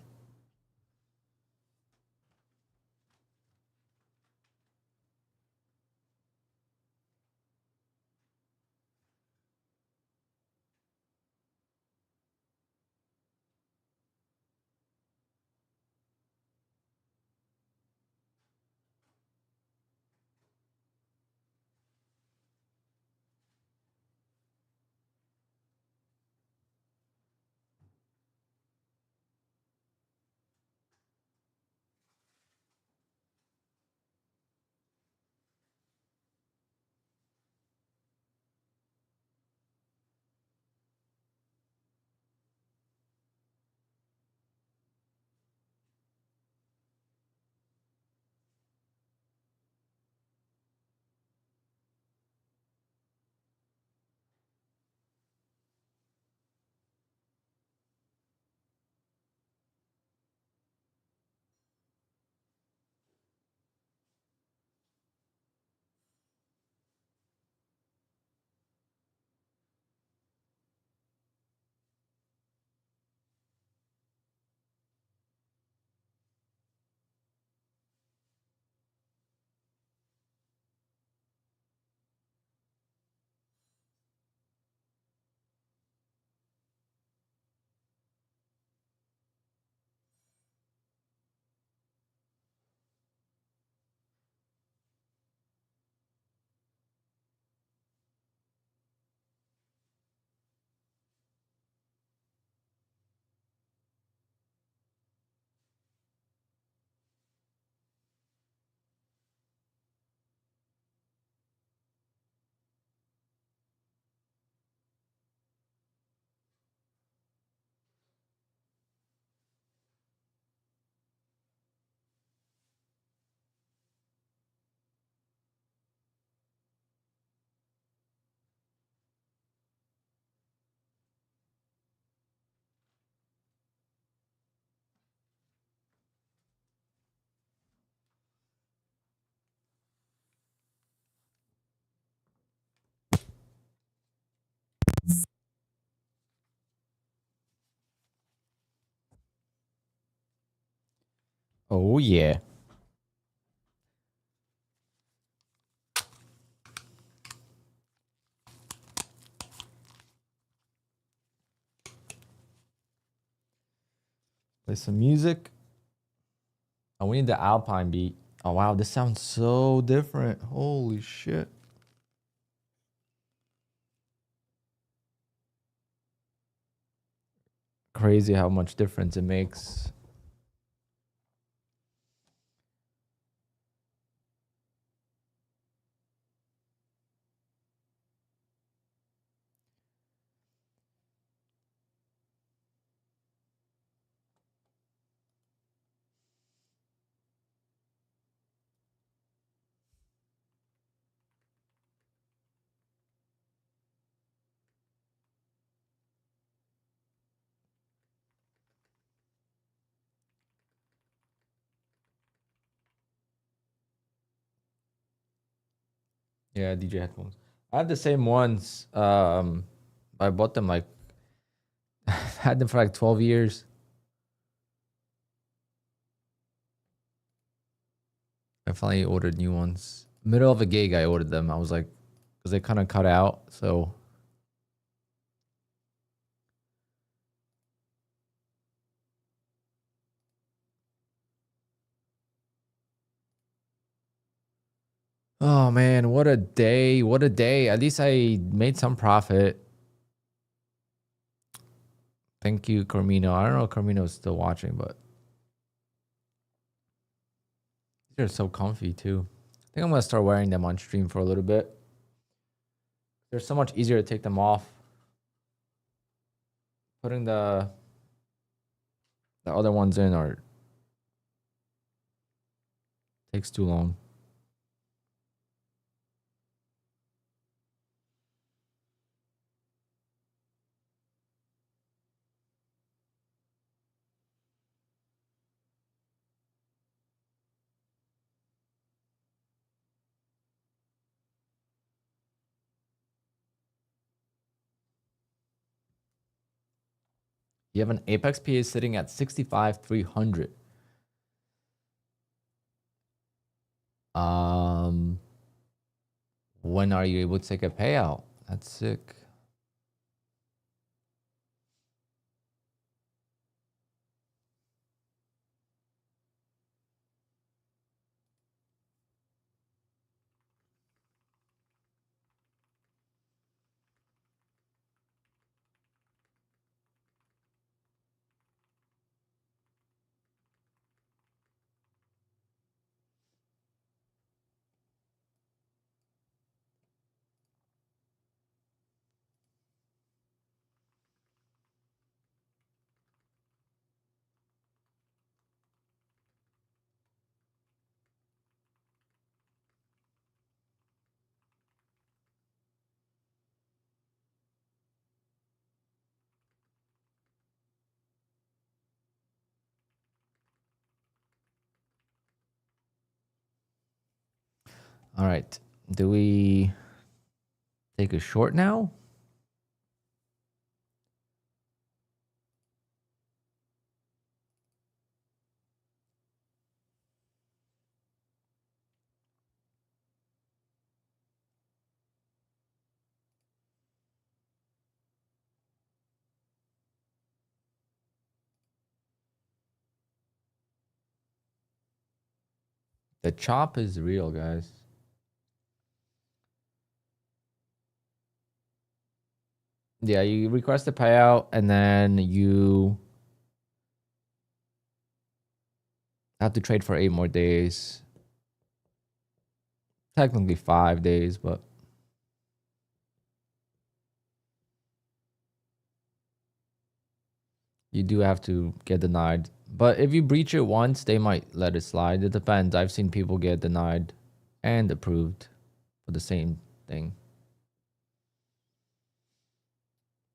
Oh yeah. Play some music. Oh, we need the Alpine beat. Oh wow, this sounds so different. Holy shit. Crazy how much difference it makes. Yeah, DJ headphones. I have the same ones. I bought them like I've had them for like 12 years. I finally ordered new ones. Middle of a gig, I ordered them. I was like, because they kind of cut out. So, oh man, what a day. What a day. At least I made some profit. Thank you, Carmino. I don't know if Carmino is still watching, but these are so comfy too. I think I'm going to start wearing them on stream for a little bit. They're so much easier to take them off. Putting the other ones in or takes too long. You have an Apex PA sitting at 65,300. When are you able to take a payout? That's sick. All right. Do we take a short now? The chop is real, guys. Yeah, you request a payout and then you have to trade for 8 more days. Technically 5 days, but you do have to get denied. But if you breach it once, they might let it slide. It depends. I've seen people get denied and approved for the same thing.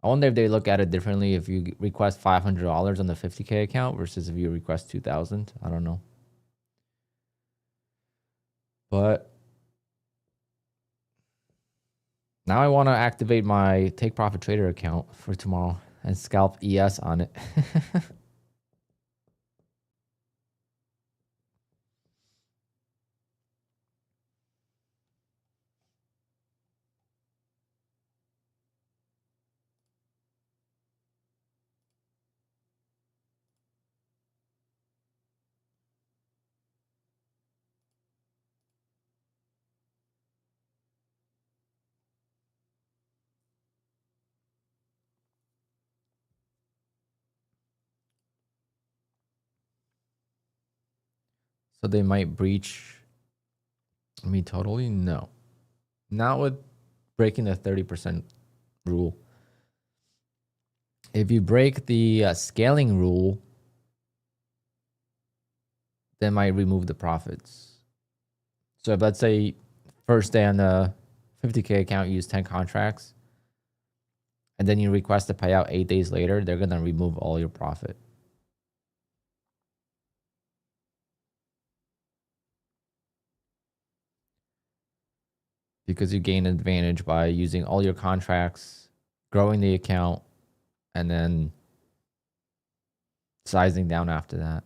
I wonder if they look at it differently if you request $500 on the 50K account versus if you request 2,000. I don't know. But now I want to activate my Take Profit Trader account for tomorrow and scalp ES on it. So they might breach me totally? No. Not with breaking the 30% rule. If you break the scaling rule, they might remove the profits. So if, let's say, first day on the 50K account, you use 10 contracts, and then you request a payout 8 days later, they're going to remove all your profit. because you gain advantage by using all your contracts, growing the account, and then sizing down after that.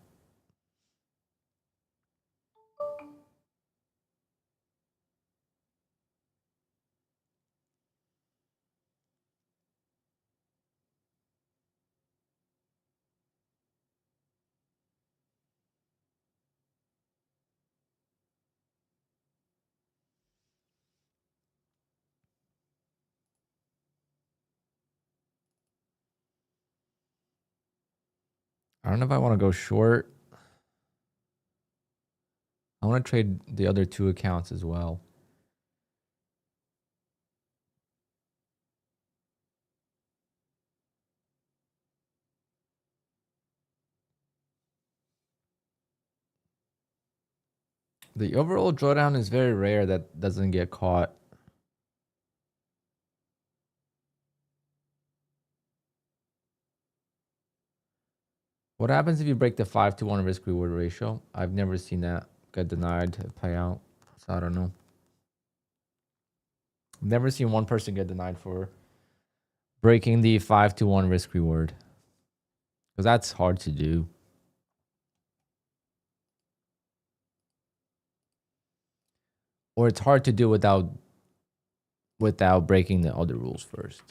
I don't know if I want to go short. I want to trade the other two accounts as well. The overall drawdown is very rare that doesn't get caught. What happens if you break the 5-to-1 risk reward ratio? I've never seen that get denied to pay out, so I don't know. Never seen one person get denied for breaking the 5-to-1 risk reward, because that's hard to do. Or it's hard to do without breaking the other rules first.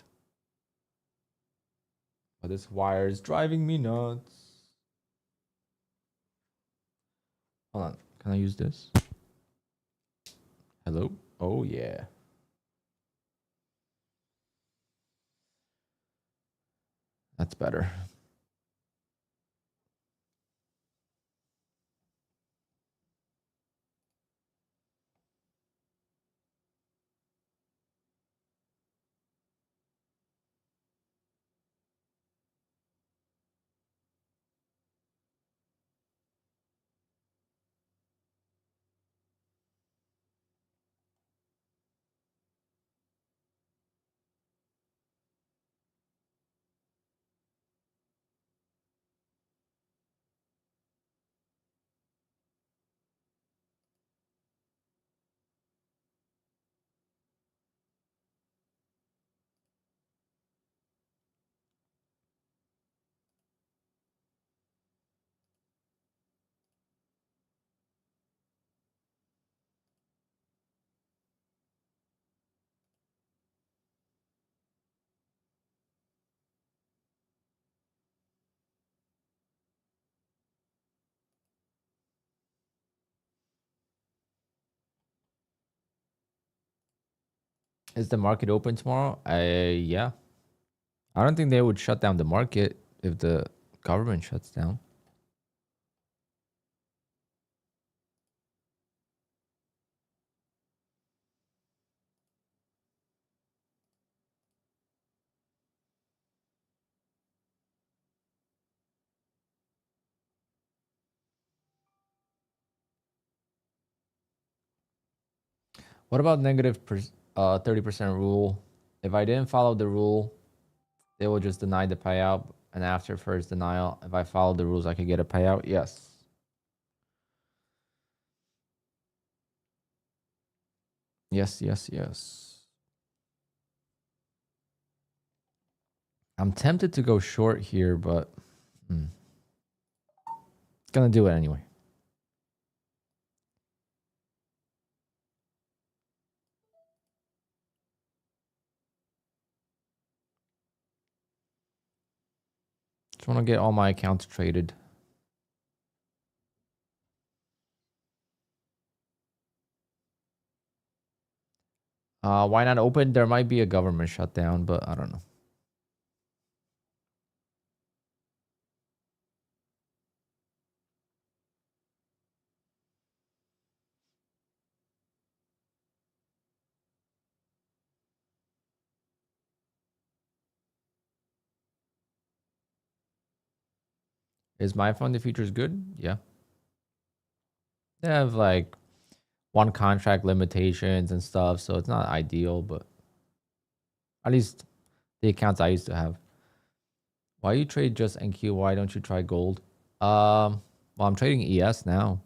But this wire is driving me nuts. Hold on. Can I use this? Hello? Oh, yeah. That's better. Is the market open tomorrow? Yeah. I don't think they would shut down the market if the government shuts down. What about negative 30% rule? If I didn't follow the rule, they will just deny the payout. And after first denial, if I follow the rules, I could get a payout. Yes. Yes, yes, yes. I'm tempted to go short here, but gonna do it anyway. Just want to get all my accounts traded. Why not open? There might be a government shutdown, but I don't know. Is my fund the futures good? Yeah. They have like one contract limitations and stuff, so it's not ideal, but at least the accounts I used to have. Why you trade just NQ? Why don't you try gold? Well, I'm trading ES now.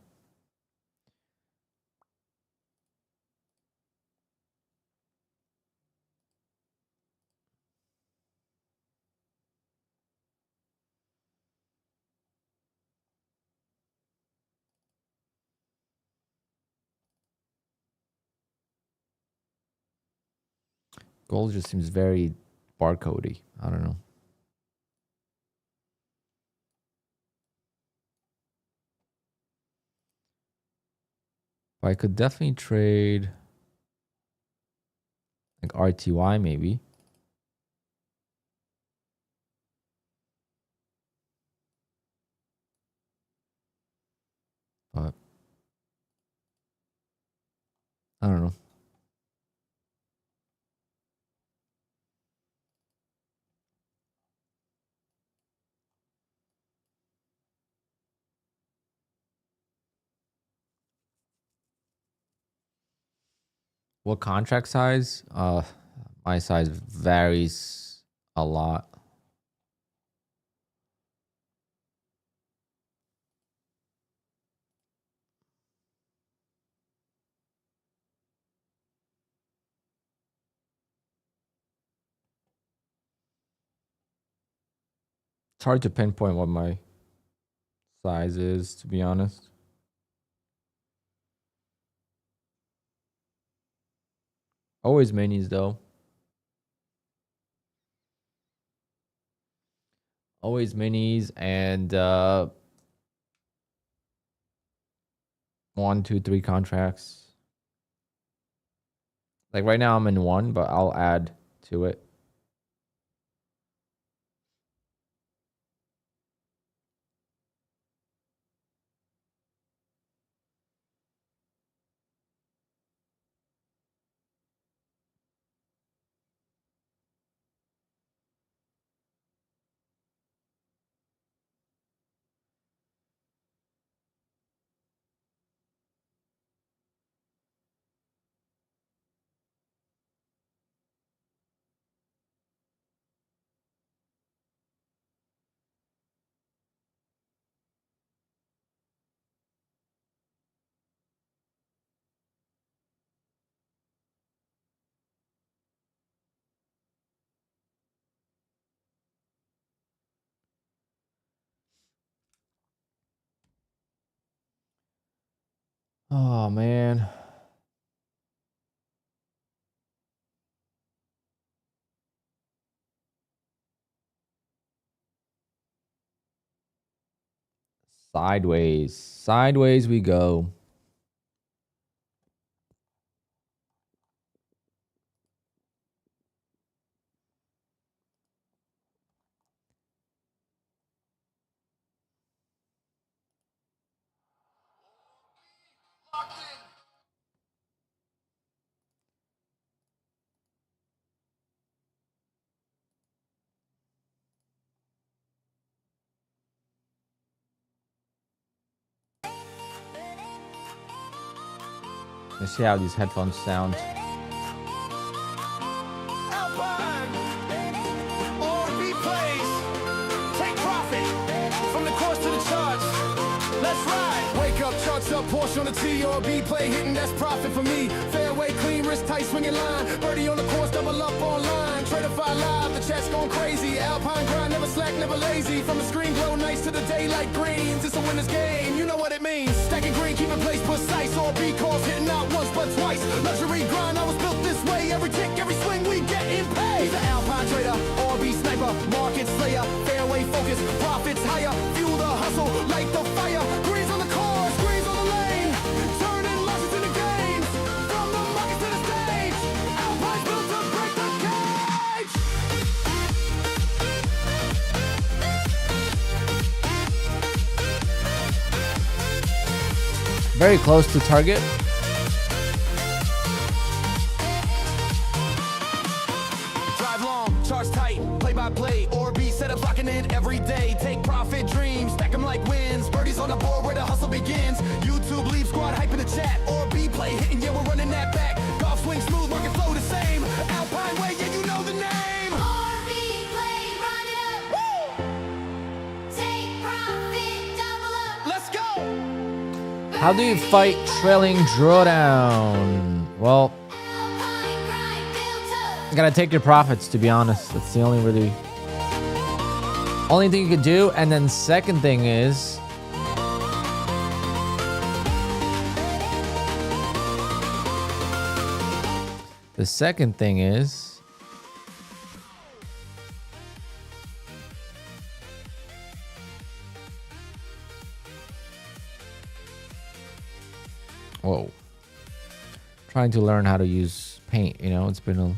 Gold just seems very barcodey. I don't know. But I could definitely trade like RTY maybe. But I don't know. What contract size? My size varies a lot. It's hard to pinpoint what my size is, to be honest. Always minis though. Always minis and 1, 2, 3 contracts. Like right now I'm in 1, but I'll add to it. Oh man. Sideways. Sideways we go. Let's see how these headphones sound. Alpine, R&B plays, take profit from the course to the charts. Let's ride. Wake up, charts up, Porsche on the T, R&B play hitting, that's profit for me. Fairway clean, wrist tight, swinging line. Birdie on the course, double up online. Tradeify live, the chat's going crazy. Alpine grind, never slack, never lazy. From the screen glow nights to the daylight greens. It's a winner's game, you know what it means. Stacking green, keeping place precise. R&B calls hitting out once but twice. Luxury grind, I was built this way. Every kick, every swing, we getting paid. He's an Alpine trader, R&B sniper, market slayer. Fairway focus, profits higher. Fuel the hustle, light the fire. Greens on the course, greens on the lane. Turning losses into gains. From the market to the stage. Alpine's built to break the cage. Very close to target. Drive long, charge tight, play by play, or be set up locking in every day. Take profit dreams, stack them like wins. Birdies on the board where the hustle begins. YouTube leave squad hype in the chat, or be play hitting, yeah, we're running that back. Golf swing smooth, market flow the same. Alpine way, yeah, you know the name. R&B play, run it up. Woo! Take profit, double up. Let's go! How do you fight trailing drawdown? Well, Alpine grind built up. you gotta take your profits, to be honest. That's the only thing you could do. And then second thing is Whoa. Trying to learn how to use paint, you know, it's been a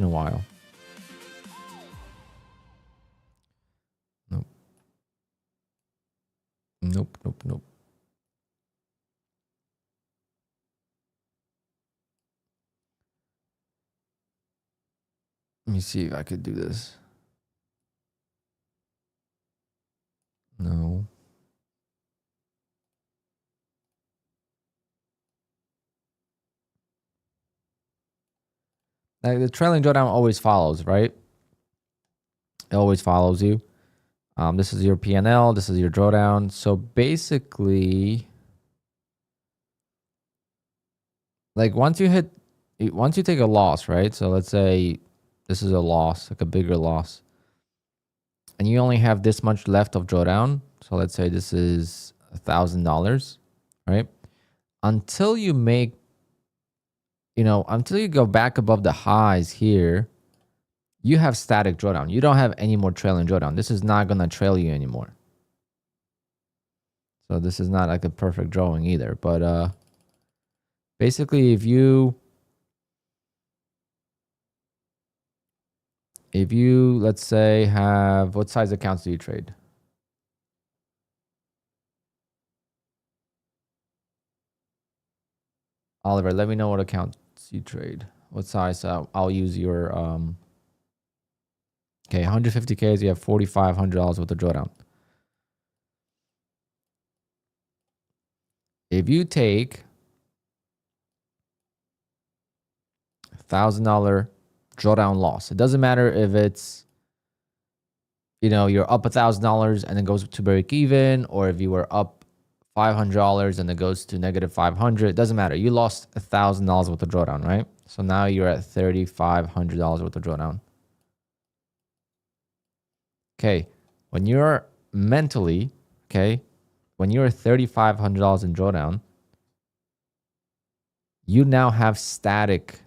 while. Nope. Nope, nope, nope. Let me see if I could do this. No. Like the trailing drawdown always follows, right? It always follows you. This is your PNL. This is your drawdown. So basically, like once you take a loss, right? So let's say this is a loss, like a bigger loss, and you only have this much left of drawdown. So let's say this is $1,000, right? Until you make, until you go back above the highs here, you have static drawdown. You don't have any more trailing drawdown. This is not going to trail you anymore. So this is not like a perfect drawing either. But basically, if you let's say have, what size accounts do you trade? Oliver, let me know what accounts you trade. What size? I'll use your okay, 150K, you have $4,500 worth of drawdown. If you take $1,000 drawdown loss, it doesn't matter if it's, you're up $1,000 and it goes to break even, or if you were up $500 and it goes to negative 500, it doesn't matter. You lost $1,000 worth of drawdown, right? So now you're at $3,500 worth of drawdown. Okay, when you're mentally, okay, when you're $3,500 in drawdown, you now have static.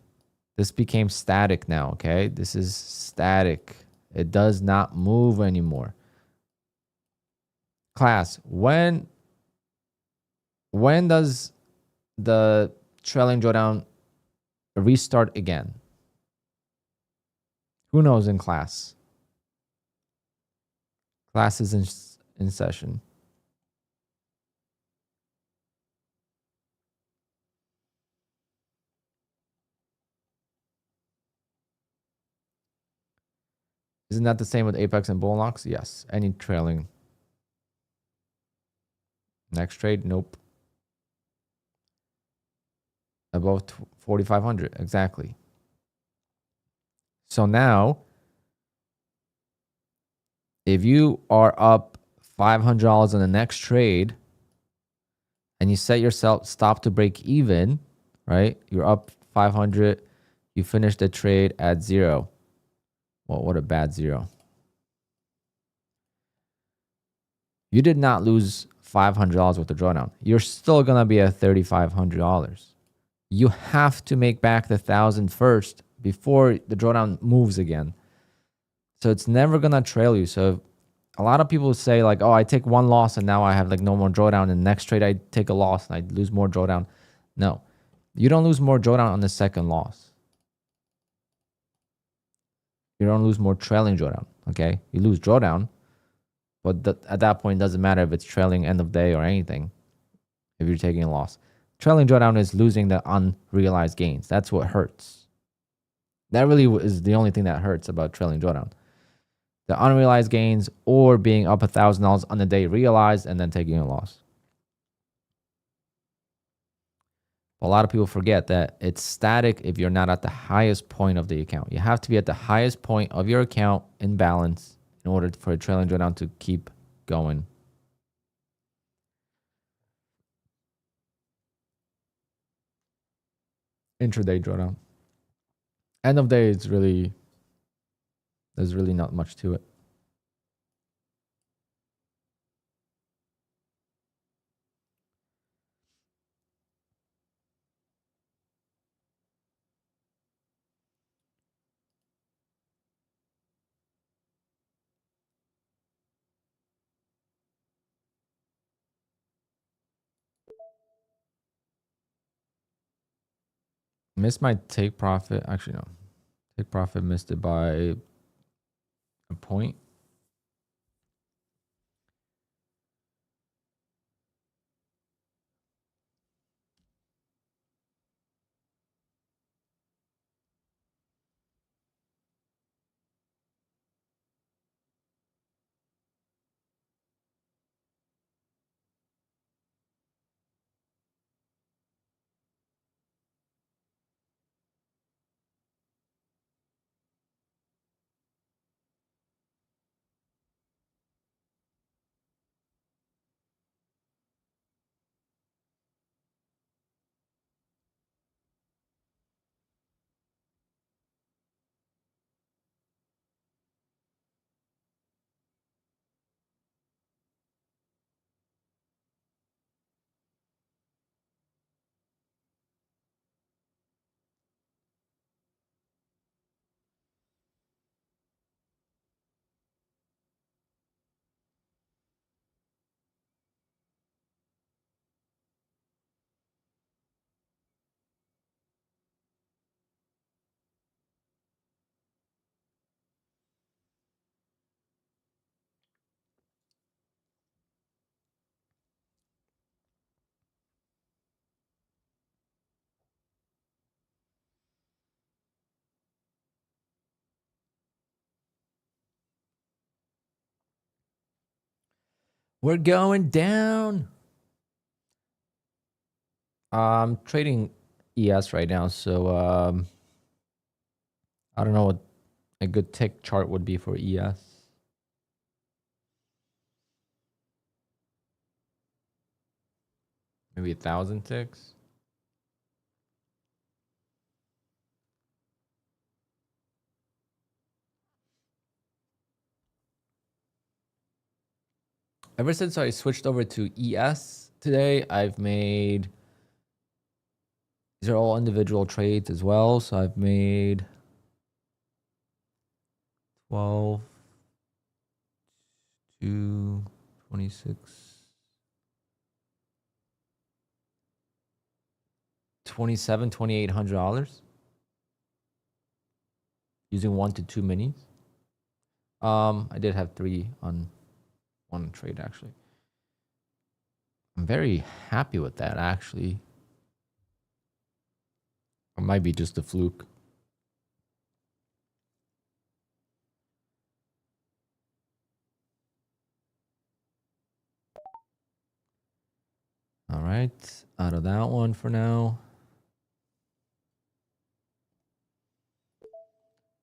This became static now, okay? This is static. It does not move anymore. Class, when does the trailing drawdown restart again? Who knows in class? Class is in session. Isn't that the same with Apex and Bull Knocks? Yes. Any trailing. Next trade? Nope. Above 4,500. Exactly. So now, if you are up $500 on the next trade and you set yourself stop to break even, right? You're up 500. You finish the trade at 0. Well, what a bad 0. You did not lose $500 worth of drawdown. You're still going to be at $3,500. You have to make back the 1,000 first before the drawdown moves again. So it's never going to trail you. So a lot of people say like, oh, I take one loss and now I have like no more drawdown. And the next trade I take a loss and I lose more drawdown. No, you don't lose more drawdown on the second loss. You don't lose more trailing drawdown. Okay. You lose drawdown, but at that point, it doesn't matter if it's trailing end of day or anything. If you're taking a loss, trailing drawdown is losing the unrealized gains. That's what hurts. That really is the only thing that hurts about trailing drawdown. The unrealized gains or being up $1,000 on the day realized and then taking a loss. A lot of people forget that it's static if you're not at the highest point of the account. You have to be at the highest point of your account in balance in order for a trailing drawdown to keep going. Intraday drawdown. End of day, there's really not much to it. Missed my take profit. Actually, no. Take profit missed it by a point. We're going down. I'm trading ES right now, so I don't know what a good tick chart would be for ES. Maybe 1,000 ticks. Ever since I switched over to ES today, I've made, these are all individual trades as well. So I've made 12, 2, 26, 27, $2,800 using 1 to 2 minis. I did have 3 on one trade actually. I'm very happy with that actually. It might be just a fluke. All right, out of that one for now.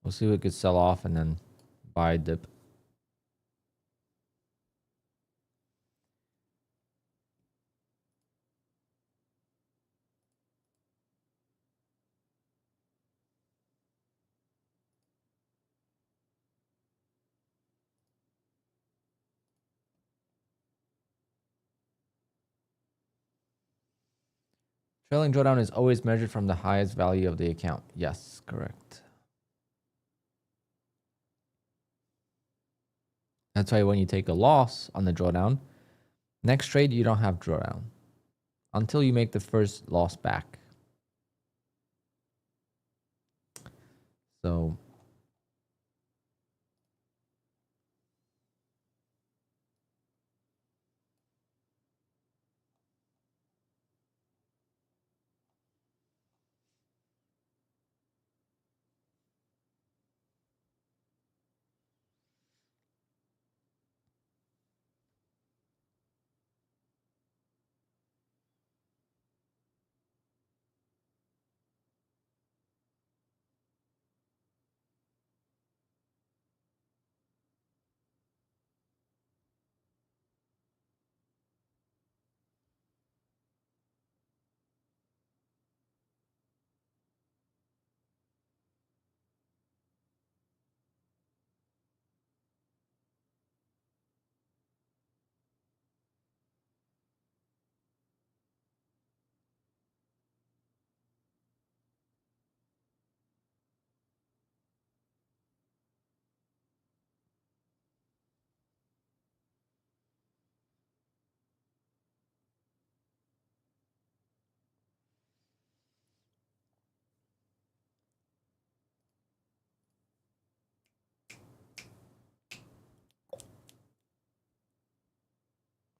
We'll see what could sell off and then buy a dip. Trailing drawdown is always measured from the highest value of the account. Yes, correct. That's why when you take a loss on the drawdown, next trade you don't have drawdown until you make the first loss back. So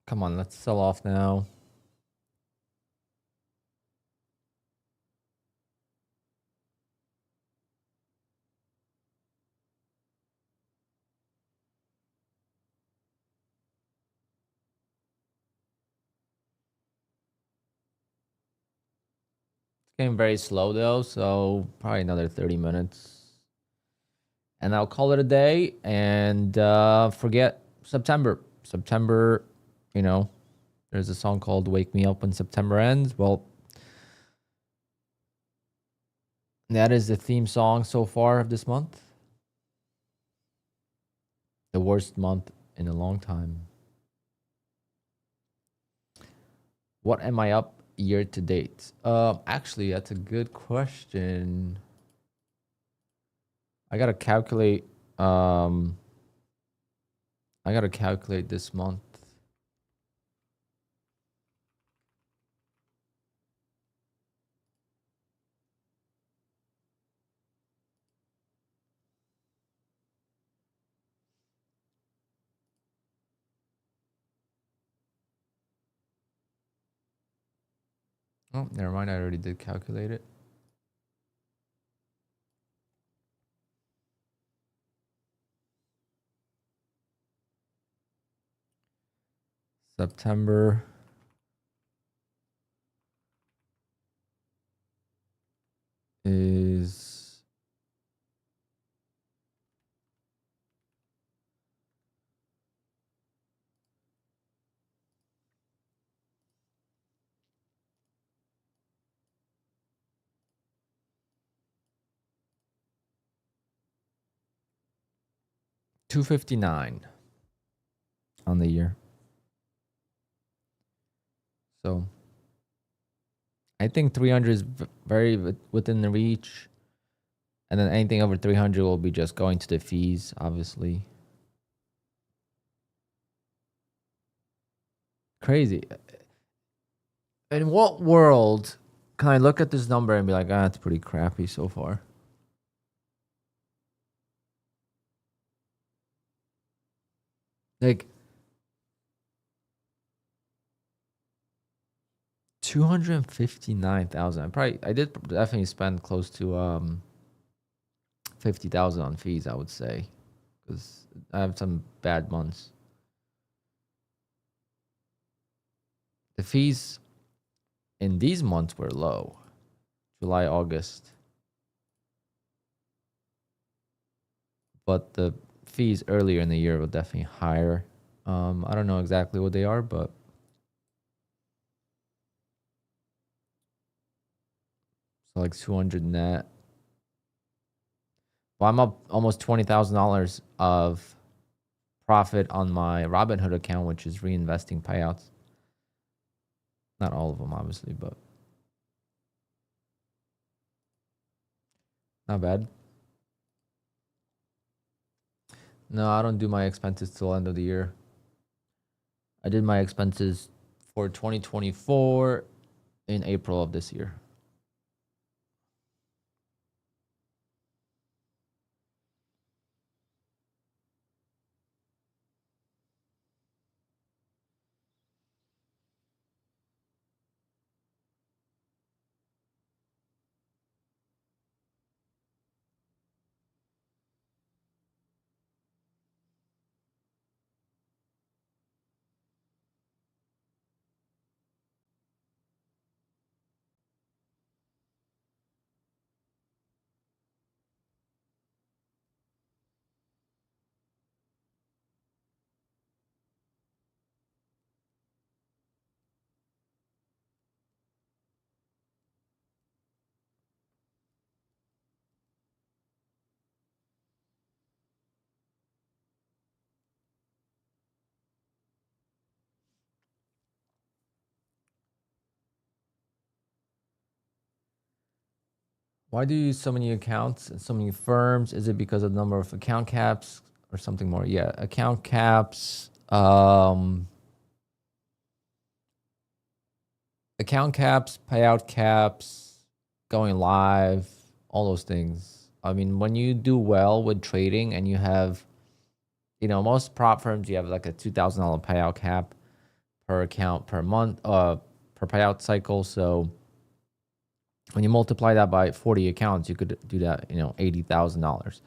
Come on, let's sell off now. Getting very slow though, so probably another 30 minutes. And I'll call it a day and forget September. September, you know, there's a song called Wake Me Up When September Ends. Well, that is the theme song so far of this month. The worst month in a long time. What am I up year to date? Actually, that's a good question. I gotta calculate. I gotta calculate this month. Oh, never mind. I already did calculate it. September is $259 on the year. So I think 300 is very within the reach. And then anything over 300 will be just going to the fees, obviously. Crazy. In what world can I look at this number and be like, ah, it's pretty crappy so far? Like 259,000. I did definitely spend close to 50,000 on fees, I would say, because I have some bad months. The fees in these months were low, July, August, but the fees earlier in the year were definitely higher. I don't know exactly what they are, but so like 200 net. Well, I'm up almost $20,000 of profit on my Robinhood account, which is reinvesting payouts. Not all of them, obviously, but not bad. No, I don't do my expenses till end of the year. I did my expenses for 2024 in April of this year. Why do you use so many accounts and so many firms? Is it because of the number of account caps or something more? Yeah, account caps, payout caps, going live, all those things. I mean, when you do well with trading and you have, most prop firms, you have like a $2,000 payout cap. per account per month, per payout cycle. So when you multiply that by 40 accounts, you could do that, $80,000.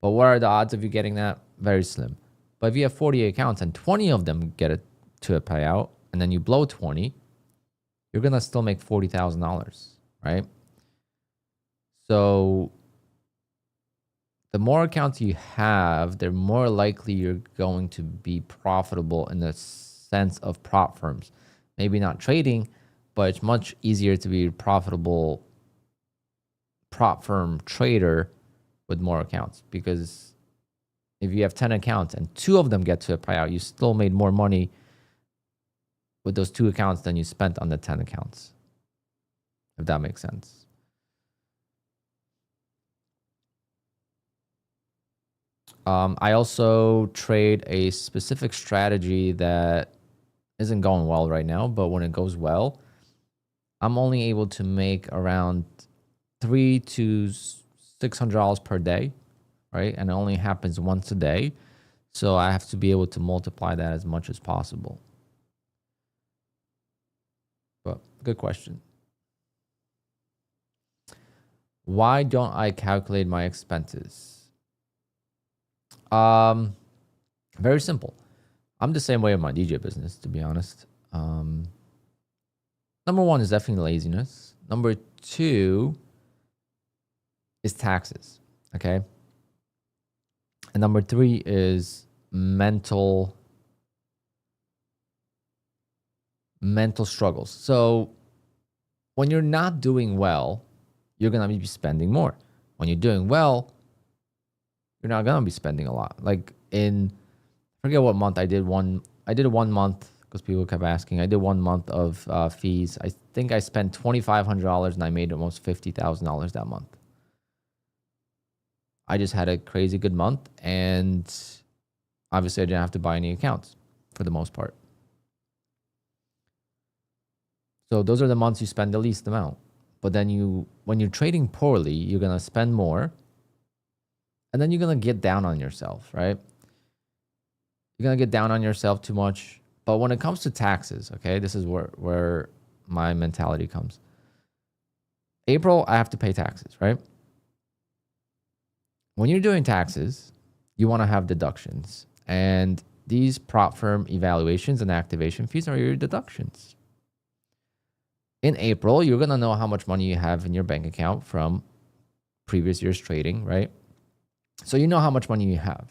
But what are the odds of you getting that? Very slim. But if you have 40 accounts and 20 of them get it to a payout, and then you blow 20, you're going to still make $40,000, right? So the more accounts you have, the more likely you're going to be profitable in the sense of prop firms. Maybe not trading, but it's much easier to be a profitable prop firm trader with more accounts, because if you have 10 accounts and 2 of them get to a payout, you still made more money with those 2 accounts than you spent on the 10 accounts, if that makes sense. I also trade a specific strategy that isn't going well right now, but when it goes well, I'm only able to make around $300 to $600 per day, right? And it only happens once a day. So I have to be able to multiply that as much as possible. But good question. Why don't I calculate my expenses? Very simple. I'm the same way with my DJ business, to be honest. Number 1 is definitely laziness. Number 2 is taxes, okay? And number 3 is mental struggles. So when you're not doing well, you're going to be spending more. When you're doing well, you're not going to be spending a lot. Like I forget what month I did 1 month, because people kept asking. I did 1 month of fees. I think I spent $2,500 and I made almost $50,000 that month. I just had a crazy good month, and obviously I didn't have to buy any accounts for the most part. So those are the months you spend the least amount. But then when you're trading poorly, you're going to spend more, and then you're going to get down on yourself, right? You're going to get down on yourself too much. But when it comes to taxes, okay, this is where my mentality comes. April, I have to pay taxes, right? When you're doing taxes, you want to have deductions. And these prop firm evaluations and activation fees are your deductions. In April, you're going to know how much money you have in your bank account from previous year's trading, right? So you know how much money you have.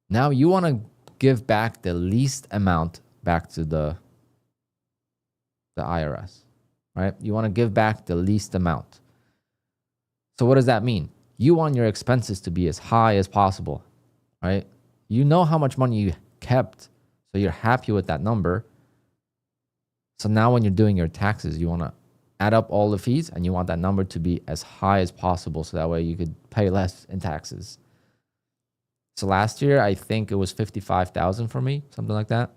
Now you want to give back the least amount back to the IRS, right? You want to give back the least amount. So what does that mean? You want your expenses to be as high as possible, right? You know how much money you kept, so you're happy with that number. So now when you're doing your taxes, you want to add up all the fees and you want that number to be as high as possible, so that way you could pay less in taxes. So last year, I think it was $55,000 for me, something like that.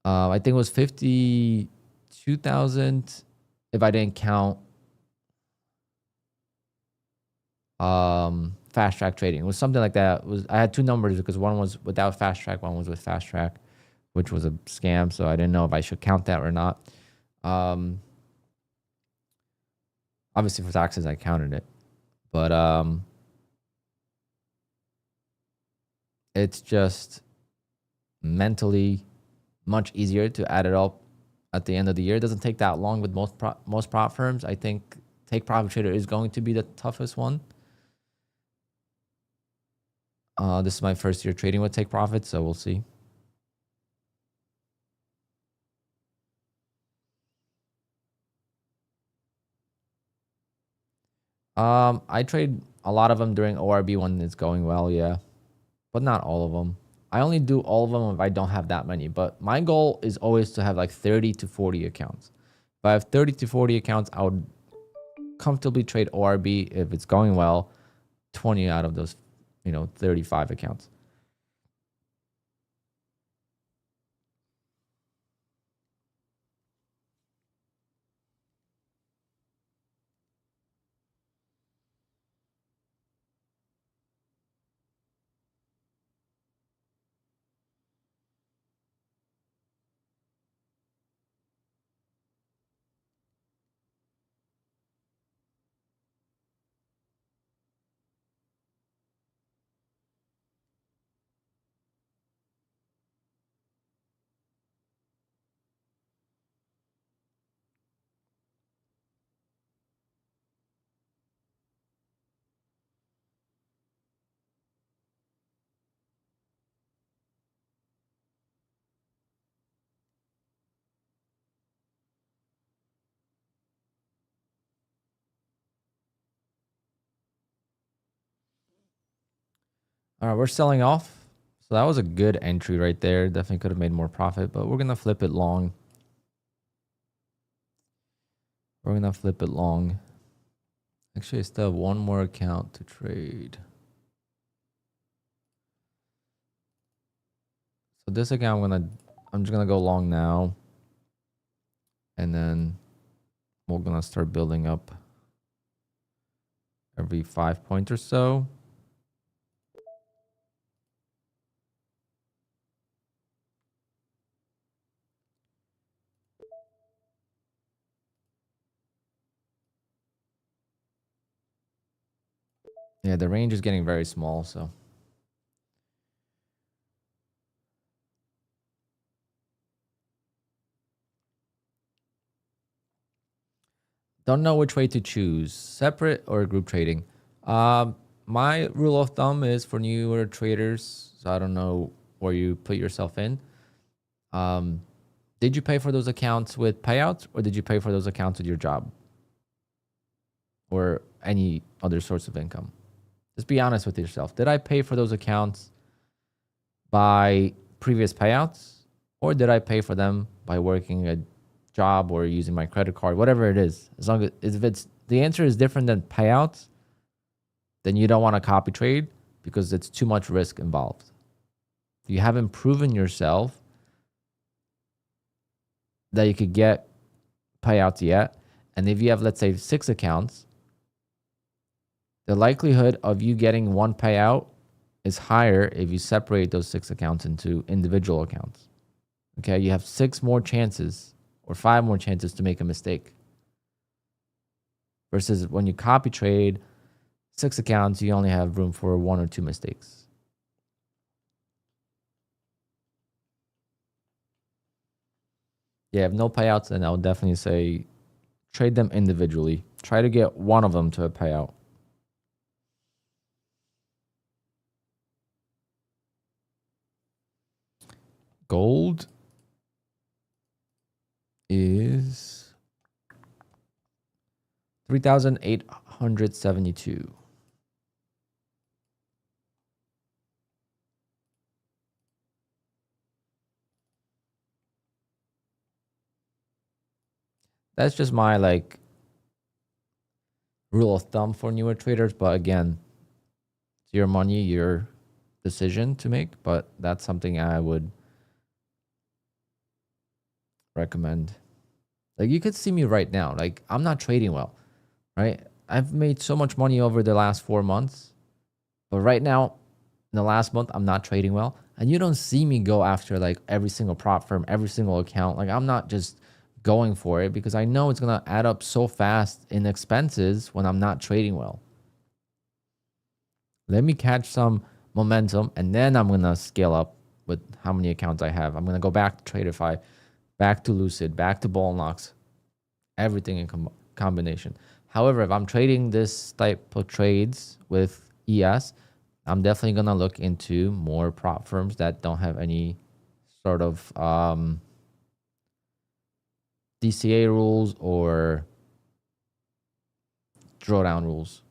I think it was $52,000 if I didn't count fast track trading. It was something like that. I had 2 numbers, because one was without fast track, one was with fast track, which was a scam. So I didn't know if I should count that or not. Obviously for taxes, I counted it, but it's just mentally much easier to add it up at the end of the year. It doesn't take that long with most prop firms. I think Take Profit Trader is going to be the toughest one. This is my first year trading with Take Profit, so we'll see. I trade a lot of them during ORB when it's going well, yeah, but not all of them. I only do all of them if I don't have that many, but my goal is always to have like 30 to 40 accounts. If I have 30 to 40 accounts, I would comfortably trade ORB if it's going well, 20 out of those, 35 accounts. All right, we're selling off. So that was a good entry right there. Definitely could have made more profit, but we're going to flip it long. We're going to flip it long. Actually, I still have one more account to trade. So this account, I'm just going to go long now. And then we're going to start building up every 5 points or so. Yeah, the range is getting very small, so. Don't know which way to choose, separate or group trading. My rule of thumb is for newer traders, so I don't know where you put yourself in. Did you pay for those accounts with payouts, or did you pay for those accounts with your job or any other source of income? Just be honest with yourself. Did I pay for those accounts by previous payouts, or did I pay for them by working a job or using my credit card, whatever it is? As long as if it's the answer is different than payouts, then you don't want to copy trade because it's too much risk involved. You haven't proven yourself that you could get payouts yet. And if you have, let's say, 6 accounts, the likelihood of you getting one payout is higher if you separate those 6 accounts into individual accounts. Okay, you have 6 more chances or 5 more chances to make a mistake. Versus when you copy trade 6 accounts, you only have room for 1 or 2 mistakes. Yeah, if no payouts, then I would definitely say trade them individually. Try to get one of them to a payout. Gold is 3,872. That's just my rule of thumb for newer traders, but again, it's your money, your decision to make, but that's something I would recommend. Like you could see me right now. Like I'm not trading well, right? I've made so much money over the last 4 months, but right now, in the last month, I'm not trading well. And you don't see me go after like every single prop firm, every single account. Like I'm not just going for it because I know it's gonna add up so fast in expenses when I'm not trading well. Let me catch some momentum and then I'm gonna scale up with how many accounts I have. I'm gonna go back to Tradeify, back to Lucid, back to Ball Knocks, everything in combination. However, if I'm trading this type of trades with ES, I'm definitely going to look into more prop firms that don't have any sort of DCA rules or drawdown rules.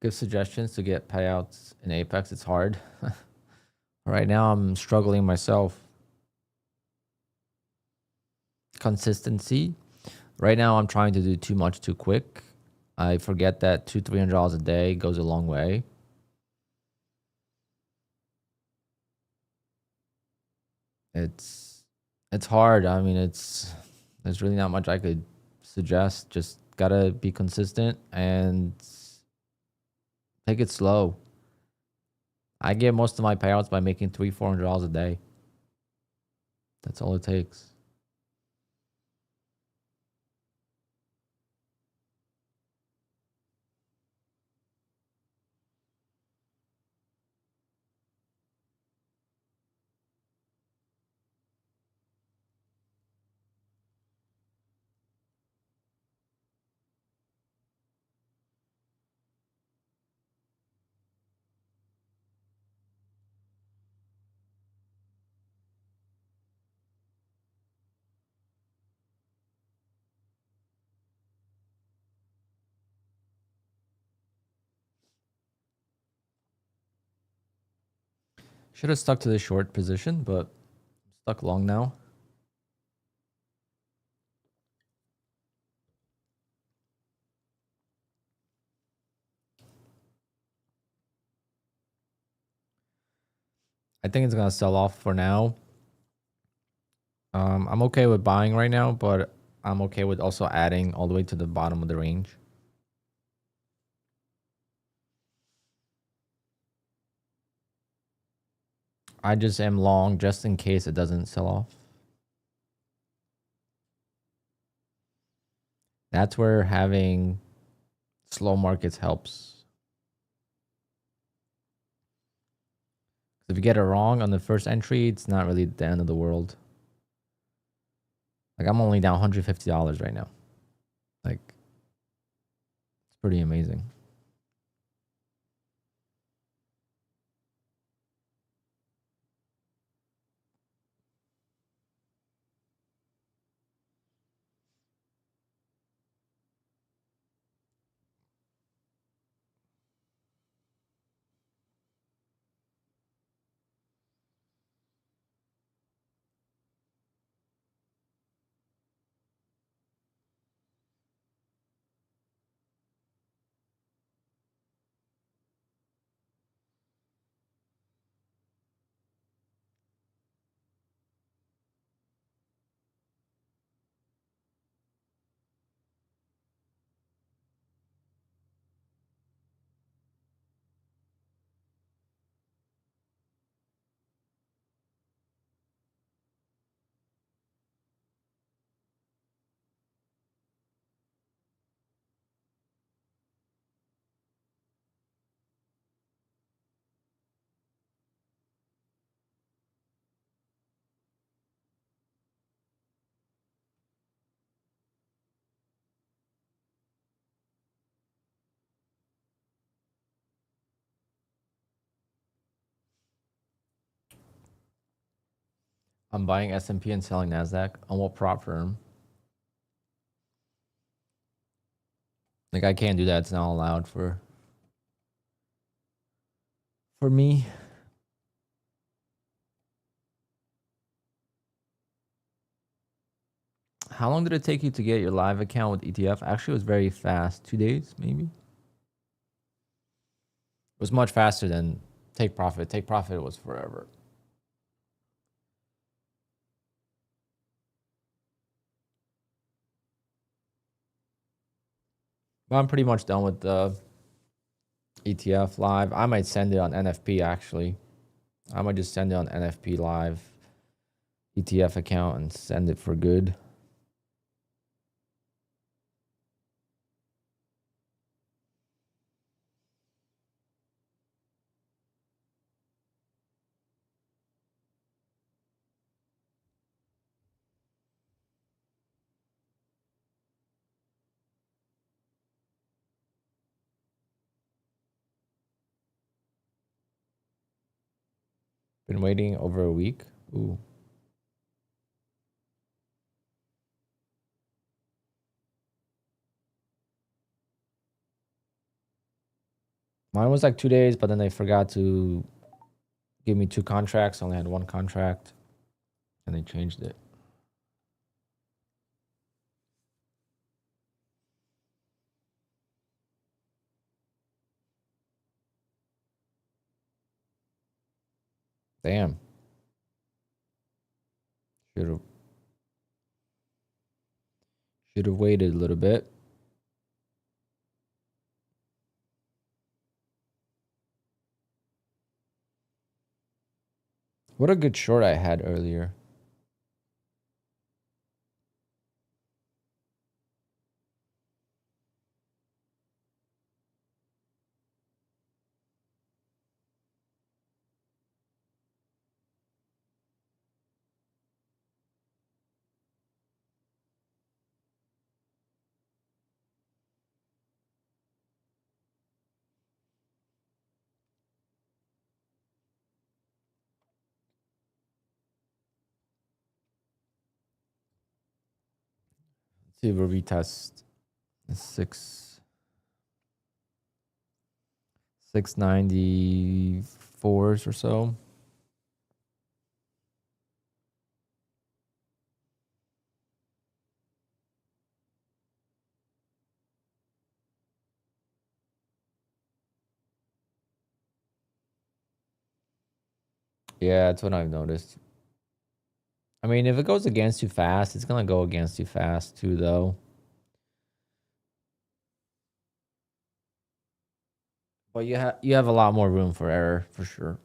Give suggestions to get payouts in Apex. It's hard. Right now, I'm struggling myself. Consistency. Right now, I'm trying to do too much too quick. I forget that $200-300 a day goes a long way. It's hard. I mean, there's really not much I could suggest. Just gotta be consistent and take it slow. I get most of my payouts by making $300-400 a day. That's all it takes. Should have stuck to the short position, but I'm stuck long now. I think it's gonna sell off for now. I'm okay with buying right now, but I'm okay with also adding all the way to the bottom of the range. I just am long just in case it doesn't sell off. That's where having slow markets helps. If you get it wrong on the first entry, it's not really the end of the world. Like, I'm only down $150 right now. Like, it's pretty amazing. I'm buying S&P and selling NASDAQ. On what prop firm? Like, I can't do that. It's not allowed for me. How long did it take you to get your live account with ETF? Actually, it was very fast. 2 days, maybe. It was much faster than Take Profit. Take Profit was forever. But I'm pretty much done with the ETF live. I might send it on NFP, actually. I might just send it on NFP live ETF account and send it for good. Been waiting over a week. Ooh. Mine was like 2 days, but then they forgot to give me 2 contracts. I only had 1 contract, and they changed it. Damn. Should have waited a little bit. What a good short I had earlier. Let's see if we retest 694s or so. Yeah, that's what I've noticed. I mean, if it goes against you fast, it's gonna go against you fast too, though. But you have a lot more room for error for sure.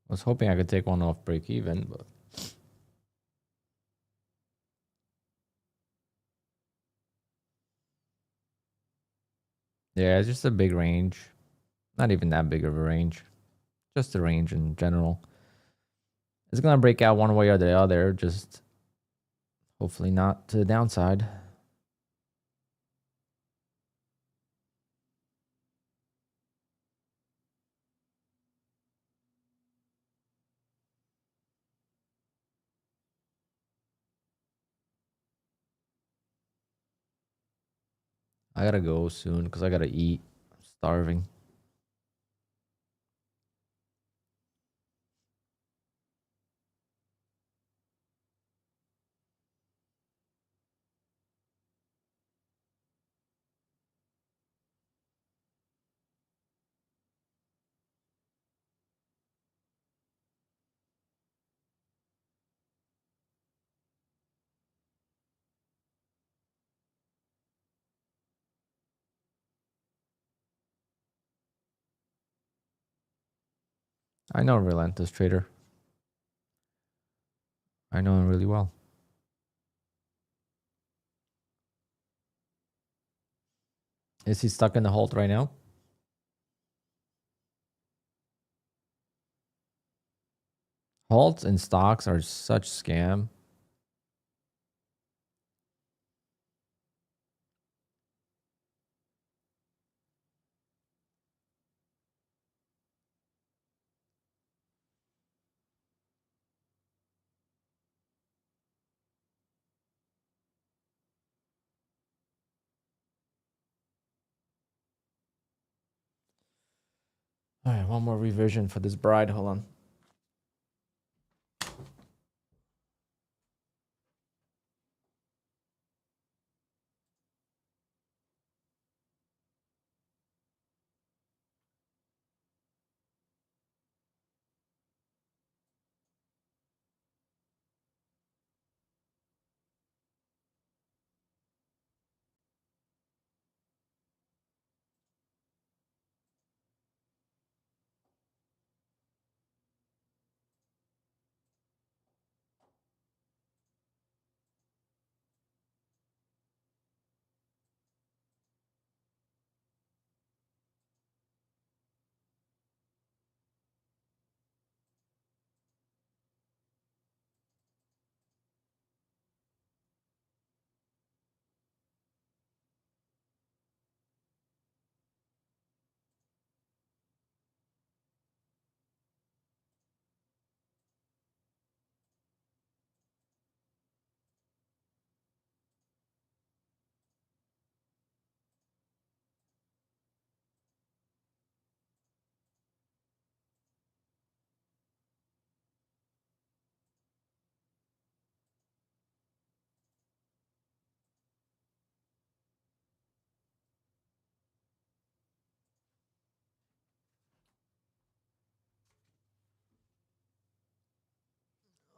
I was hoping I could take one off break even, but yeah, it's just a big range. Not even that big of a range. Just a range in general. It's gonna break out one way or the other, just hopefully not to the downside. I gotta go soon because I gotta eat. I'm starving. I know Relentless Trader. I know him really well. Is he stuck in the hold right now? Halts and stocks are such scam. All right, one more revision for this bride. Hold on.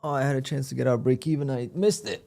Oh, I had a chance to get out break even. I missed it.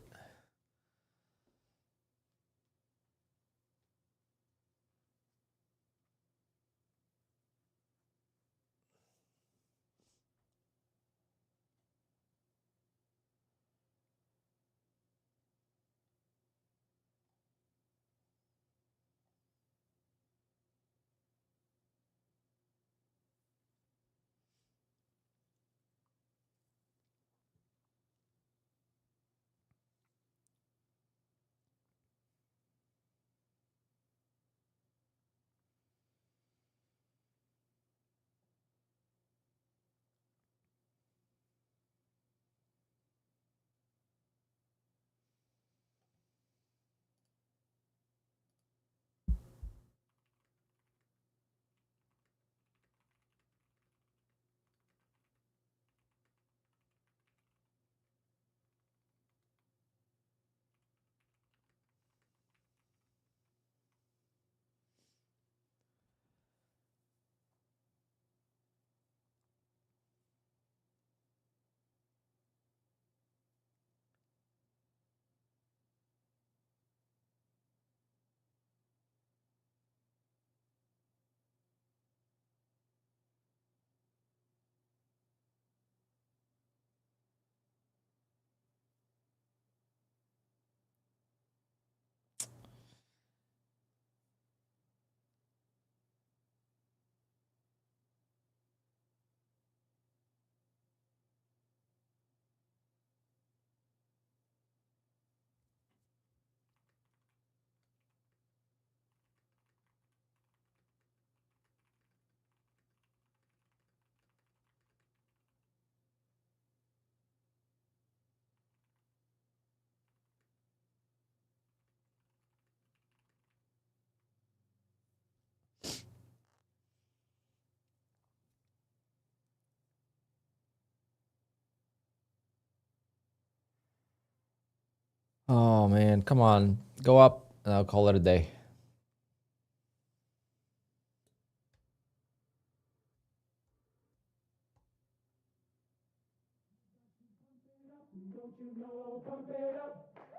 Oh man, come on. Go up and I'll call it a day.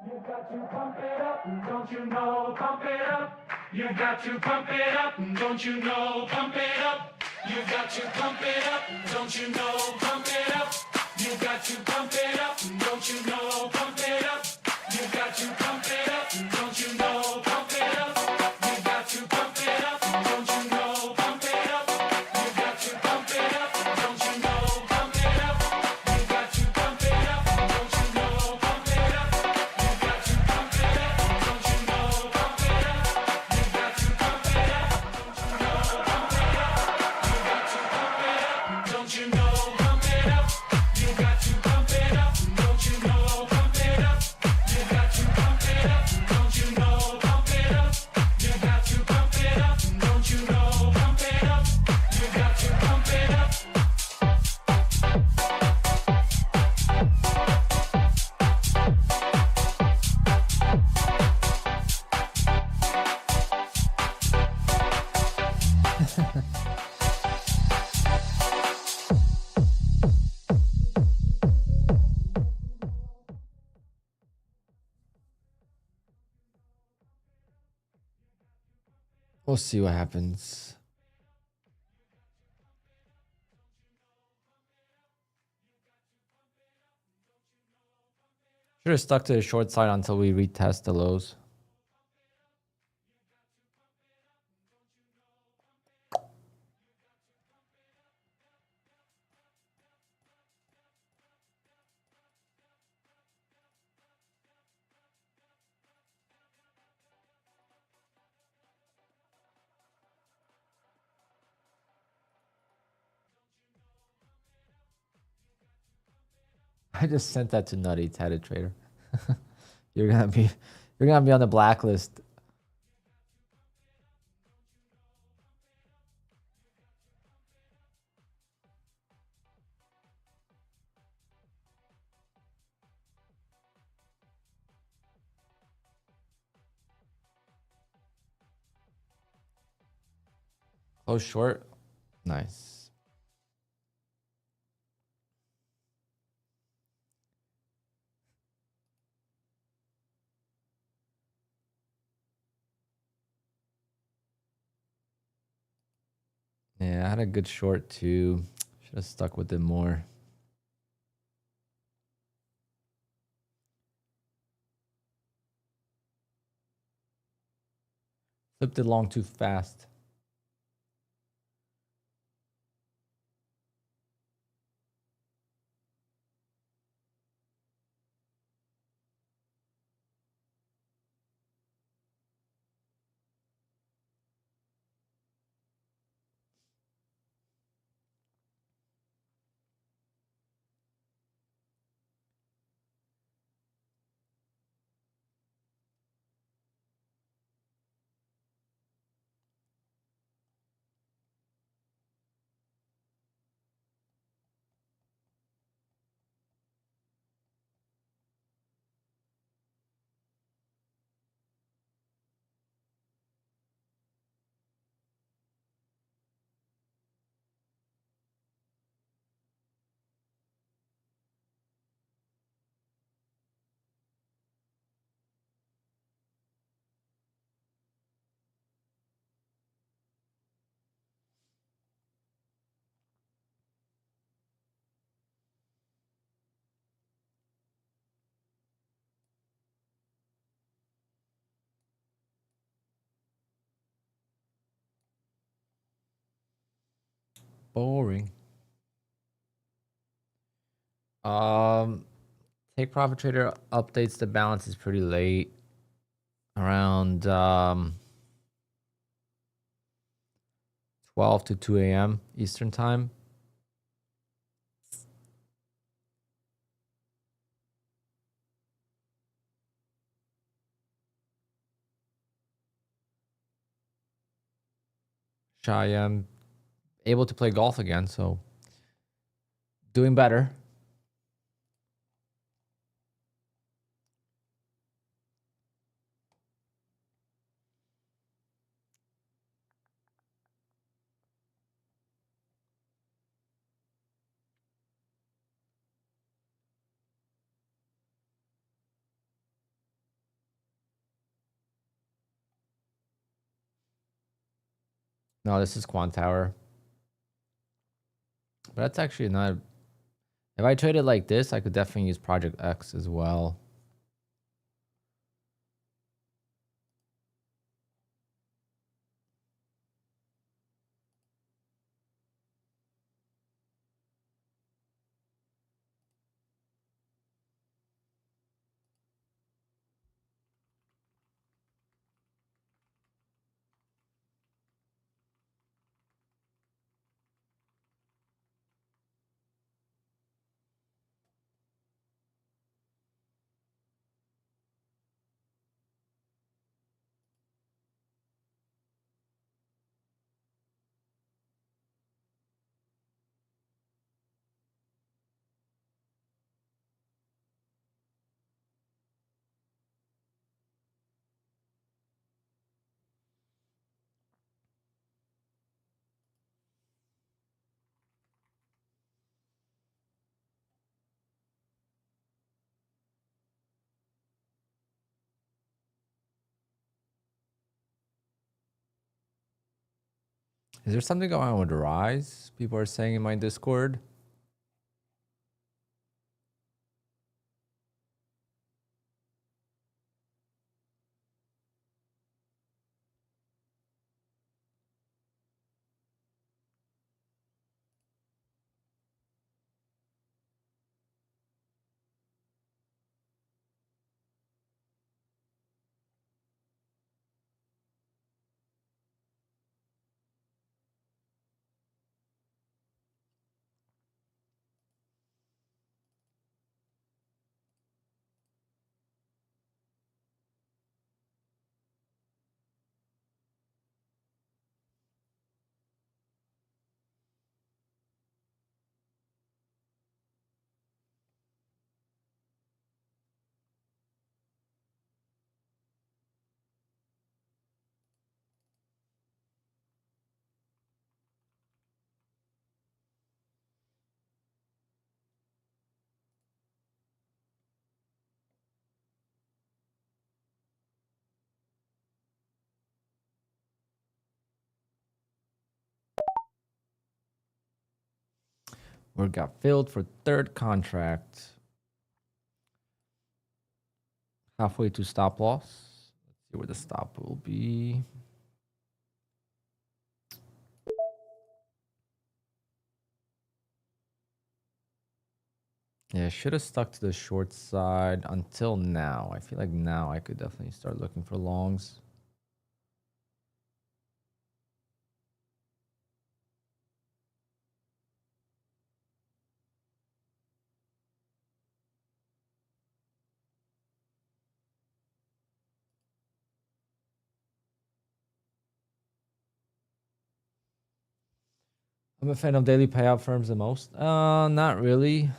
You got to pump it up, don't you know? Pump it up. You got to pump it up, don't you know? Pump it up. You got to pump it up, don't you know? Pump it up. You got to pump it up, don't you know? Pump it up. You got to pump it up, don't you know? Pump it up. You got to pump it up, don't you know? Pump it up. You got to pump it up, don't you know? Pump it up. You got to pump it up, don't you know? Pump it up. You got to pump it up, don't you know? Pump it up. You got to pump it up, don't you know? Pump it up. You got to pump it up, don't you know? Pump it up. You got to pump it up, don't you know? Pump it up. You got to pump it up, don't you know? Pump it up. You got to pump it up. We'll see what happens. Should have stuck to the short side until we retest the lows. I just sent that to Nutty Tatted Trader. You're gonna be on the blacklist. Close short. Nice. had a good short too. Should have stuck with it more. Flipped it long too fast. Boring. Take Profit Trader updates the balances pretty late, around 12 to 2 a.m. Eastern time. I am able to play golf again, so doing better. No, this is QUANTOWER. But that's actually not. If I traded like this, I could definitely use Project X as well. Is there something going on with Rise? People are saying in my Discord. Where it got filled for third contract. Halfway to stop loss. Let's see where the stop will be. Yeah, should have stuck to the short side until now. I feel like now I could definitely start looking for longs. I'm a fan of daily payout firms the most. Not really,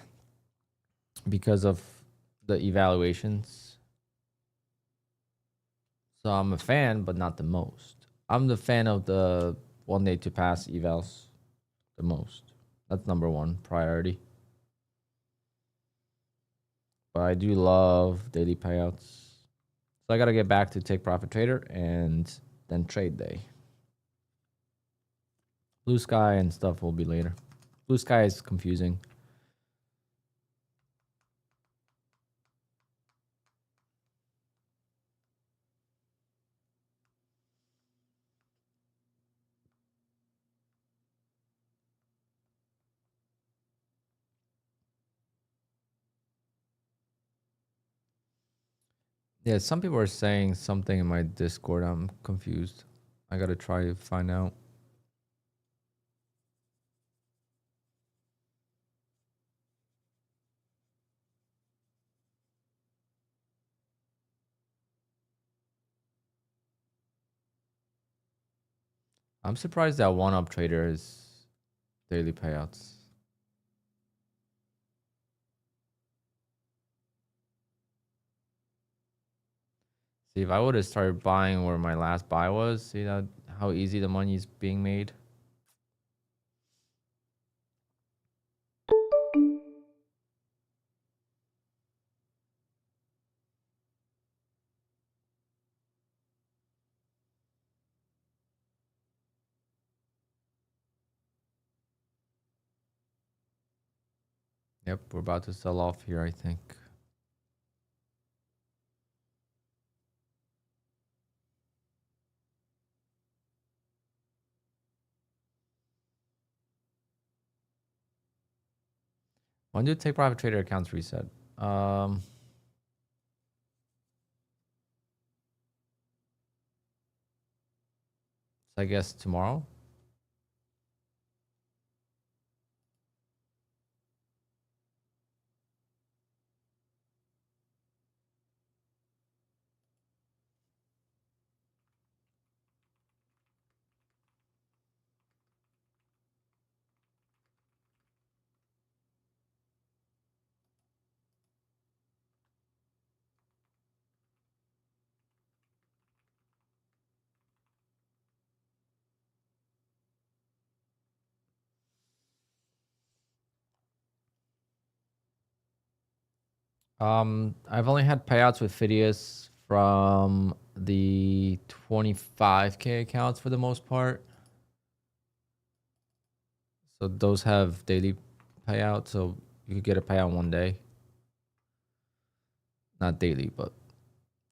because of the evaluations. So I'm a fan, but not the most. I'm the fan of the 1 day to pass evals the most. That's number one priority. But I do love daily payouts. So I got to get back to take profit trader and then trade day. Blue sky and stuff will be later. Blue sky is confusing. Yeah, some people are saying something in my Discord. I'm confused. I got to try to find out. I'm surprised that one up trader is daily payouts. See, if I would have started buying where my last buy was, see that how easy the money is being made. Yep, we're about to sell off here, I think. When do take profit trader accounts reset? I guess tomorrow. I've only had payouts with Phidias from the 25K accounts for the most part. So those have daily payout, so you could get a payout one day. Not daily, but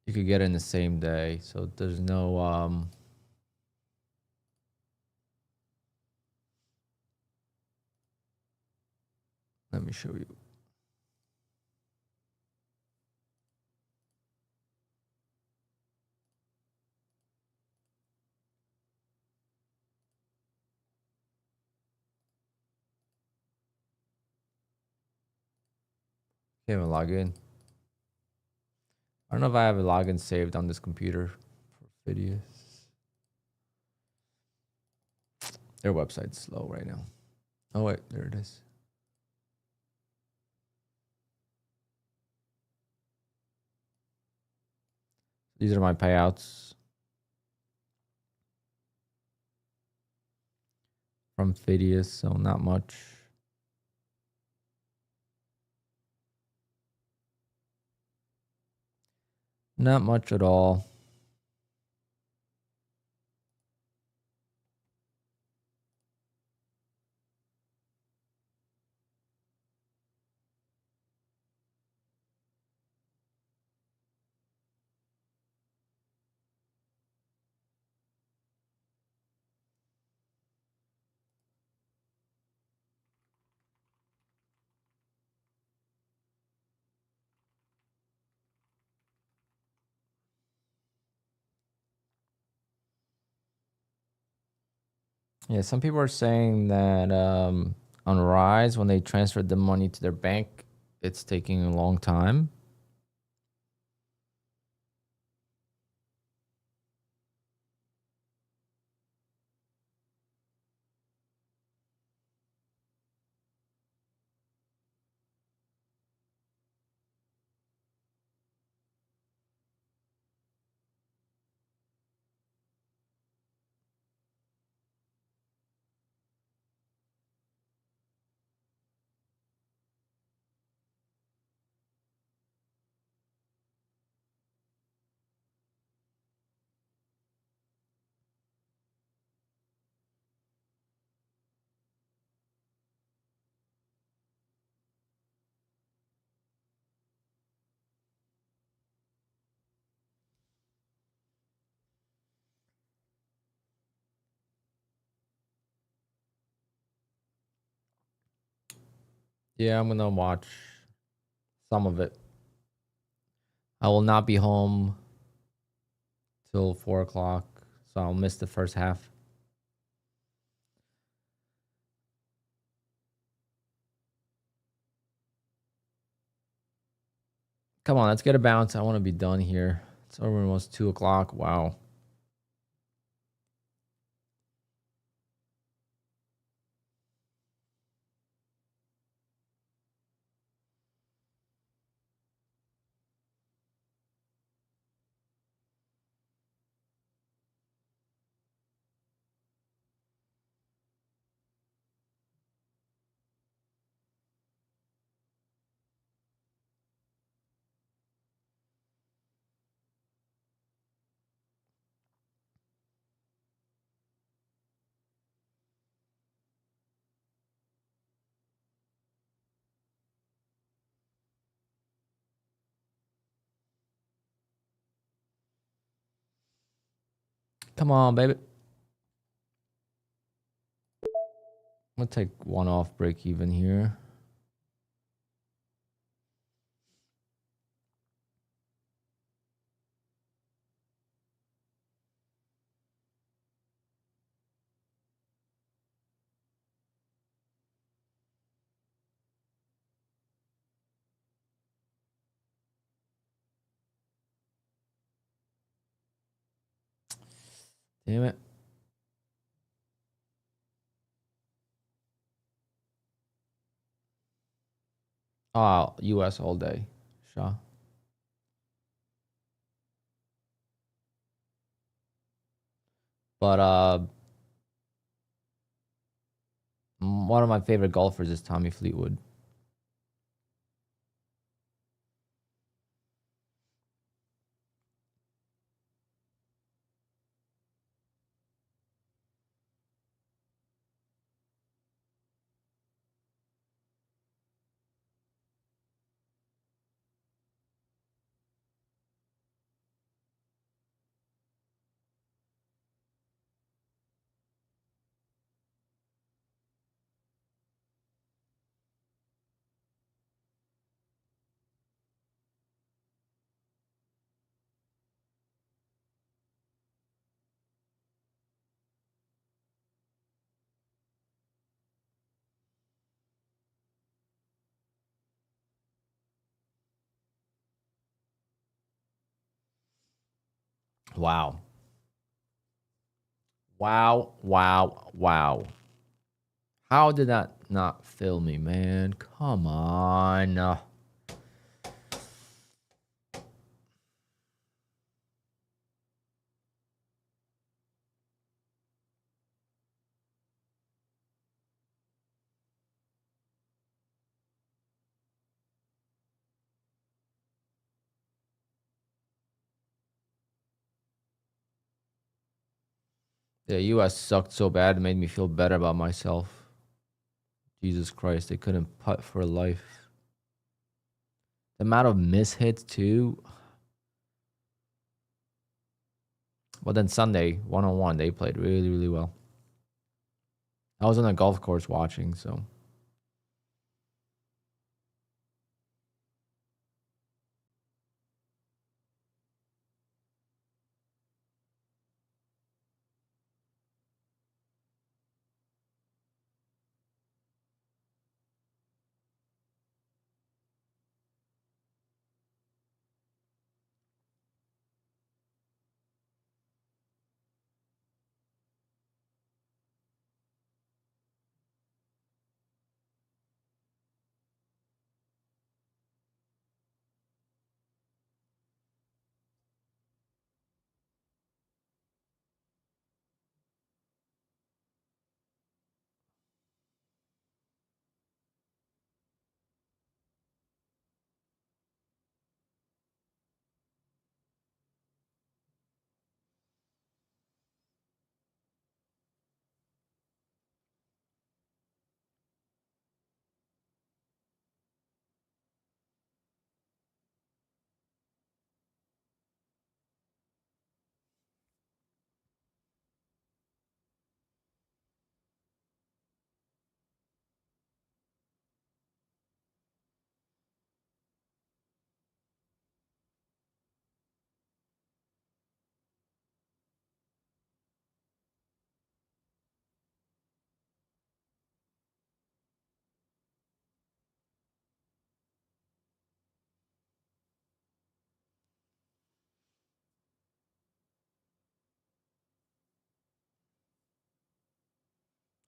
you could get it in the same day. So there's no let me show you. Can't even log in. I don't know if I have a login saved on this computer for Phidias. Their website's slow right now. Oh wait, there it is. These are my payouts from Phidias, so not much. Not much at all. Yeah, some people are saying that on Rise, when they transferred the money to their bank, it's taking a long time. Yeah, I'm gonna watch some of it. I will not be home till 4 o'clock, so I'll miss the first half. Come on, let's get a bounce. I want to be done here. It's almost 2 o'clock. Wow. Come on, baby. I'm gonna take one off break even here. Damn it. Oh, US all day. Shaw. But one of my favorite golfers is Tommy Fleetwood. Wow. Wow, wow, wow. How did that not fill me, man? Come on. The US sucked so bad it made me feel better about myself. Jesus Christ, they couldn't putt for life. The amount of mishits too. But then Sunday, 1-on-1, they played really, really well. I was on a golf course watching, so.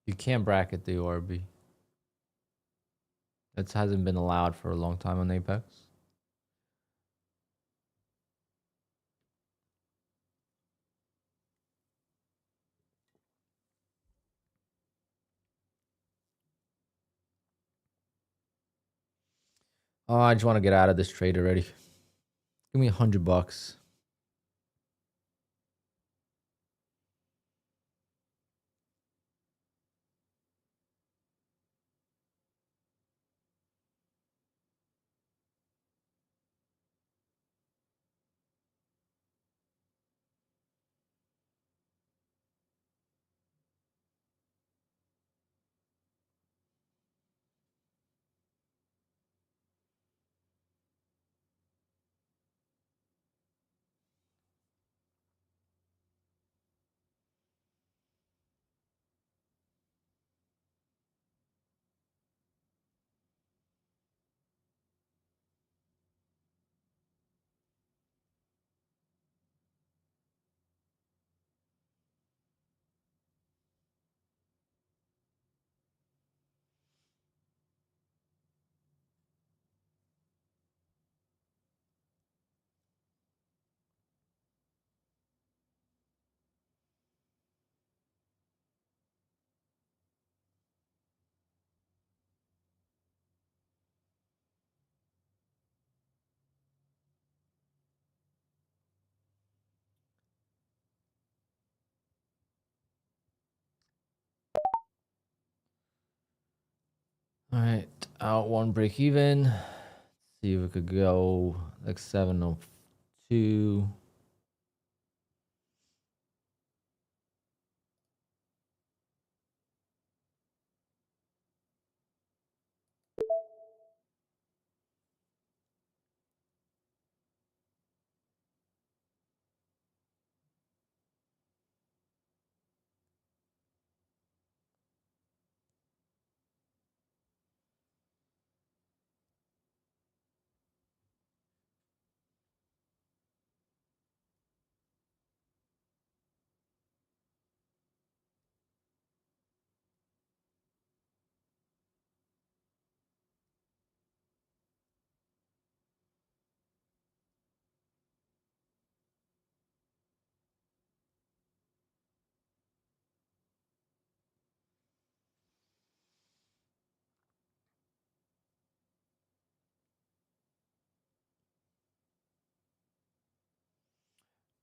You can't bracket the ORB. It hasn't been allowed for a long time on Apex. Oh, I just want to get out of this trade already. Give me $100. All right, out one break even. See if we could go like 702.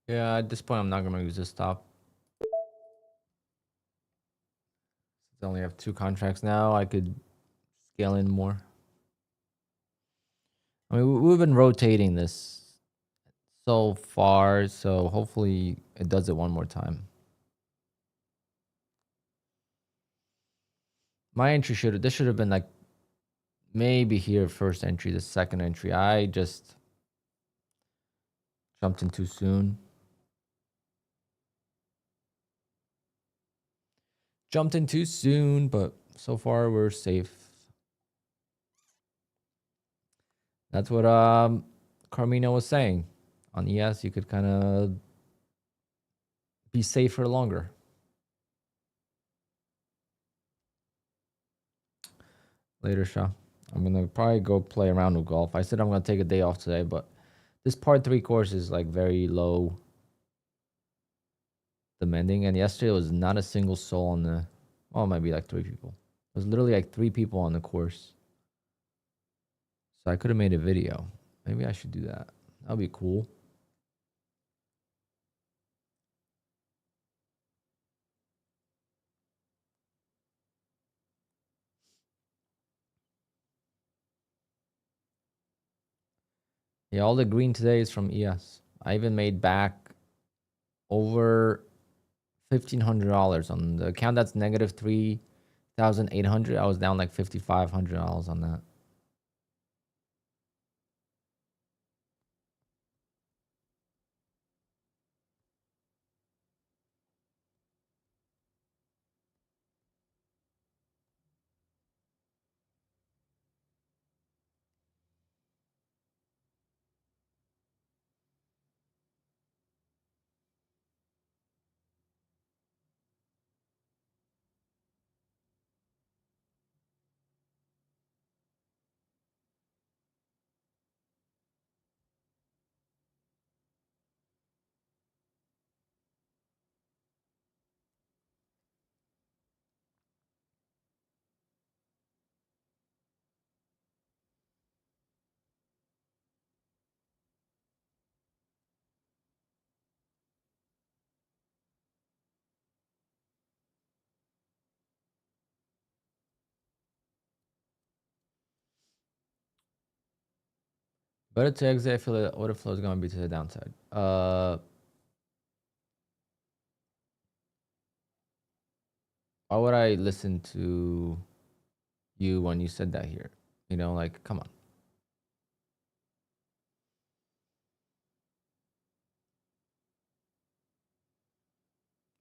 Yeah, at this point, I'm not gonna use this stop. I only have 2 contracts now. I could scale in more. I mean, we've been rotating this so far, so hopefully it does it one more time. My entry this should have been like maybe here first entry, the second entry. I just jumped in too soon. Jumped in too soon, but so far we're safe. That's what Carmino was saying. On ES, you could kind of be safer longer. Later, Shaw. I'm gonna probably go play around with golf. I said I'm gonna take a day off today, but this part 3 course is like very low demanding. And yesterday was not a single soul on the. Well, it might be like 3 people. It was literally like 3 people on the course. So I could have made a video. Maybe I should do that. That would be cool. Yeah, all the green today is from ES. I even made back over $1,500 on the account that's negative 3,800. I was down like $5,500 on that. Better to exit if the order flow is going to be to the downside. Why would I listen to you when you said that here? You know, like, come on.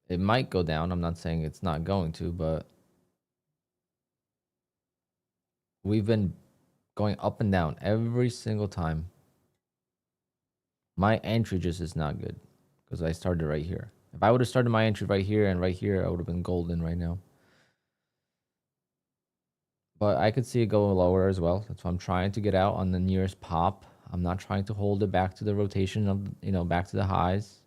It might go down. I'm not saying it's not going to, but we've been going up and down every single time. My entry just is not good because I started right here. If I would have started my entry right here and right here, I would have been golden right now. But I could see it go lower as well. That's why I'm trying to get out on the nearest pop. I'm not trying to hold it back to the rotation of, you know, back to the highs.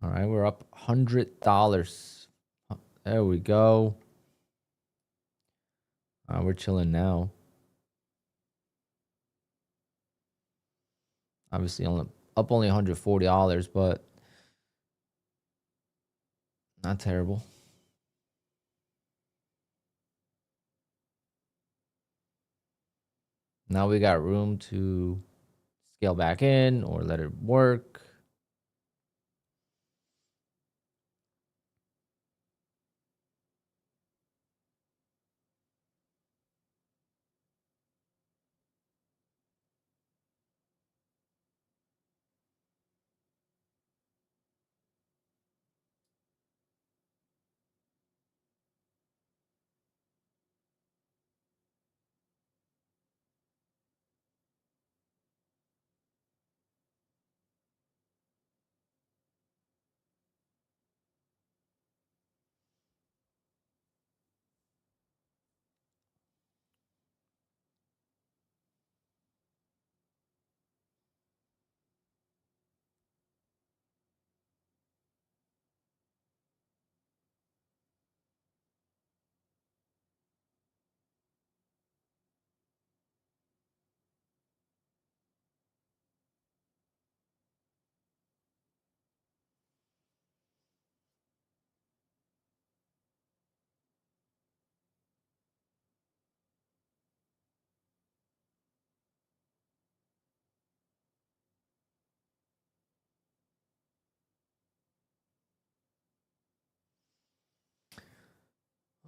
All right, we're up $100. There we go. We're chilling now. Obviously, only $140, but not terrible. Now we got room to scale back in or let it work.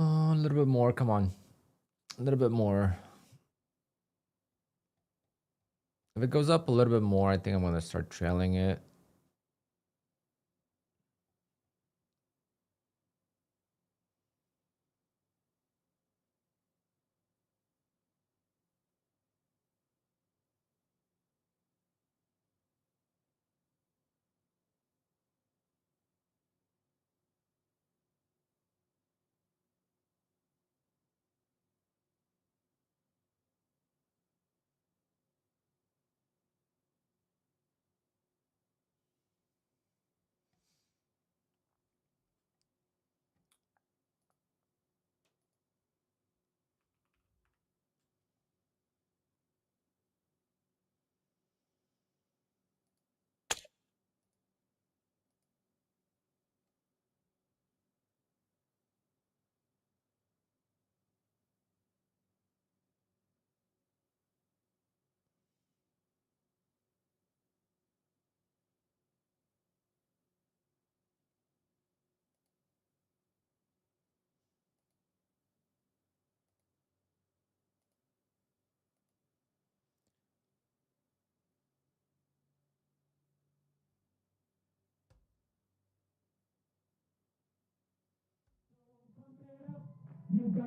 A little bit more. Come on. A little bit more. If it goes up a little bit more, I think I'm going to start trailing it.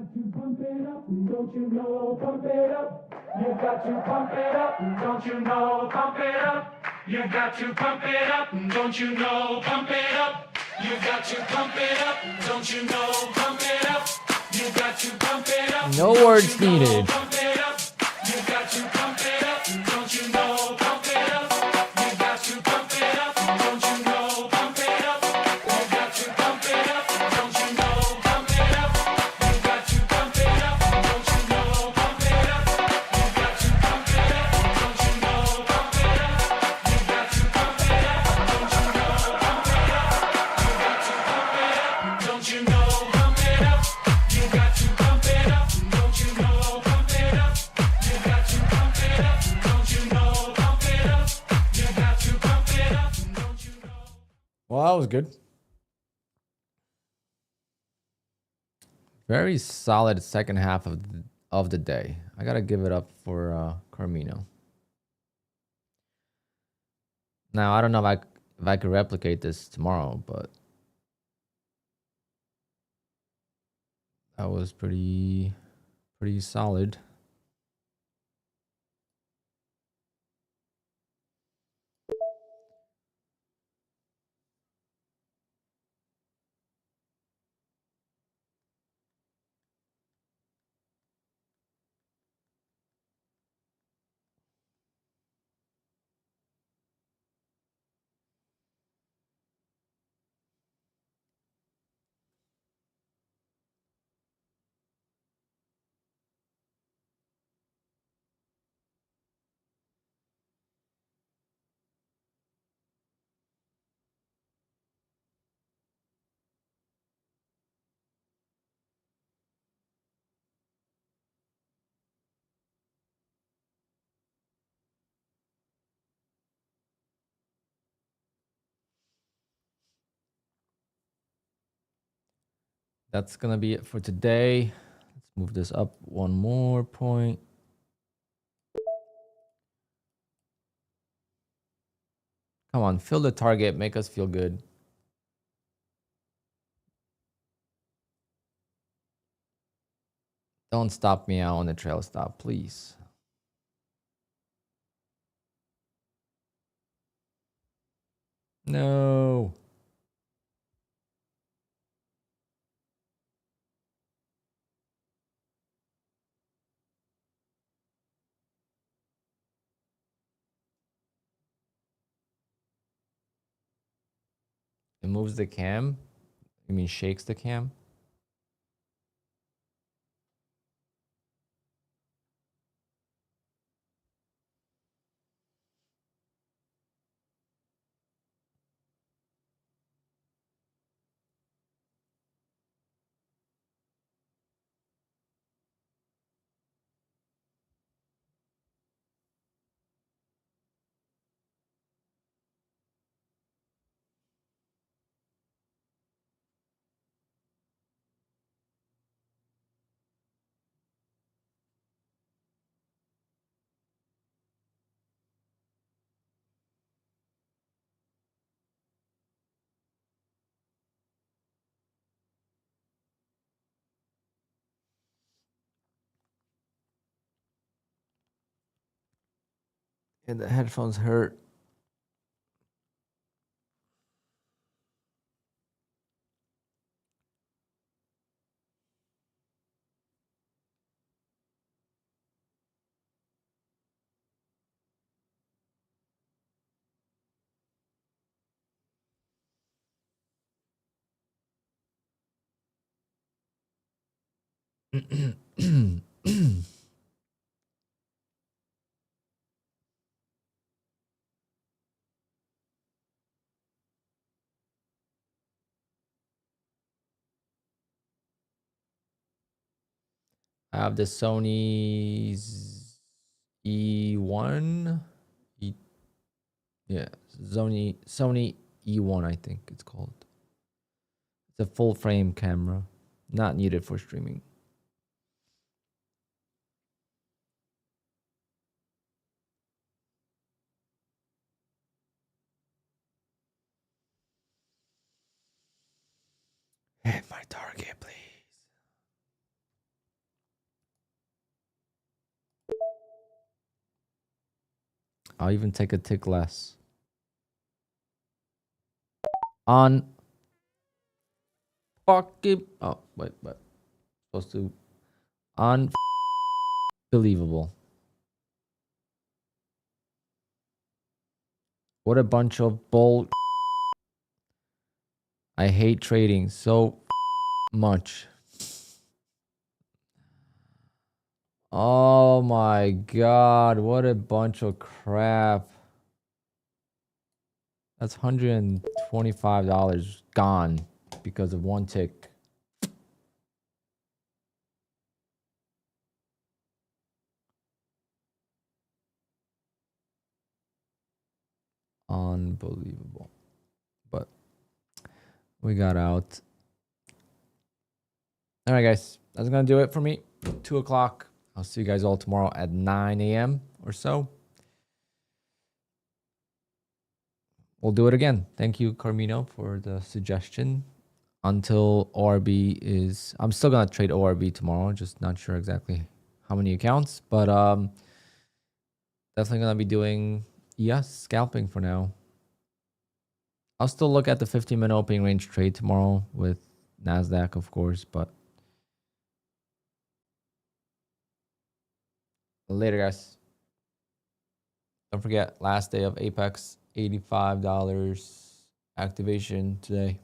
got to pump it up, don't you know? Pump it up. You got to pump it up, don't you know? Pump it up. You got to pump it up, don't you know? Pump it up. You got to pump it up, don't you know? Pump it up. You got to pump it up. No words needed. Pump it up. You got to pump it up, don't you know? Pump it up. You got to pump it up, don't you know? Pump it up. You got to pump it up, don't you know? Pump it up. You got to pump it up, don't you know? Pump it up. You got to pump it up, don't you know? Pump it up. You got to pump it up, don't you know? Pump it up. You got to pump it up, don't you know? Pump it up. You got to pump it up, don't you know? Pump it up. You got to pump it up, don't you know? Pump it up. You got to pump it up, don't you know? Well, that was good. Very solid second half of the day. I gotta give it up for Carmino. Now I don't know if I could replicate this tomorrow, but that was pretty solid. That's gonna be it for today. Let's move this up one more point. Come on, fill the target, make us feel good. Don't stop me out on the trail stop, please. No. It moves the cam. You mean shakes the cam? And the headphones hurt. I have the Sony's E1. Yeah, Sony E1, I think it's called. It's a full frame camera, not needed for streaming. Hit my target, please. I'll even take a tick less. On fucking, oh wait, but supposed to unbelievable. What a bunch of bull. I hate trading so much. Oh my god, what a bunch of crap. That's $125 gone because of one tick. Unbelievable. But we got out. All right, guys. That's going to do it for me. 2 o'clock. I'll see you guys all tomorrow at 9 a.m. or so. We'll do it again. Thank you, Carmino, for the suggestion. Until ORB is... I'm still going to trade ORB tomorrow. Just not sure exactly how many accounts. But definitely going to be doing scalping for now. I'll still look at the 15-minute opening range trade tomorrow with NASDAQ, of course. But later, guys. Don't forget, last day of Apex, $85 activation today.